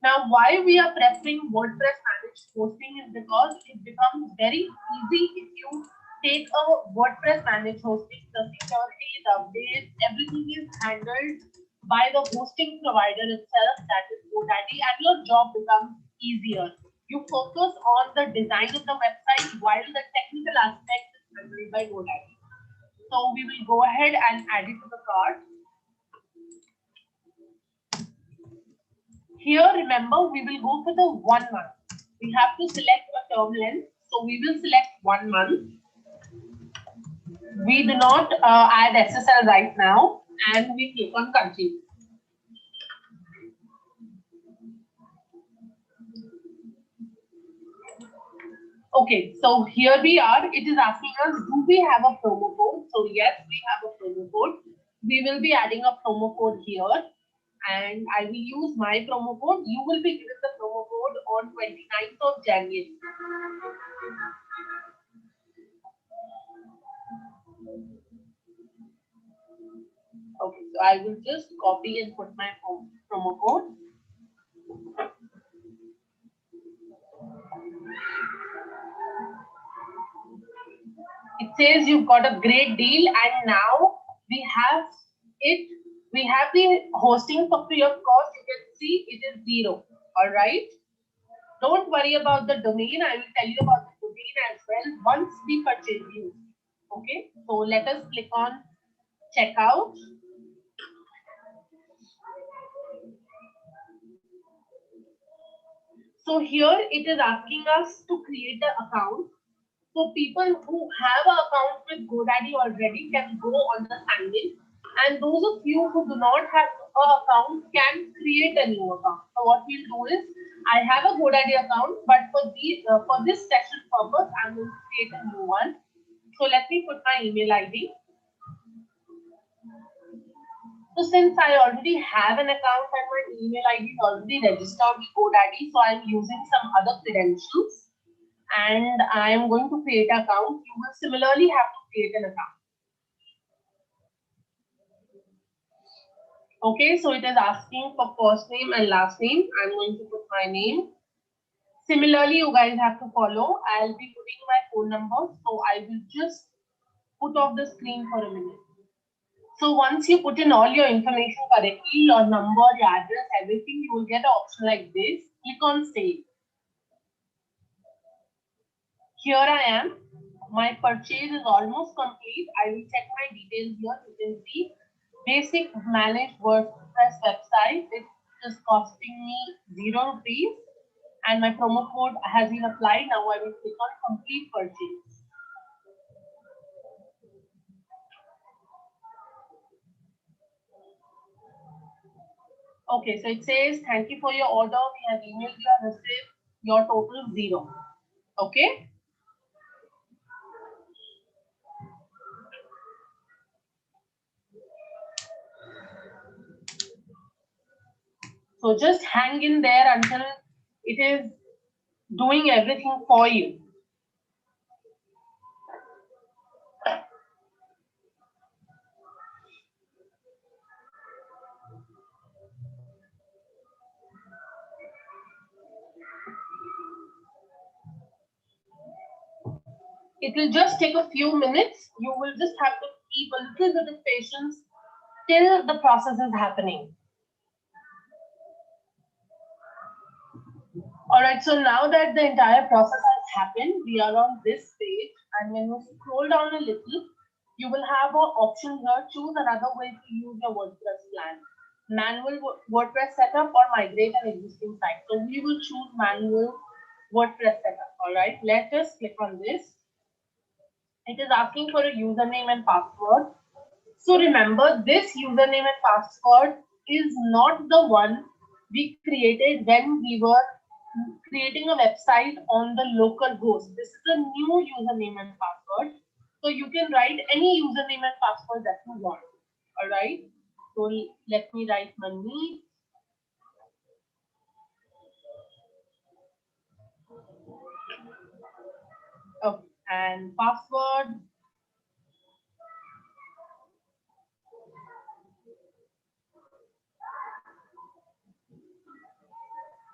Now, why we are preferring WordPress managed hosting is because it becomes very easy if you take a WordPress managed hosting. The security, the updates, everything is handled by the hosting provider itself, that is GoDaddy, and your job becomes easier. You focus on the design of the website while the technical aspect is handled by GoDaddy. So we will go ahead and add it to the cart. Here, remember, we will go for the 1 month. We have to select a term length. So we will select 1 month. We do not add SSL right now, and we click on continue. Okay, so here we are. It is asking us, do we have a promo code? So yes, we have a promo code. We will be adding a promo code here. And I will use my promo code. You will be given the promo code on 29th of January. Okay, so I will just copy and put my promo code. It says you've got a great deal, and now we have it. We have the hosting for free of cost. You can see it is 0. All right. Don't worry about the domain. I will tell you about the domain as well once we purchase you. Okay. So let us click on checkout. So here it is asking us to create an account. So people who have an account with GoDaddy already can go on the sign in, and those of you who do not have an account can create a new account. So what we'll do is, I have a GoDaddy account, but for this session purpose, I'm going to create a new one. So let me put my email ID. So since I already have an account and my email ID is already registered with GoDaddy, so I'm using some other credentials. And I am going to create an account. You will similarly have to create an account. Okay, so it is asking for first name and last name. I'm going to put my name. Similarly, you guys have to follow. I'll be putting my phone number. So I will just put off the screen for a minute. So once you put in all your information correctly, your number, your address, everything, you will get an option like this. Click on save. Here I am. My purchase is almost complete. I will check my details here. You can see basic managed WordPress website. It is costing me 0 rupees, and my promo code has been applied. Now I will click on complete purchase. Okay, so it says thank you for your order. We have emailed you and received your total 0. Okay. So just hang in there until it is doing everything for you. It will just take a few minutes. You will just have to keep a little bit of patience till the process is happening. All right, so now that the entire process has happened, we are on this page, and when you scroll down a little, you will have an option here. Choose another way to use your WordPress plan. Manual WordPress setup or migrate an existing site. So we will choose manual WordPress setup. All right, let us click on this. It is asking for a username and password. So remember, this username and password is not the one we created when we were creating a website on the local host. This is a new username and password. So you can write any username and password that you want. All right. So let me write Manmeet. Okay. And password.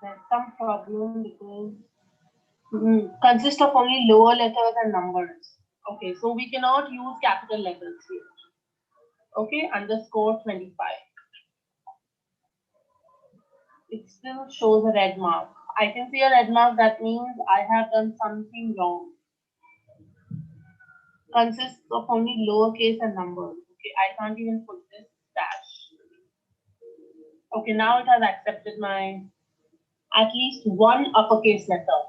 There's some problem because consists of only lower letters and numbers. Okay, so we cannot use capital letters here. Okay, underscore 25. It still shows a red mark. I can see a red mark. That means I have done something wrong. Consists of only lowercase and numbers. Okay, I can't even put this dash. Okay, now it has accepted my at least one uppercase letter.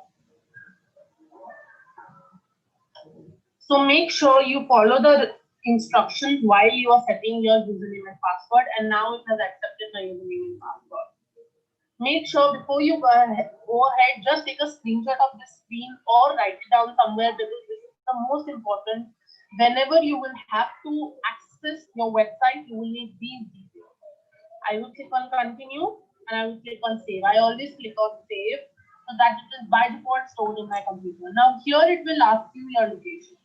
So make sure you follow the instructions while you are setting your username and password, and now it has accepted my username and password. Make sure before you go ahead, just take a screenshot of the screen or write it down somewhere, because this is the most important. Whenever you will have to access your website, you will need these details. I will click on continue and I will click on save. I always click on save so that it is by default stored in my computer. Now here it will ask you your location.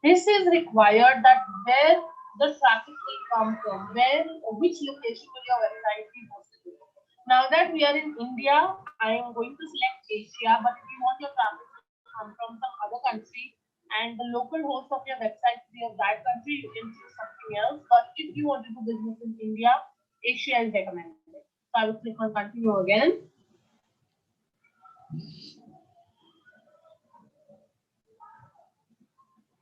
This is required, that where the traffic will come from, which location will your website be hosted. Now that we are in India, I am going to select Asia, but if you want your traffic to come from some other country and the local host of your website to be of that country, you can choose something else. But if you want to do business in India, Asia is recommended. So I will click on continue again.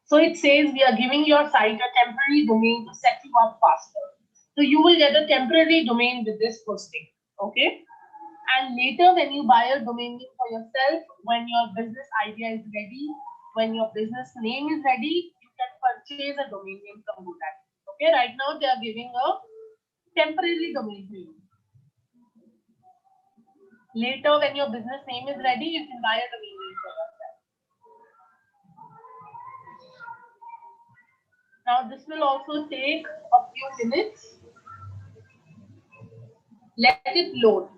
So it says we are giving your site a temporary domain to set you up faster. So you will get a temporary domain with this hosting. Okay. And later, when you buy a domain name for yourself, when your business idea is ready, when your business name is ready, you can purchase a domain name from GoDaddy. Okay. Right now, they are giving a temporary domain to you. Later, when your business name is ready, you can buy a domain name for yourself. Now, this will also take a few minutes. Let it load.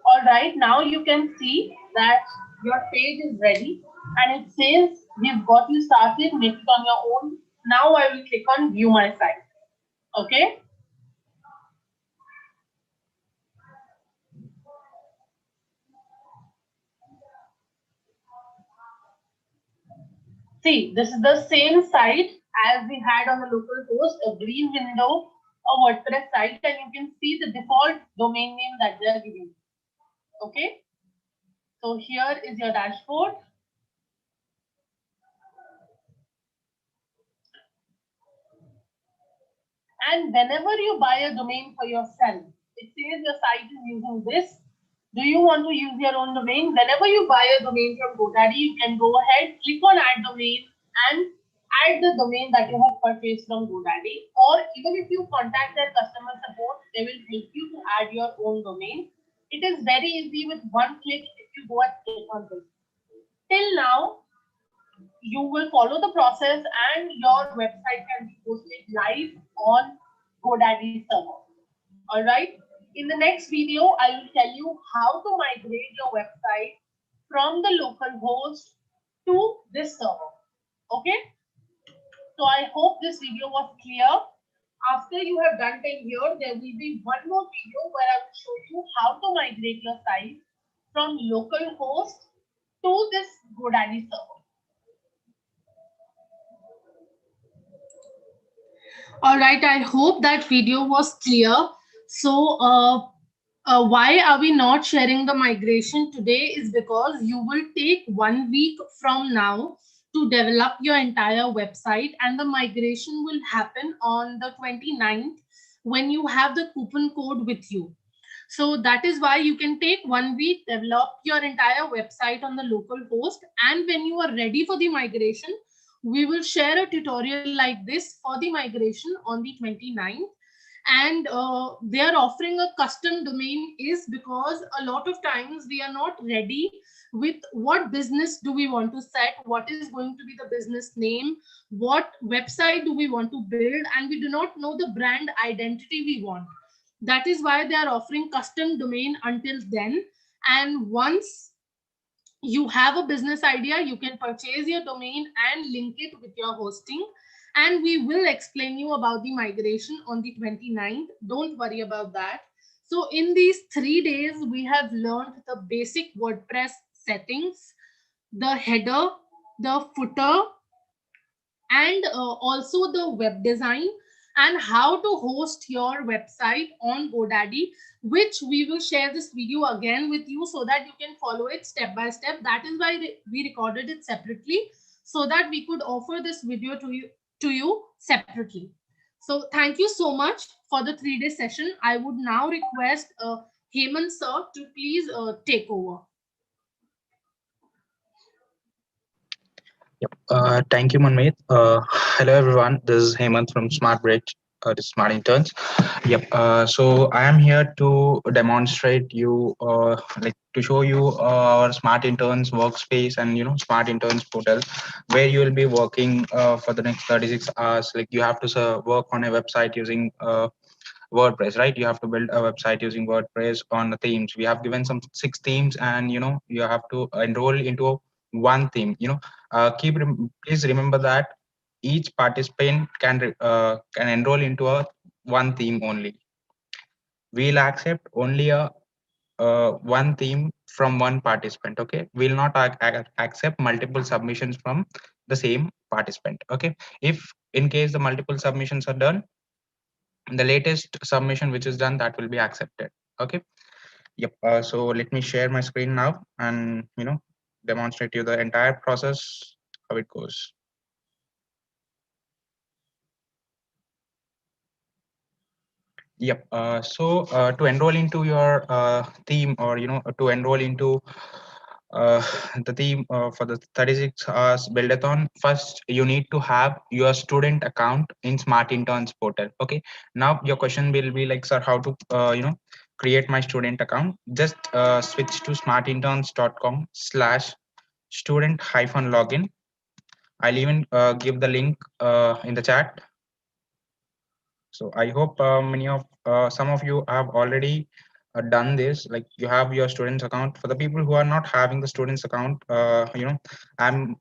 All right, now you can see that your page is ready and it says we've got you started, make it on your own. Now I will click on view my site. Okay. See, this is the same site as we had on the local host, a green window, a WordPress site, and you can see the default domain name that they are giving. Okay. So here is your dashboard. And whenever you buy a domain for yourself, it says your site is using this. Do you want to use your own domain? Whenever you buy a domain from GoDaddy, you can go ahead, click on add domain and add the domain that you have purchased from GoDaddy. Or even if you contact their customer support, they will help you to add your own domain. It is very easy with one click if you go and click on this. Till now, you will follow the process and your website can be posted live on GoDaddy server. All right. In the next video, I will tell you how to migrate your website from the local host to this server. Okay. So I hope this video was clear. After you have done till here, there will be one more video where I will show you how to migrate your site from local host to this GoDaddy server. All right, I hope that video was clear. So, why are we not sharing the migration today is because you will take 1 week from now to develop your entire website, and the migration will happen on the 29th when you have the coupon code with you. So that is why you can take 1 week, develop your entire website on the local host, and when you are ready for the migration, we will share a tutorial like this for the migration on the 29th. And they are offering a custom domain is because a lot of times we are not ready with what business do we want to set, what is going to be the business name, what website do we want to build, and we do not know the brand identity we want. That is why they are offering custom domain until then. And once you have a business idea, you can purchase your domain and link it with your hosting. And we will explain you about the migration on the 29th. Don't worry about that. So in these 3 days, we have learned the basic WordPress settings, the header, the footer, and also the web design and how to host your website on GoDaddy, which we will share this video again with you so that you can follow it step by step. That is why we recorded it separately so that we could offer this video to you separately. So thank you so much for the 3-day session. I would now request Hemant sir to please take over. Yep. Thank you, Manmeet. Hello, everyone. This is Hemant from SmartBridge, the Smart Interns. Yep. So I am here to demonstrate you, like to show you our Smart Interns workspace and Smart Interns portal, where you will be working for the next 36 hours. Like you have to work on a website using WordPress, right? You have to build a website using WordPress on the themes. We have given some 6 themes, and you have to enroll into one theme. Please remember that each participant can enroll into a one theme only. We'll accept only a one theme from one participant. Okay, we'll not accept multiple submissions from the same participant. Okay, if in case the multiple submissions are done, the latest submission which is done, that will be accepted. Okay. Yep. So let me share my screen now and demonstrate you the entire process, how it goes. Yep. So to enroll into your theme, or to enroll into uh, the theme for the 36 hours build-a-thon. First, you need to have your student account in Smart Interns portal. Okay. Now your question will be like, sir, how to create my student account? Just switch to smartinterns.com/student hyphen login. I'll even give the link in the chat. So I hope many of some of you have already done this. Like you have your students account. For the people who are not having the students account, I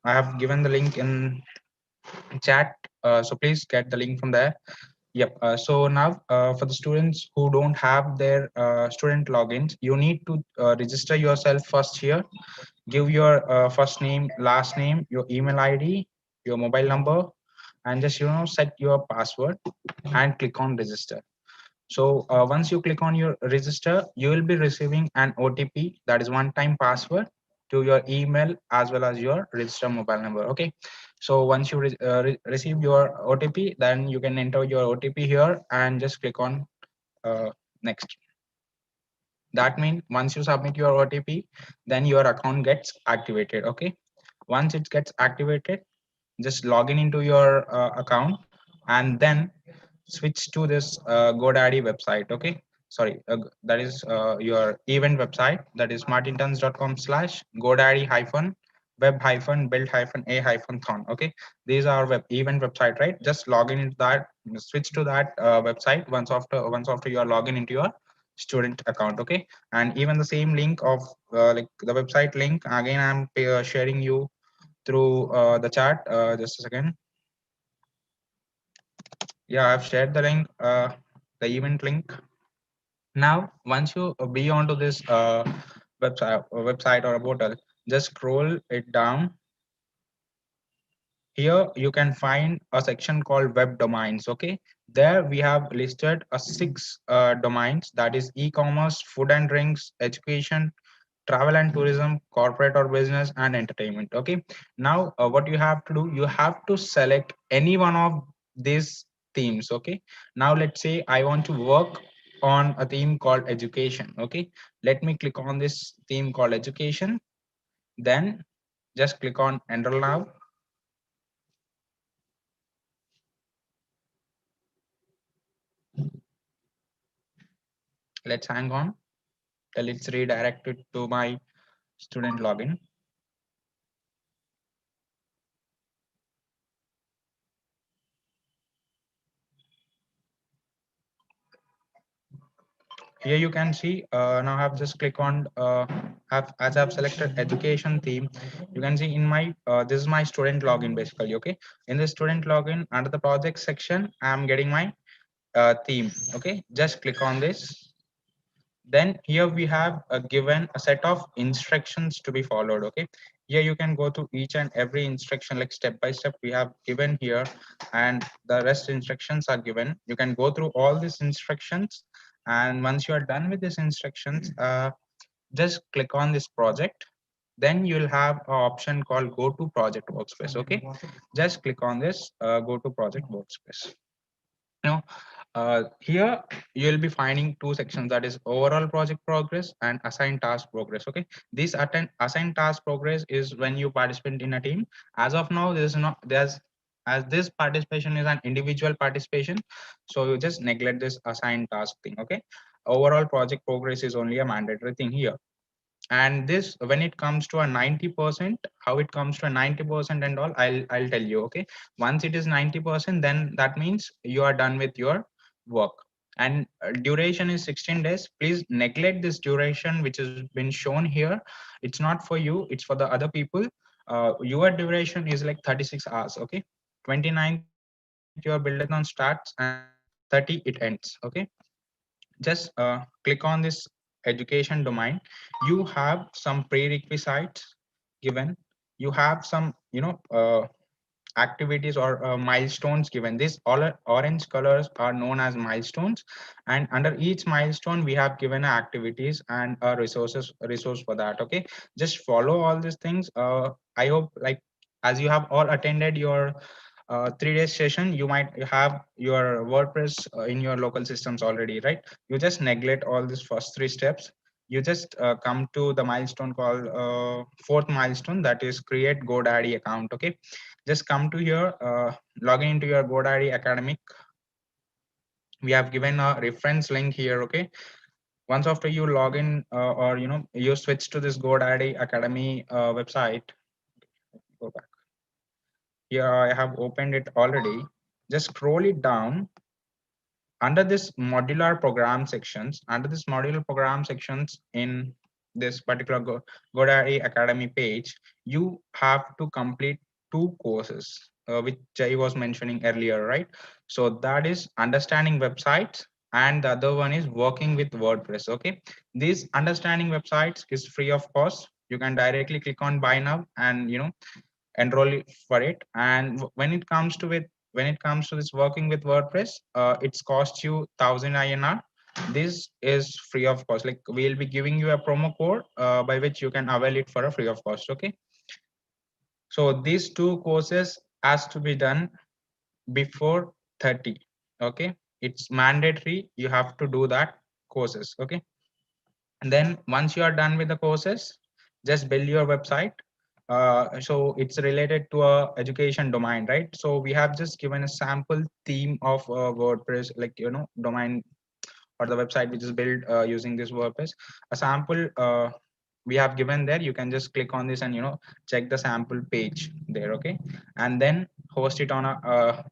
have given the link in chat. So please get the link from there. Yep. So now for the students who don't have their student logins, you need to register yourself first here. Give your first name, last name, your email ID, your mobile number, and just set your password and click on register. So once you click on your register, you will be receiving an OTP, that is one-time password, to your email as well as your register mobile number. Okay. So once you receive your OTP, then you can enter your OTP here and just click on next. That means once you submit your OTP, then your account gets activated. Okay. Once it gets activated, just log in into your account and then switch to this GoDaddy website. Okay. Sorry, that is your event website. That is smartinterns.com/GoDaddy hyphen web hyphen build hyphen a hyphen thon. Okay. These are web event website, right? Just log in into that, switch to that website once after you are logging into your student account. Okay. And even the same link of like the website link again, I'm sharing you through the chat. Just a second. Yeah, I've shared the link, the event link. Now once you be onto this website or a portal, just scroll it down. Here you can find a section called web domains. Okay, there we have listed a 6 domains, that is e-commerce, food and drinks, education, travel and tourism, corporate or business, and entertainment. Okay. Now what you have to do, you have to select any one of these themes. Okay. Now let's say I want to work on a theme called education. Okay. Let me click on this theme called education. Then just click on enroll now. Let's hang on till it's redirected to my student login. Here you can see now I have just click on as I've selected education theme. You can see in my this is my student login basically. Okay, in the student login under the project section, I'm getting my theme. Okay, just click on this. Then here we have given a set of instructions to be followed. Okay, here you can go to each and every instruction like step by step we have given here, and the rest instructions are given. You can go through all these instructions, and once you are done with these instructions, just click on this project. Then you'll have an option called go to project workspace. Okay, just click on this go to project workspace. Now here you'll be finding two sections, that is overall project progress and assigned task progress. Okay, this assigned task progress is when you participate in a team. As of now, there's as this participation is an individual participation, so you just neglect this assigned task thing. Okay, overall project progress is only a mandatory thing here. And this, when it comes to a 90%, how it comes to a 90% and all, I'll tell you. Okay, once it is 90%, then that means you are done with your work. And duration is 16 days. Please neglect this duration which has been shown here. It's not for you, it's for the other people. Your duration is like 36 hours. Okay, 29th your build-a-thon starts and 30 it ends. Okay, just click on this education domain. You have some prerequisites given. You have some activities or milestones given. These all orange colors are known as milestones, and under each milestone we have given activities and resource for that. Okay, just follow all these things. I hope, like, as you have all attended your 3 days session, you might have your WordPress in your local systems already, right? You just neglect all these first 3 steps. you just come to the milestone called fourth milestone, that is create GoDaddy account. Okay, just come to here, log into your GoDaddy academic. We have given a reference link here. Okay, once after you log in or you switch to this GoDaddy Academy website, go back. Here I have opened it already. Just scroll it down. Under this modular program sections, in this particular GoDaddy Academy page, you have to complete two courses, which Jay was mentioning earlier, right? So that is understanding websites, and the other one is working with WordPress. Okay, this understanding websites is free of cost. You can directly click on buy now and enroll for it. And when it comes to this working with WordPress, it's cost you 1000 INR. This is free of cost. Like, we'll be giving you a promo code by which you can avail it for a free of cost. Okay, so these two courses has to be done before 30. Okay, it's mandatory, you have to do that courses. Okay, and then once you are done with the courses, just build your website. So it's related to a education domain, right? So we have just given a sample theme of WordPress, like domain or the website which is built using this WordPress. A sample we have given there. You can just click on this and check the sample page there. Okay, and then host it on a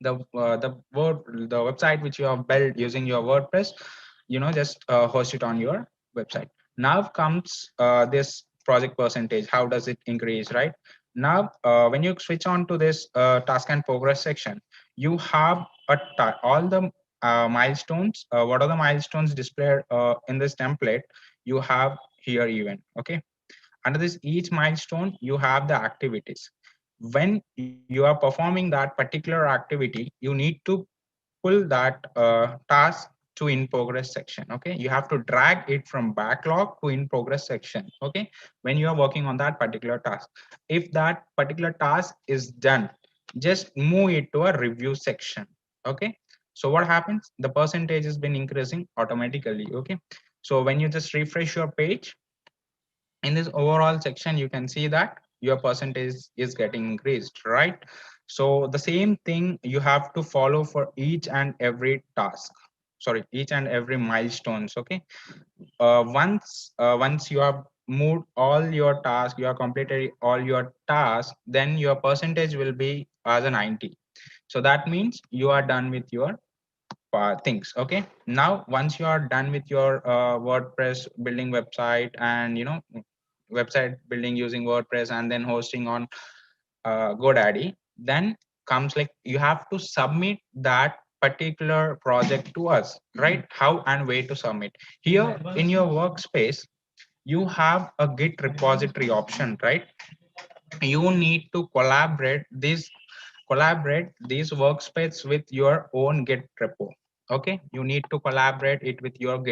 the website which you have built using your WordPress. Just host it on your website. Now comes this project percentage. How does it increase? Right now, when you switch on to this task and progress section, you have all the milestones. What are the milestones displayed in this template? You have here even. Okay, under this each milestone, you have the activities. When you are performing that particular activity, you need to pull that task to in progress section. Okay, you have to drag it from backlog to in progress section. Okay, when you are working on that particular task, if that particular task is done, just move it to a review section. Okay, so what happens, the percentage has been increasing automatically. Okay, so when you just refresh your page, in this overall section, you can see that your percentage is getting increased, right? So the same thing you have to follow for each and every task, sorry, each and every milestones. Okay, once you have moved all your tasks, you have completed all your tasks, then your percentage will be as a 90. So that means you are done with your things. Okay, now once you are done with your WordPress building website, and website building using WordPress and then hosting on GoDaddy, then comes like you have to submit that particular project to us, right? How and where to submit? Here in your workspace, you have a Git repository option, right? You need to collaborate these workspace with your own Git repo. Okay, you need to collaborate it with your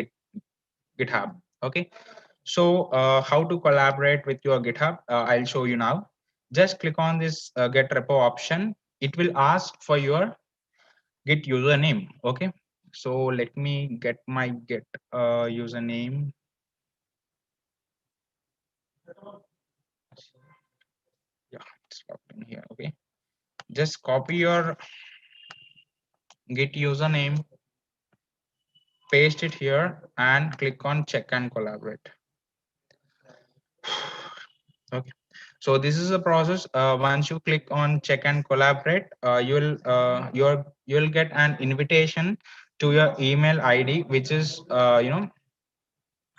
GitHub. Okay, so how to collaborate with your GitHub? I'll show you now. Just click on this Get repo option. It will ask for your Git username. Okay, so let me get my Git username. Yeah, it's logged in here. Okay, just copy your Git username, paste it here, and click on check and collaborate. Okay, so this is a process. Once you click on check and collaborate, you'll get an invitation to your email ID, which is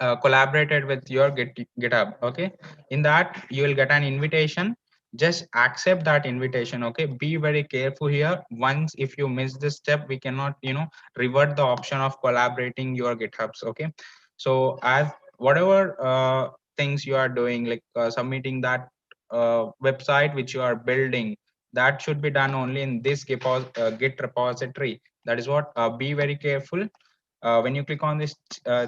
collaborated with your GitHub. Okay, in that you will get an invitation. Just accept that invitation. Okay, be very careful here. Once if you miss this step, we cannot revert the option of collaborating your GitHubs. Okay, so as whatever things you are doing, like submitting that website which you are building, that should be done only in this Git repository. That is what, be very careful. When you click on this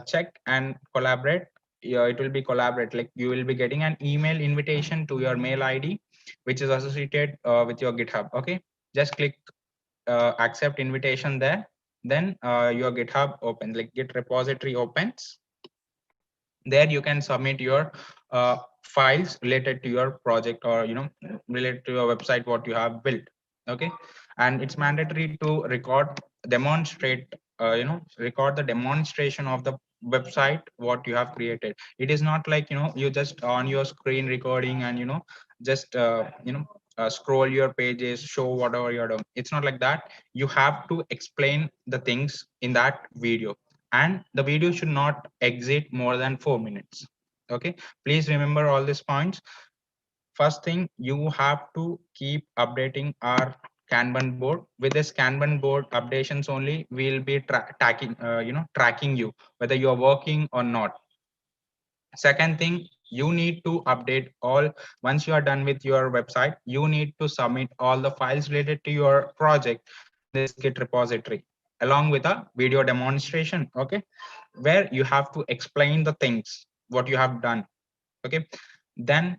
check and collaborate, it will be collaborate, like you will be getting an email invitation to your mail ID which is associated with your GitHub. Okay, just click accept invitation there. Then your GitHub opens, like Git repository opens. There you can submit your files related to your project, or related to your website what you have built. Okay, and it's mandatory to demonstrate record the demonstration of the website what you have created. It is not like you just on your screen recording and just scroll your pages, show whatever you're doing. It's not like that. You have to explain the things in that video, and the video should not exit more than 4 minutes. Okay, please remember all these points. First thing, you have to keep updating our Kanban board. With this Kanban board updations only, we'll be tracking you whether you're working or not. Second thing, you need to update all. Once you are done with your website, you need to submit all the files related to your project in this Git repository along with a video demonstration. Okay, where you have to explain the things what you have done. Okay, then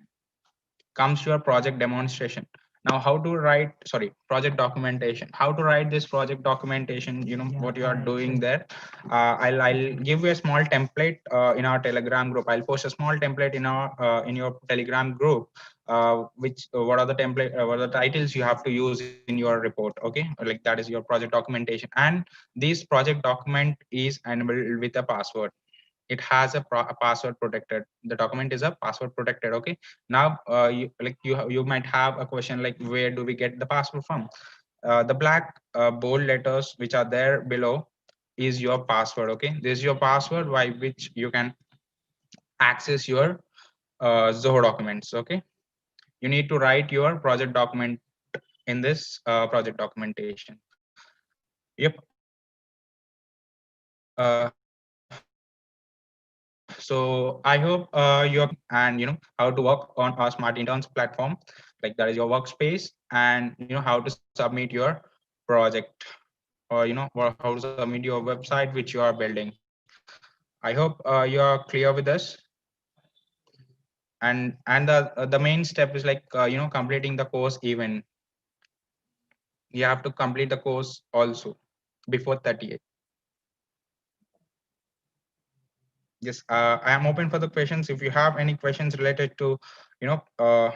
comes your project demonstration. Now, how to write, sorry, project documentation, how to write this project documentation, what you are doing there. I'll give you a small template in our Telegram group. I'll post a small template in your Telegram group, which what are the template, what are the titles you have to use in your report. Okay, like that is your project documentation. And this project document is enabled with a password. It has a password protected. The document is a password protected. Okay, now you might have a question like, where do we get the password from? The black bold letters which are there below is your password. Okay, this is your password by which you can access your Zoho documents. Okay, you need to write your project document in this project documentation. Yep. So I hope you're and how to work on our Smart Interns platform, like that is your workspace, and how to submit your project, or or how to submit your website which you are building. I hope you are clear with this. And the main step is like completing the course. Even you have to complete the course also before 30th. Yes, I am open for the questions. If you have any questions related to you know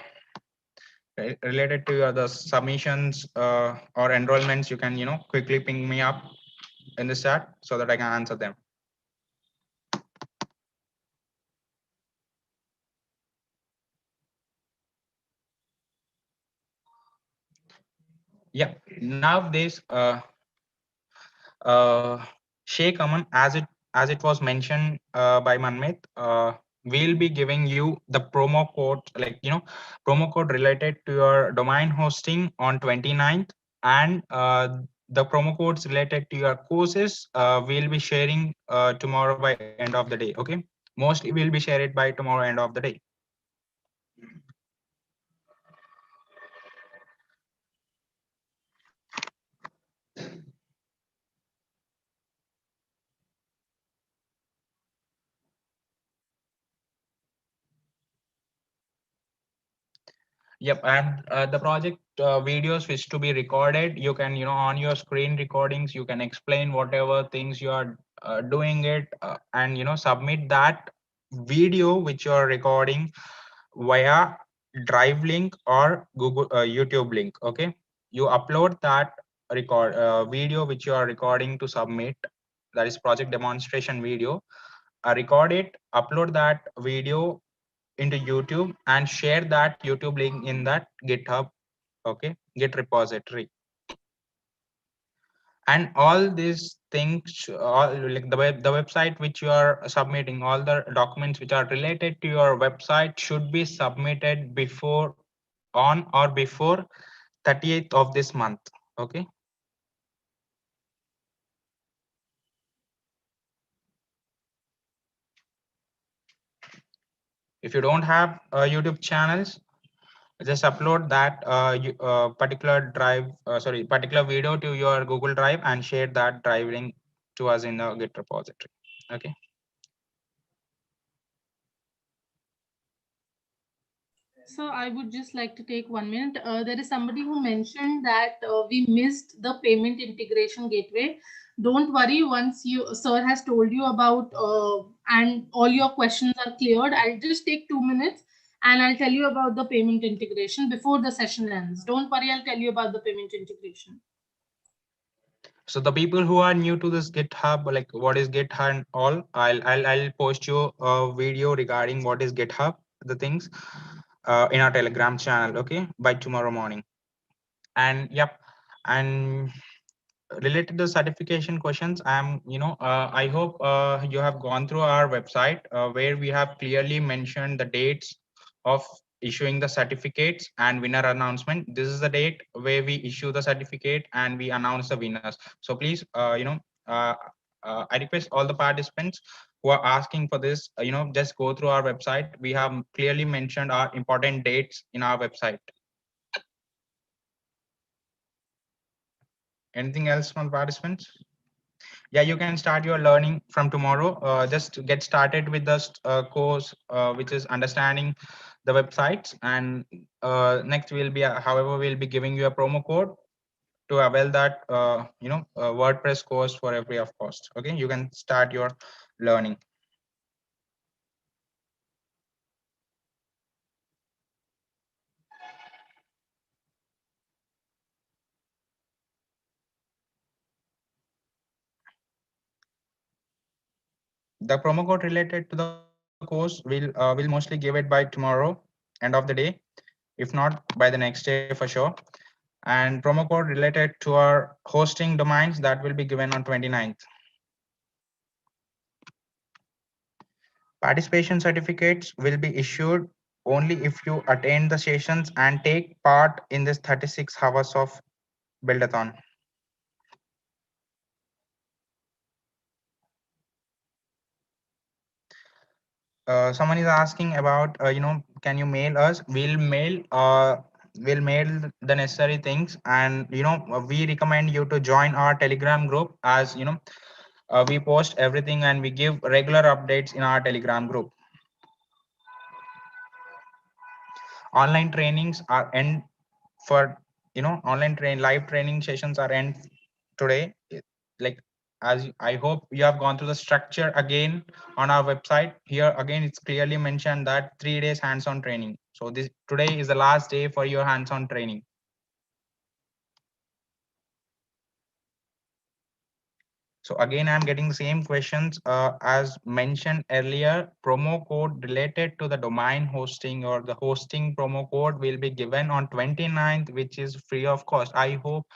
related to the submissions or enrollments, you can quickly ping me up in the chat so that I can answer them. Yeah, nowadays Sheikh Aman, as it was mentioned by Manmeet, we'll be giving you the promo code, like promo code related to your domain hosting on 29th, and the promo codes related to your courses we'll be sharing tomorrow by end of the day. Okay, mostly we'll be share it by tomorrow end of the day. Yep, and the project videos which to be recorded, you can on your screen recordings you can explain whatever things you are doing it, and submit that video which you are recording via Drive link or Google YouTube link. Okay, you upload that video which you are recording to submit, that is project demonstration video. Record it, upload that video into YouTube, and share that YouTube link in that GitHub, okay, Git repository. And all these things, all like the website which you are submitting, all the documents which are related to your website should be submitted before on or before 30th of this month. Okay. If you don't have YouTube channels, just upload that particular particular video to your Google Drive and share that drive link to us in the Git repository. Okay. So I would just like to take 1 minute. There is somebody who mentioned that we missed the payment integration gateway. Don't worry, once you sir has told you about and all your questions are cleared, I'll just take 2 minutes and I'll tell you about the payment integration before the session ends. Don't worry, I'll tell you about the payment integration. So the people who are new to this GitHub, like what is GitHub and all, I'll post you a video regarding what is GitHub, the things in our Telegram channel, okay, by tomorrow morning. And yep, and related to certification questions, I hope you have gone through our website where we have clearly mentioned the dates of issuing the certificates and winner announcement. This is the date where we issue the certificate and we announce the winners. So please, I request all the participants who are asking for this, just go through our website. We have clearly mentioned our important dates in our website. Anything else from participants? Yeah, you can start your learning from tomorrow. Just get started with the course, which is understanding the websites. And next we'll be, however, we'll be giving you a promo code to avail that, WordPress course for free of cost. Okay, you can start your learning. The promo code related to the course will mostly give it by tomorrow, end of the day, if not by the next day for sure. And promo code related to our hosting domains that will be given on 29th. Participation certificates will be issued only if you attend the sessions and take part in this 36 hours of Build-A-Thon. Someone is asking about, can you mail us? We'll mail the necessary things, and we recommend you to join our Telegram group, as we post everything and we give regular updates in our Telegram group. Online trainings are end for live training sessions are end today. Like, as I hope you have gone through the structure again on our website. Here again it's clearly mentioned that 3 days hands-on training. So this today is the last day for your hands-on training. So again, I'm getting the same questions as mentioned earlier. Promo code related to the domain hosting or the hosting promo code will be given on 29th, which is free of cost. I hope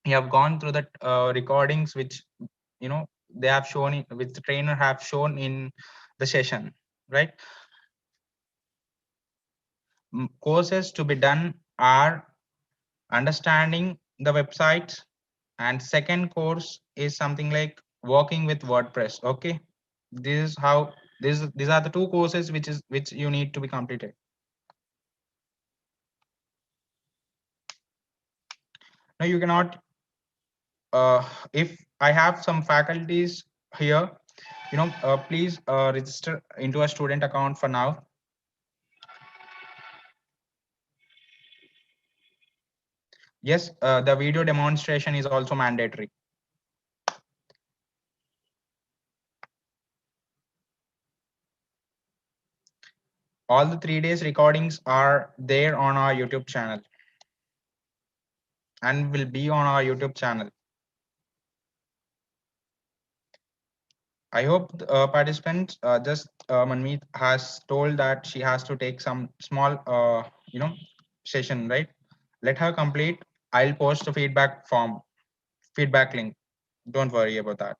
you have gone through the recordings, which they have shown, which the trainer have shown in the session, right? Courses to be done are understanding the websites, and second course is something like working with WordPress. Okay, this is how these are the two courses which you need to be completed. Now you cannot, if I have some faculties here, please register into a student account for now. Yes, the video demonstration is also mandatory. All the 3 days recordings are there on our YouTube channel and will be on our YouTube channel. I hope participants, just Manmeet has told that she has to take some small, session, right? Let her complete. I'll post a feedback form, feedback link. Don't worry about that.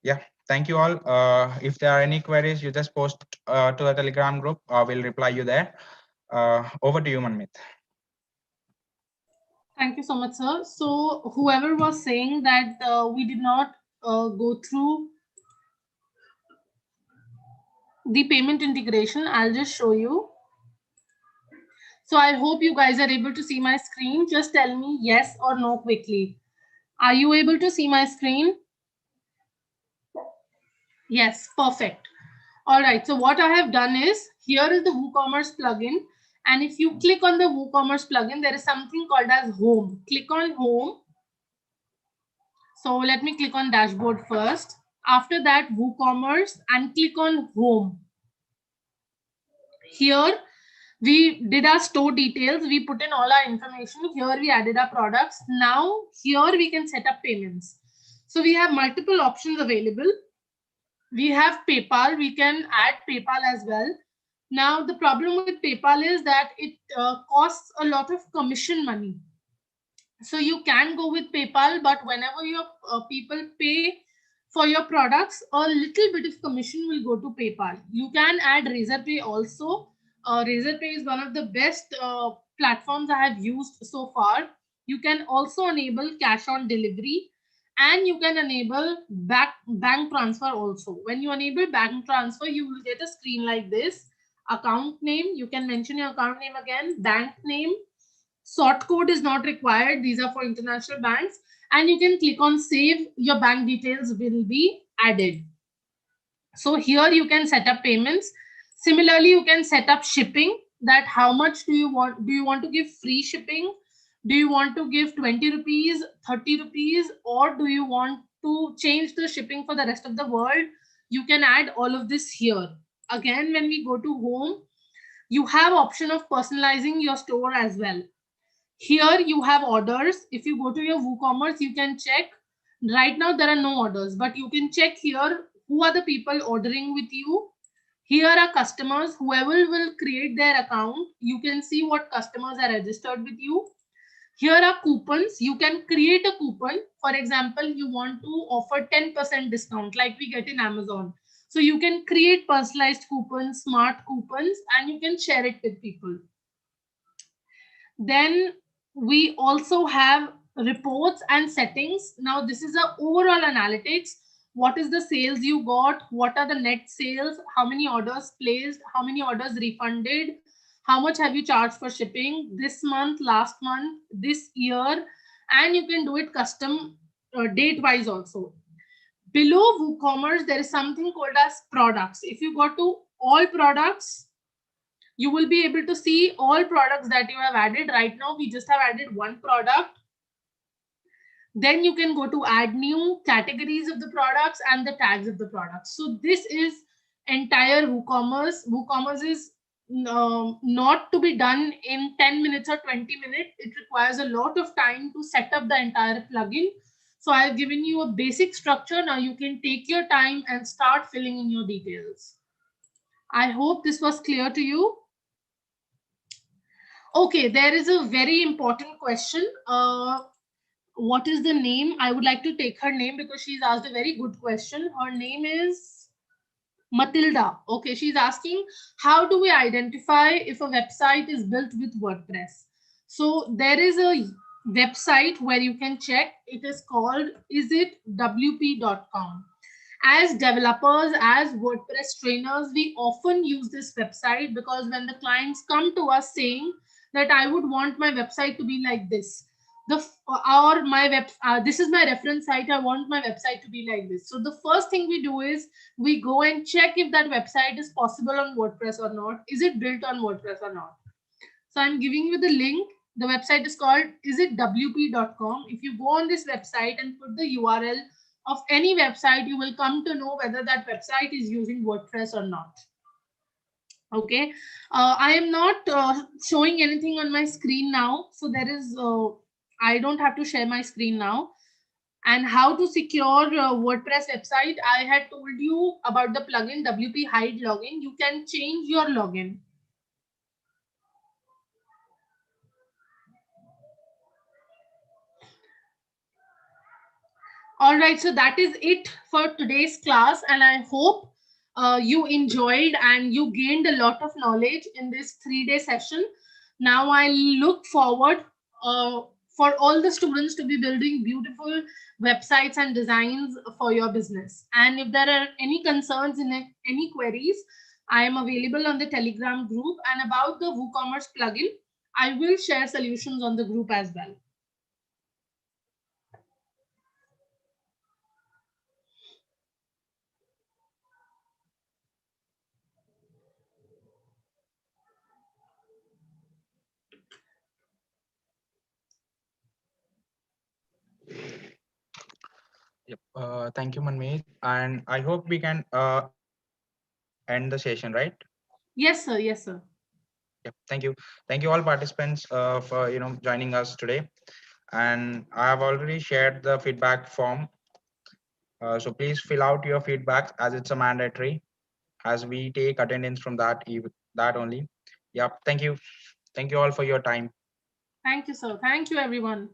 Yeah, thank you all. If there are any queries, you just post to the Telegram group. We'll reply you there. Over to you, Manmeet. Thank you so much, sir. So whoever was saying that we did not go through the payment integration, I'll just show you. So I hope you guys are able to see my screen. Just tell me yes or no quickly. Are you able to see my screen? Yes, perfect. All right, so what I have done is, Here is the WooCommerce plugin. And if you click on the WooCommerce plugin, there is something called as home. Click on home. So let me click on dashboard first. After that, WooCommerce, and click on home. Here we did our store details. We put in all our information. Here we added our products. Now here we can set up payments. So we have multiple options available. We have PayPal. We can add PayPal as well. Now the problem with PayPal is that it costs a lot of commission money. So you can go with PayPal, but whenever your people pay for your products, a little bit of commission will go to PayPal. You can add Razorpay also. Razorpay is one of the best platforms I have used so far. You can also enable cash on delivery, and you can enable bank transfer also. When you enable bank transfer, you will get a screen like this. Account name, you can mention your account name again, bank name. Sort code is not required. These are for international banks. And you can click on save. Your bank details will be added. So here you can set up payments. Similarly, you can set up shipping. That how much do you want? Do you want to give free shipping? Do you want to give 20 rupees, 30 rupees, or do you want to change the shipping for the rest of the world? You can add all of this here. Again, when we go to home, you have option of personalizing your store as well. Here you have orders. If you go to your WooCommerce, you can check. Right now there are no orders, but you can check here who are the people ordering with you. Here are customers. Whoever will create their account, you can see what customers are registered with you. Here are coupons. You can create a coupon. For example, you want to offer 10% discount like we get in Amazon. So you can create personalized coupons, smart coupons, and you can share it with people. Then we also have reports and settings. Now this is a overall analytics. What is the sales you got? What are the net sales? How many orders placed? How many orders refunded? How much have you charged for shipping this month, last month, this year? And you can do it custom date wise also. Below WooCommerce, there is something called as products. If you go to all products, you will be able to see all products that you have added. Right now, we just have added one product. Then you can go to add new categories of the products and the tags of the products. So this is entire WooCommerce. WooCommerce is not to be done in 10 minutes or 20 minutes. It requires a lot of time to set up the entire plugin. So I've given you a basic structure. Now you can take your time and start filling in your details. I hope this was clear to you. Okay, there is a very important question. What is the name? I would like to take her name because she's asked a very good question. Her name is Matilda. Okay, she's asking, how do we identify if a website is built with WordPress? So there is a website where you can check. It is called isitwp.com. As developers, as WordPress trainers, we often use this website because when the clients come to us saying that I would want my website to be like this, this is my reference site, I want my website to be like this. So the first thing we do is we go and check if that website is possible on WordPress or not. Is it built on WordPress or not? So I'm giving you the link. The website is called isitwp.com. If you go on this website and put the URL of any website, you will come to know whether that website is using WordPress or not. Okay, I am not showing anything on my screen now. So there is, I don't have to share my screen now. And how to secure WordPress website, I had told you about the plugin WP Hide Login. You can change your login. All right, so that is it for today's class, and I hope you enjoyed and you gained a lot of knowledge in this 3-day session. Now I look forward for all the students to be building beautiful websites and designs for your business. And if there are any concerns in it, any queries, I am available on the Telegram group. And about the WooCommerce plugin, I will share solutions on the group as well. Yep. Thank you, Manmeet. And I hope we can end the session, right? Yes, sir. Yes, sir. Yep. Thank you all participants for joining us today. And I have already shared the feedback form. So please fill out your feedback as it's a mandatory, as we take attendance from that only. Yep. Thank you. Thank you all for your time. Thank you, sir. Thank you, everyone.